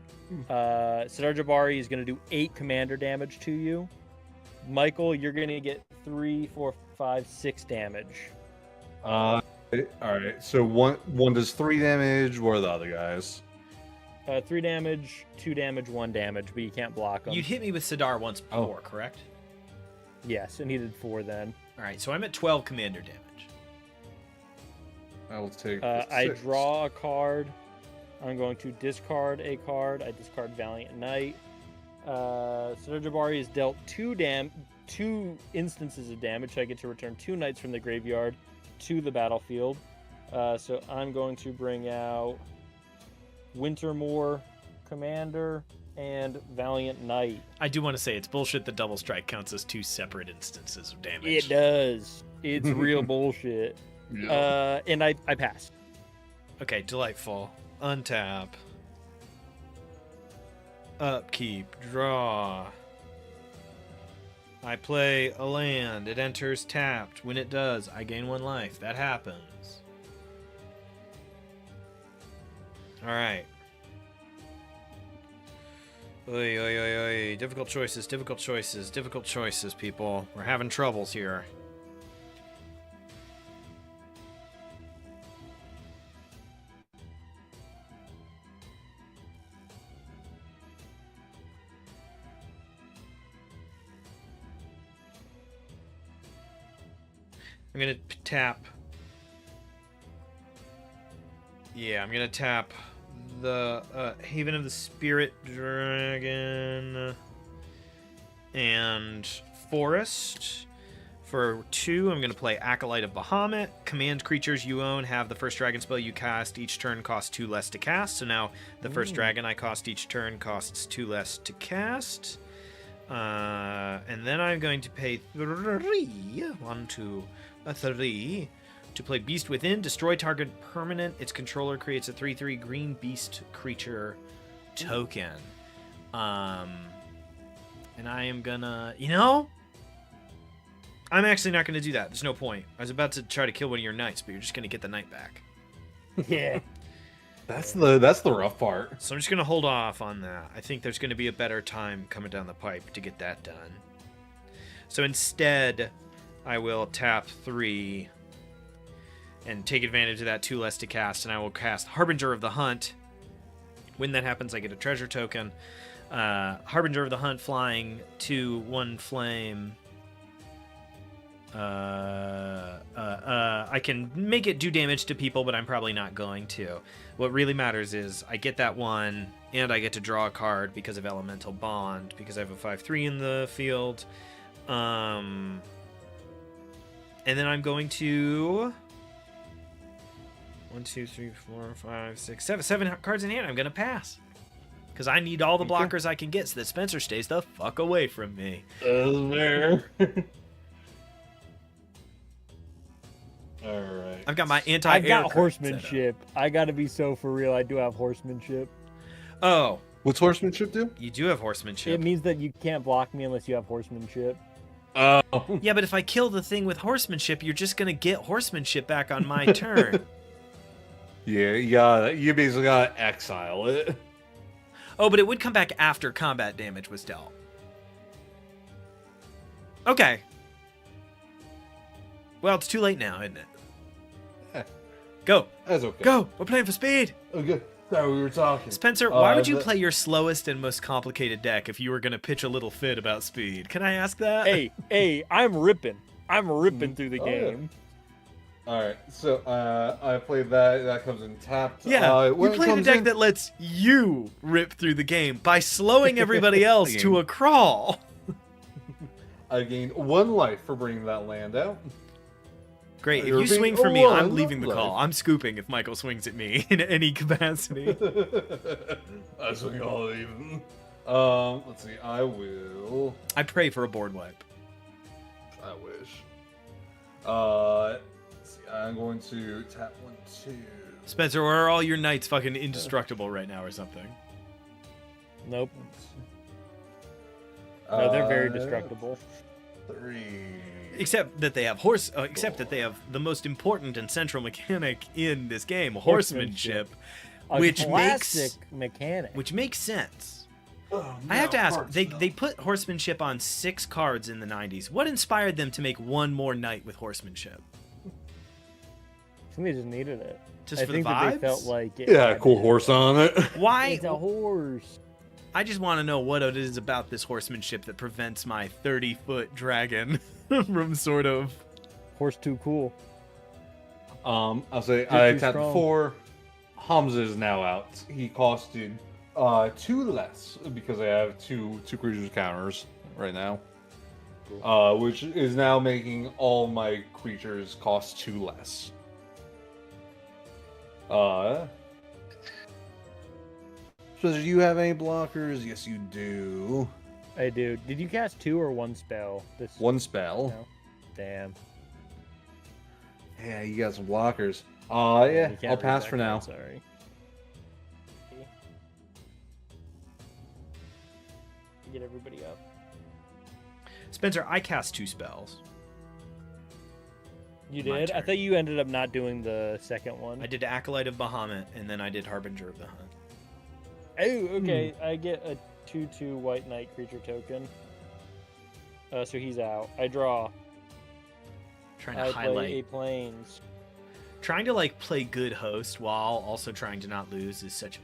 Sidar Jabari is going to do 8 commander damage to you. Michael, you're going to get 3, 4, 5, 6 damage. Alright, so one does 3 damage. What are the other guys? 3 damage, 2 damage, 1 damage, but you can't block them. You'd hit me with Sidar once before, correct? Yes, and he did 4 then. All right, so I'm at 12 commander damage. I will take. I 6. draw a card. I'm going to discard a card. I discard Valiant Knight. Sir Jabari is dealt 2 instances of damage. So I get to return 2 knights from the graveyard to the battlefield. So I'm going to bring out Wintermoor Commander and Valiant Knight. I do want to say it's bullshit that double strike counts as 2 separate instances of damage. It does. It's real bullshit. Yeah. And I pass. Okay, delightful. Untap. Upkeep. Draw. I play a land. It enters tapped. When it does, I gain 1 life. That happens. Alright. Oy, oy, oy, oy. Difficult choices, difficult choices, difficult choices, people. We're having troubles here. I'm gonna tap. Yeah, I'm gonna tap the Haven of the Spirit Dragon and Forest. For 2, I'm gonna play Acolyte of Bahamut. Command creatures you own have the first dragon spell you cast each turn costs 2 less to cast. So now the first dragon I cost each turn costs 2 less to cast. And then I'm going to pay 1, 2, 3 to play Beast Within. Destroy target permanent. Its controller creates a 3/3 green beast creature token. And I am gonna, I'm actually not gonna do that. There's no point. I was about to try to kill one of your knights, but you're just gonna get the knight back. Yeah. That's the rough part. So I'm just gonna hold off on that. I think there's gonna be a better time coming down the pipe to get that done. So instead, I will tap 3 and take advantage of that 2 less to cast, and I will cast Harbinger of the Hunt. When that happens, I get a treasure token. Harbinger of the Hunt, flying 2, 1 flame. I can make it do damage to people, but I'm probably not going to. What really matters is I get that 1, and I get to draw a card because of Elemental Bond, because I have a 5/3 in the field. And then I'm going to 1, 2, 3, 4, 5, 6, 7 cards in hand. I'm gonna pass because I need all the blockers I can get so that Spencer stays the fuck away from me. There. All right. I've got my anti-air. I got card set up. horsemanship. I gotta be so for real. I do have horsemanship. Oh, What's horsemanship do? you do have horsemanship. It means that you can't block me unless you have horsemanship. Oh. Yeah, but if I kill the thing with horsemanship, you're just gonna get horsemanship back on my turn. Yeah, you basically gotta exile it. Oh, but it would come back after combat damage was dealt. Okay. Well, it's too late now, isn't it? Eh, Go. That's okay. Go. We're playing for speed. Okay. Sorry, we were talking. Spencer, why would you play your slowest and most complicated deck if you were going to pitch a little fit about speed? Can I ask that? Hey, I'm ripping. I'm ripping through the Oh, yeah. game. All right, so I played that. That comes in tapped. Yeah, you when it played a comes deck in- that lets you rip through the game by slowing everybody else The to game. a crawl. I gained 1 life for bringing that land out. Great. If You're you being swing for me, I'm alive. leaving the call. I'm scooping if Michael swings at me in any capacity. I swing all even. Let's see. I will. I pray for a board wipe. I wish. Let's see. I'm going to tap 1, 2. Spencer, are all your knights fucking indestructible right now or something? Nope. No, they're very Uh, destructible. 3. Except that they have except that they have the most important and central mechanic in this game, horsemanship, A which classic mechanic. which makes sense. Oh, I have to no, ask, cards, they no. they put horsemanship on 6 cards in the 90s. What inspired them to make one more knight with horsemanship? Somebody just needed it. Just I for think the that vibes? they felt like it Yeah, had cool to- horse on it. Why? It's a horse. I just want to know what it is about this horsemanship that prevents my 30-foot dragon from sort of. Horse too cool. I'll say You're I too tapped strong. 4. Hamza is now out. He costed 2 less because I have two creatures counters right now. Which is now making all my creatures cost 2 less. So do you have any blockers? Yes, you do. I do. Did you cast 2 or 1 spell? This 1 spell. No. Damn. Yeah, you got some blockers. You Yeah, can't I'll read pass that for card, now. Sorry. Get everybody up. Spencer, I cast 2 spells. You My did? I turn. thought you ended up not doing the second one. I did Acolyte of Bahamut, and then I did Harbinger of the Hunt. Oh, okay. I get a 2/2 white knight creature token. So he's out. I draw. Trying to I play highlight. a plains. Trying to like play good host while also trying to not lose is such a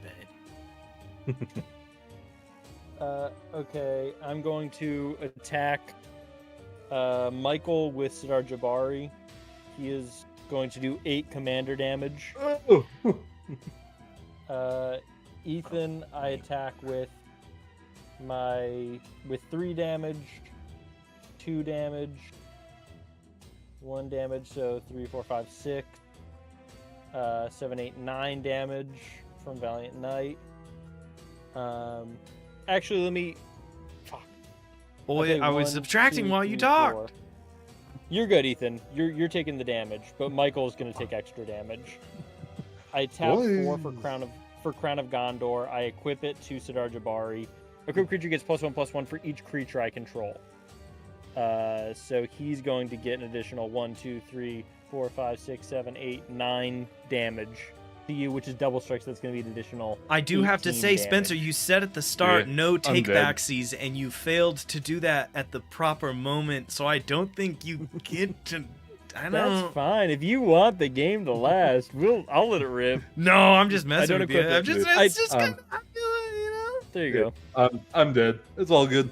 pain. Okay, I'm going to attack Michael with Sidar Jabari. He is going to do 8 commander damage. Ethan, I attack with 3 damage, 2 damage, 1 damage, so 3, 4, 5, 6, 7, 8, 9 damage from Valiant Knight. Actually, let me. Fuck. Boy, Okay, I was 1, subtracting 2, while you 3, talked. 4. You're good, Ethan. You're taking the damage, but Michael's gonna take extra damage. I tap 4 for Crown of Gondor. I equip it to Sidar Jabari. Equipped creature gets +1/+1 for each creature I control. So he's going to get an additional 1, 2, 3, 4, 5, 6, 7, 8, 9 damage to you, which is double strike, so that's going to be an additional. I do have to 18 say, Spencer, damage. you said at the start Yeah, no I'm take dead. backsies, and you failed to do that at the proper moment. So I don't think you get to. I That's don't. fine. If you want the game to last, I'll let it rip. No, I'm just messing don't with you. equip it, I'm just. dude. It's just. I- Kind of, I feel it, you know. There you go. I'm dead. It's all good.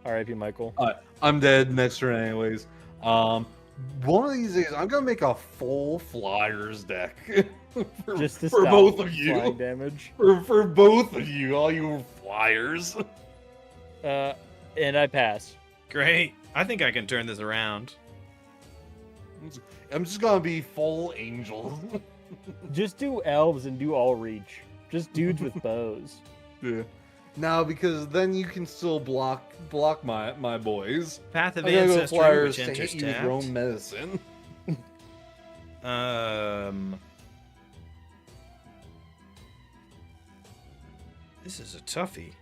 R.I.P. Michael. I'm dead next turn anyways. One of these days, I'm gonna make a full flyers deck for, Just to for stop both of flying you. damage. For both of you, all you flyers. And I pass. Great. I think I can turn this around. I'm just gonna be full angel. Just do elves and do all reach. Just dudes with bows. Yeah. No, because then you can still block my boys. Path of I'm gonna go Ancestry, flyers which to hit enters you with your own tapped. medicine. This is a toughie.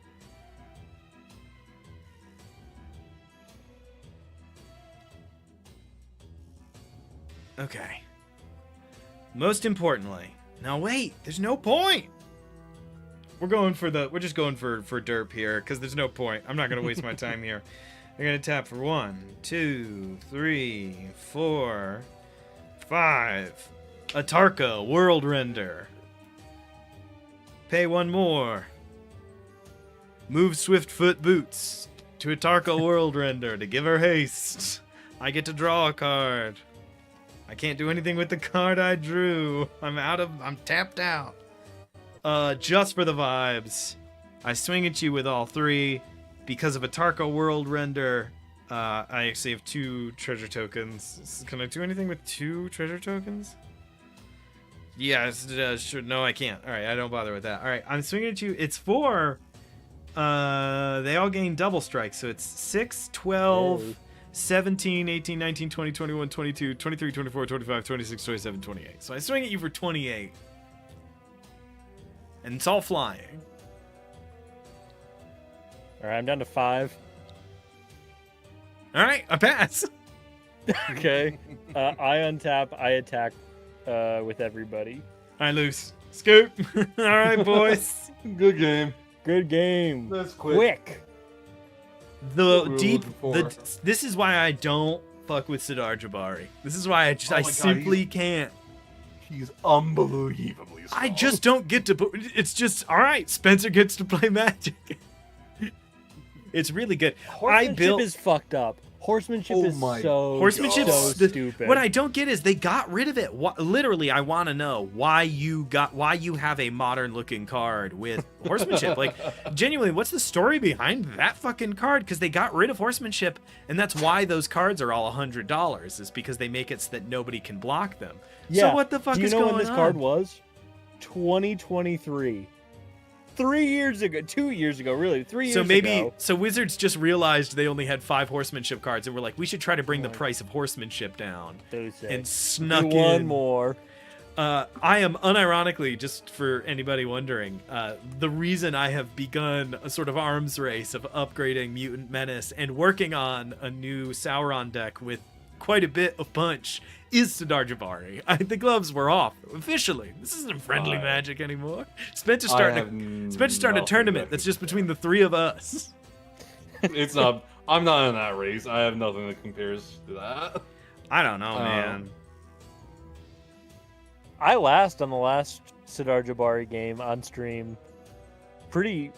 Okay. Most importantly, now wait, there's no point. We're just going for derp here because there's no point. I'm not gonna waste my time here. I'm gonna tap for 1, 2, 3, 4, 5. Atarka, World Render. Pay 1 more. Move Swiftfoot Boots to Atarka World Render to give her haste. I get to draw a card. I can't do anything with the card I drew. I'm tapped out. Just for the vibes. I swing at you with all 3. Because of Atarka World Render, I actually have 2 treasure tokens. Can I do anything with 2 treasure tokens? Yes, sure. No, I can't. Alright, I don't bother with that. Alright, I'm swinging at you. It's 4. They all gain double strike, so it's 6, 12, Yay. 17, 18, 19, 20, 21, 22, 23, 24, 25, 26, 27, 28. So I swing at you for 28. And it's all flying. Alright, I'm down to 5. Alright, I pass. Okay. I untap, I attack with everybody. I lose. Scoop. Alright, boys. Good game. Good game. That's quick. Quick. The What we were deep. looking for. This is why I don't fuck with Sidar Jabari. This is why I Oh my God, simply can't. He's unbelievably strong. I just don't get to. It's just all right. Spencer gets to play Magic. It's really good. Horsemanship is fucked up. Horsemanship is so stupid. What I don't get is they got rid of it. Literally, I want to know why you have a modern looking card with horsemanship. Like, genuinely, what's the story behind that fucking card? Because they got rid of horsemanship, and that's why those cards are all $100. Is because they make it so that nobody can block them. Yeah. So what the fuck is going on? Do you know going when this on? card was? 2023. 3 years ago, 2 years ago, really, 3 years ago. So Wizards just realized they only had 5 horsemanship cards, and were like, we should try to bring the price of horsemanship down, and snuck in one more. I am unironically, just for anybody wondering, the reason I have begun a sort of arms race of upgrading Mutant Menace and working on a new Sauron deck with quite a bit of punch is Sidar Jabari. The gloves were off officially. This isn't friendly Magic anymore. Spencer's starting a tournament that's just between the 3 of us. It's not. I'm not in that race. I have nothing that compares to that. I don't know, man. I on the last Sidar Jabari game on stream pretty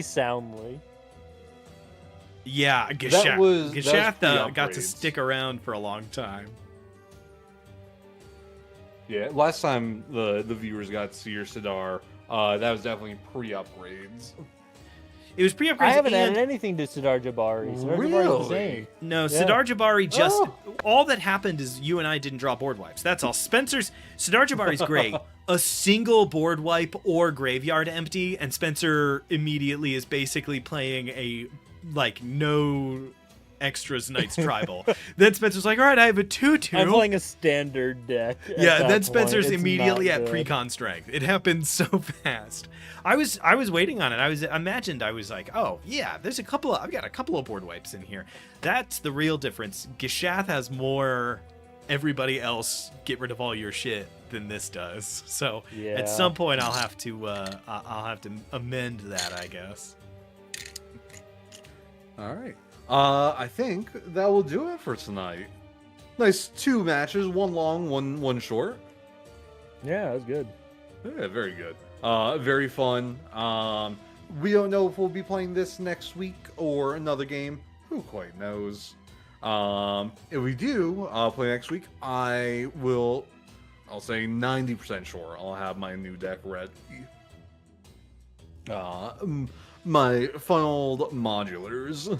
soundly. Yeah, Geshath got to stick around for a long time. Yeah, last time the viewers got to see your Sidar, that was definitely pre-upgrades. It was pre-upgrades. I haven't added anything to Sidar Jabari. Sidar Jabari's the same. No, Sidar Jabari just... All that happened is you and I didn't draw board wipes. That's all. Sidar Jabari's great. A single board wipe or graveyard empty, and Spencer immediately is basically playing a, no extras Knights Tribal. Then Spencer's like, all right, I have a 2/2. I'm playing a standard deck. Yeah, then Spencer's immediately at pre-con strength. It happened so fast. I was waiting on it. I was like, oh yeah, I've got a couple of board wipes in here. That's the real difference. Geshath has more everybody else get rid of all your shit than this does. So at some point I'll have to amend that, I guess. All right. I think that will do it for tonight. Nice 2 matches, one long, one short. Yeah, that was good. Yeah, very good. Very fun. We don't know if we'll be playing this next week or another game. Who quite knows? If we do play next week, I'll say 90% sure I'll have my new deck ready. My funneled modulars.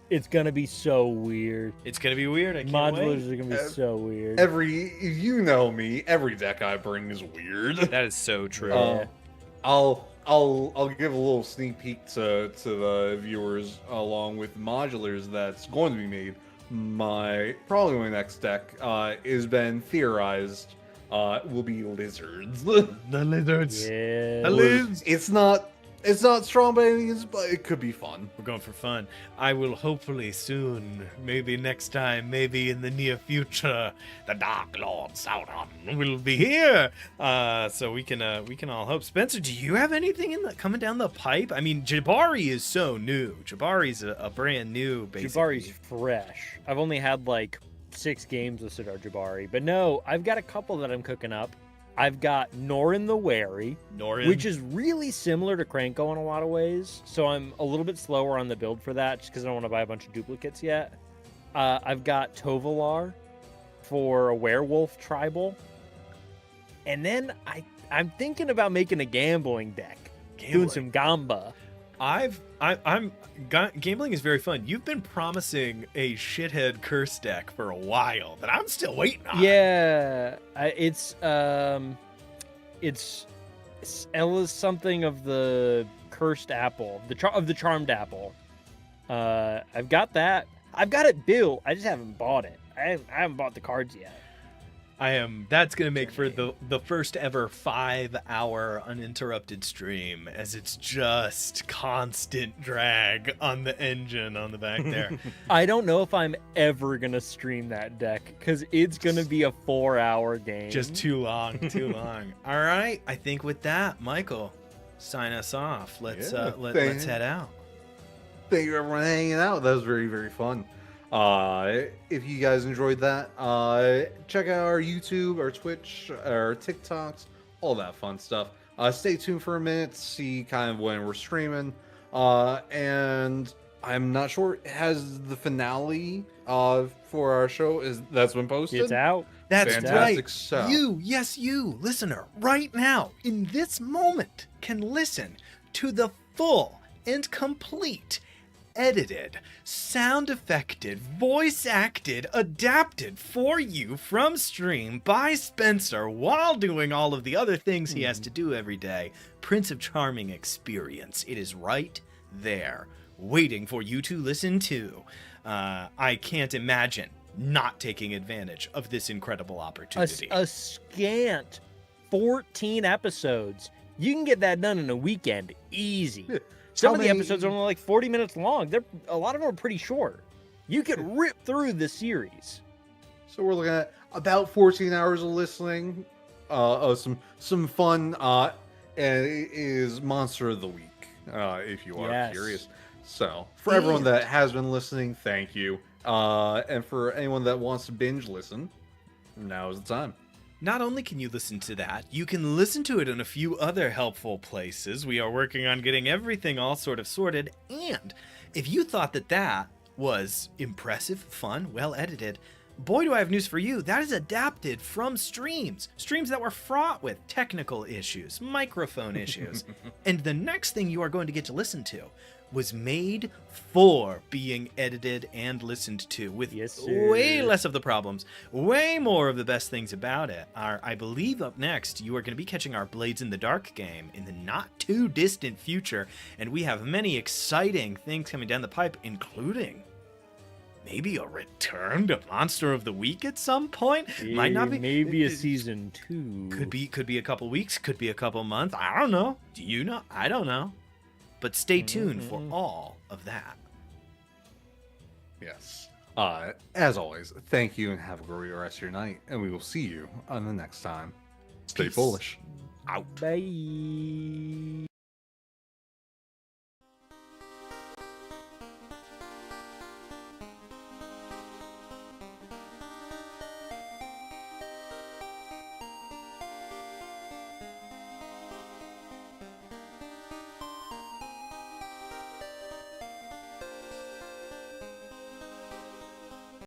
It's gonna be so weird. It's gonna be weird. I can't Modulars wait. are gonna be so weird. You know me. Every deck I bring is weird. That is so true. I'll give a little sneak peek to the viewers along with modulars that's going to be made. Probably my next deck has been theorized will be lizards. The lizards. Yeah. The lizards. It's not strong by any means, but it could be fun. We're going for fun. I will hopefully soon, maybe next time, maybe in the near future, the Dark Lord Sauron will be here. So we can all hope. Spencer, do you have anything coming down the pipe? I mean, Jabari is so new. Jabari's a brand new, basically. Jabari's fresh. I've only had 6 games with Sidar Jabari, but no, I've got a couple that I'm cooking up. I've got Norin the Wary, which is really similar to Kranko in a lot of ways. So I'm a little bit slower on the build for that just because I don't want to buy a bunch of duplicates yet. I've got Tovalar for a werewolf tribal. And then I'm thinking about making a gambling deck. Doing some Gamba. Gambling is very fun. You've been promising a shithead curse deck for a while that I'm still waiting on. Yeah, it's Ella's something of the cursed apple, of the charmed apple. I've got that. I've got it built. I just haven't bought it. I haven't bought the cards yet. That's gonna make for the first ever 5-hour uninterrupted stream, as it's just constant drag on the engine on the back there. I don't know if I'm ever gonna stream that deck because it's gonna be a 4-hour game. Just too long. All right, I think with that, Michael, sign us off. Let's head out. Thank you everyone hanging out. That was very, very fun. If you guys enjoyed that, check out our YouTube, our Twitch, our TikToks, all that fun stuff. Stay tuned for a minute to see kind of when we're streaming. And I'm not sure, has the finale for our show that's been posted? It's out. That's Fantastic. right. So You, listener, right now, in this moment, can listen to the full and complete, edited, sound affected, voice acted, adapted for you from stream by Spencer while doing all of the other things he has to do every day. Prince of Charming experience. It is right there, waiting for you to listen to. I can't imagine not taking advantage of this incredible opportunity. A scant 14 episodes. You can get that done in a weekend, easy. Some How of the many- episodes are only like 40 minutes long. A lot of them are pretty short. You could rip through the series. So we're looking at about 14 hours of listening, of some fun, and it is Monster of the Week, if you are Yes. curious. So for everyone that has been listening, thank you. And for anyone that wants to binge listen, now is the time. Not only can you listen to that, you can listen to it in a few other helpful places. We are working on getting everything all sort of sorted. And if you thought that that was impressive, fun, well edited, boy, do I have news for you. That is adapted from streams that were fraught with technical issues, microphone issues. And the next thing you are going to get to listen to was made for being edited and listened to, with Yes, sir. way less of the problems, way more of the best things about it. I believe up next you are going to be catching our Blades in the Dark game in the not too distant future, and we have many exciting things coming down the pipe, including maybe a return to Monster of the Week at some point. Might not be. Maybe a season 2. Could be a couple weeks, could be a couple months. I don't know. Do you know? I don't know. But stay tuned for all of that. Yes. As always, thank you and have a great rest of your night, and we will see you on the next time. Stay Peace. foolish. Out. Bye.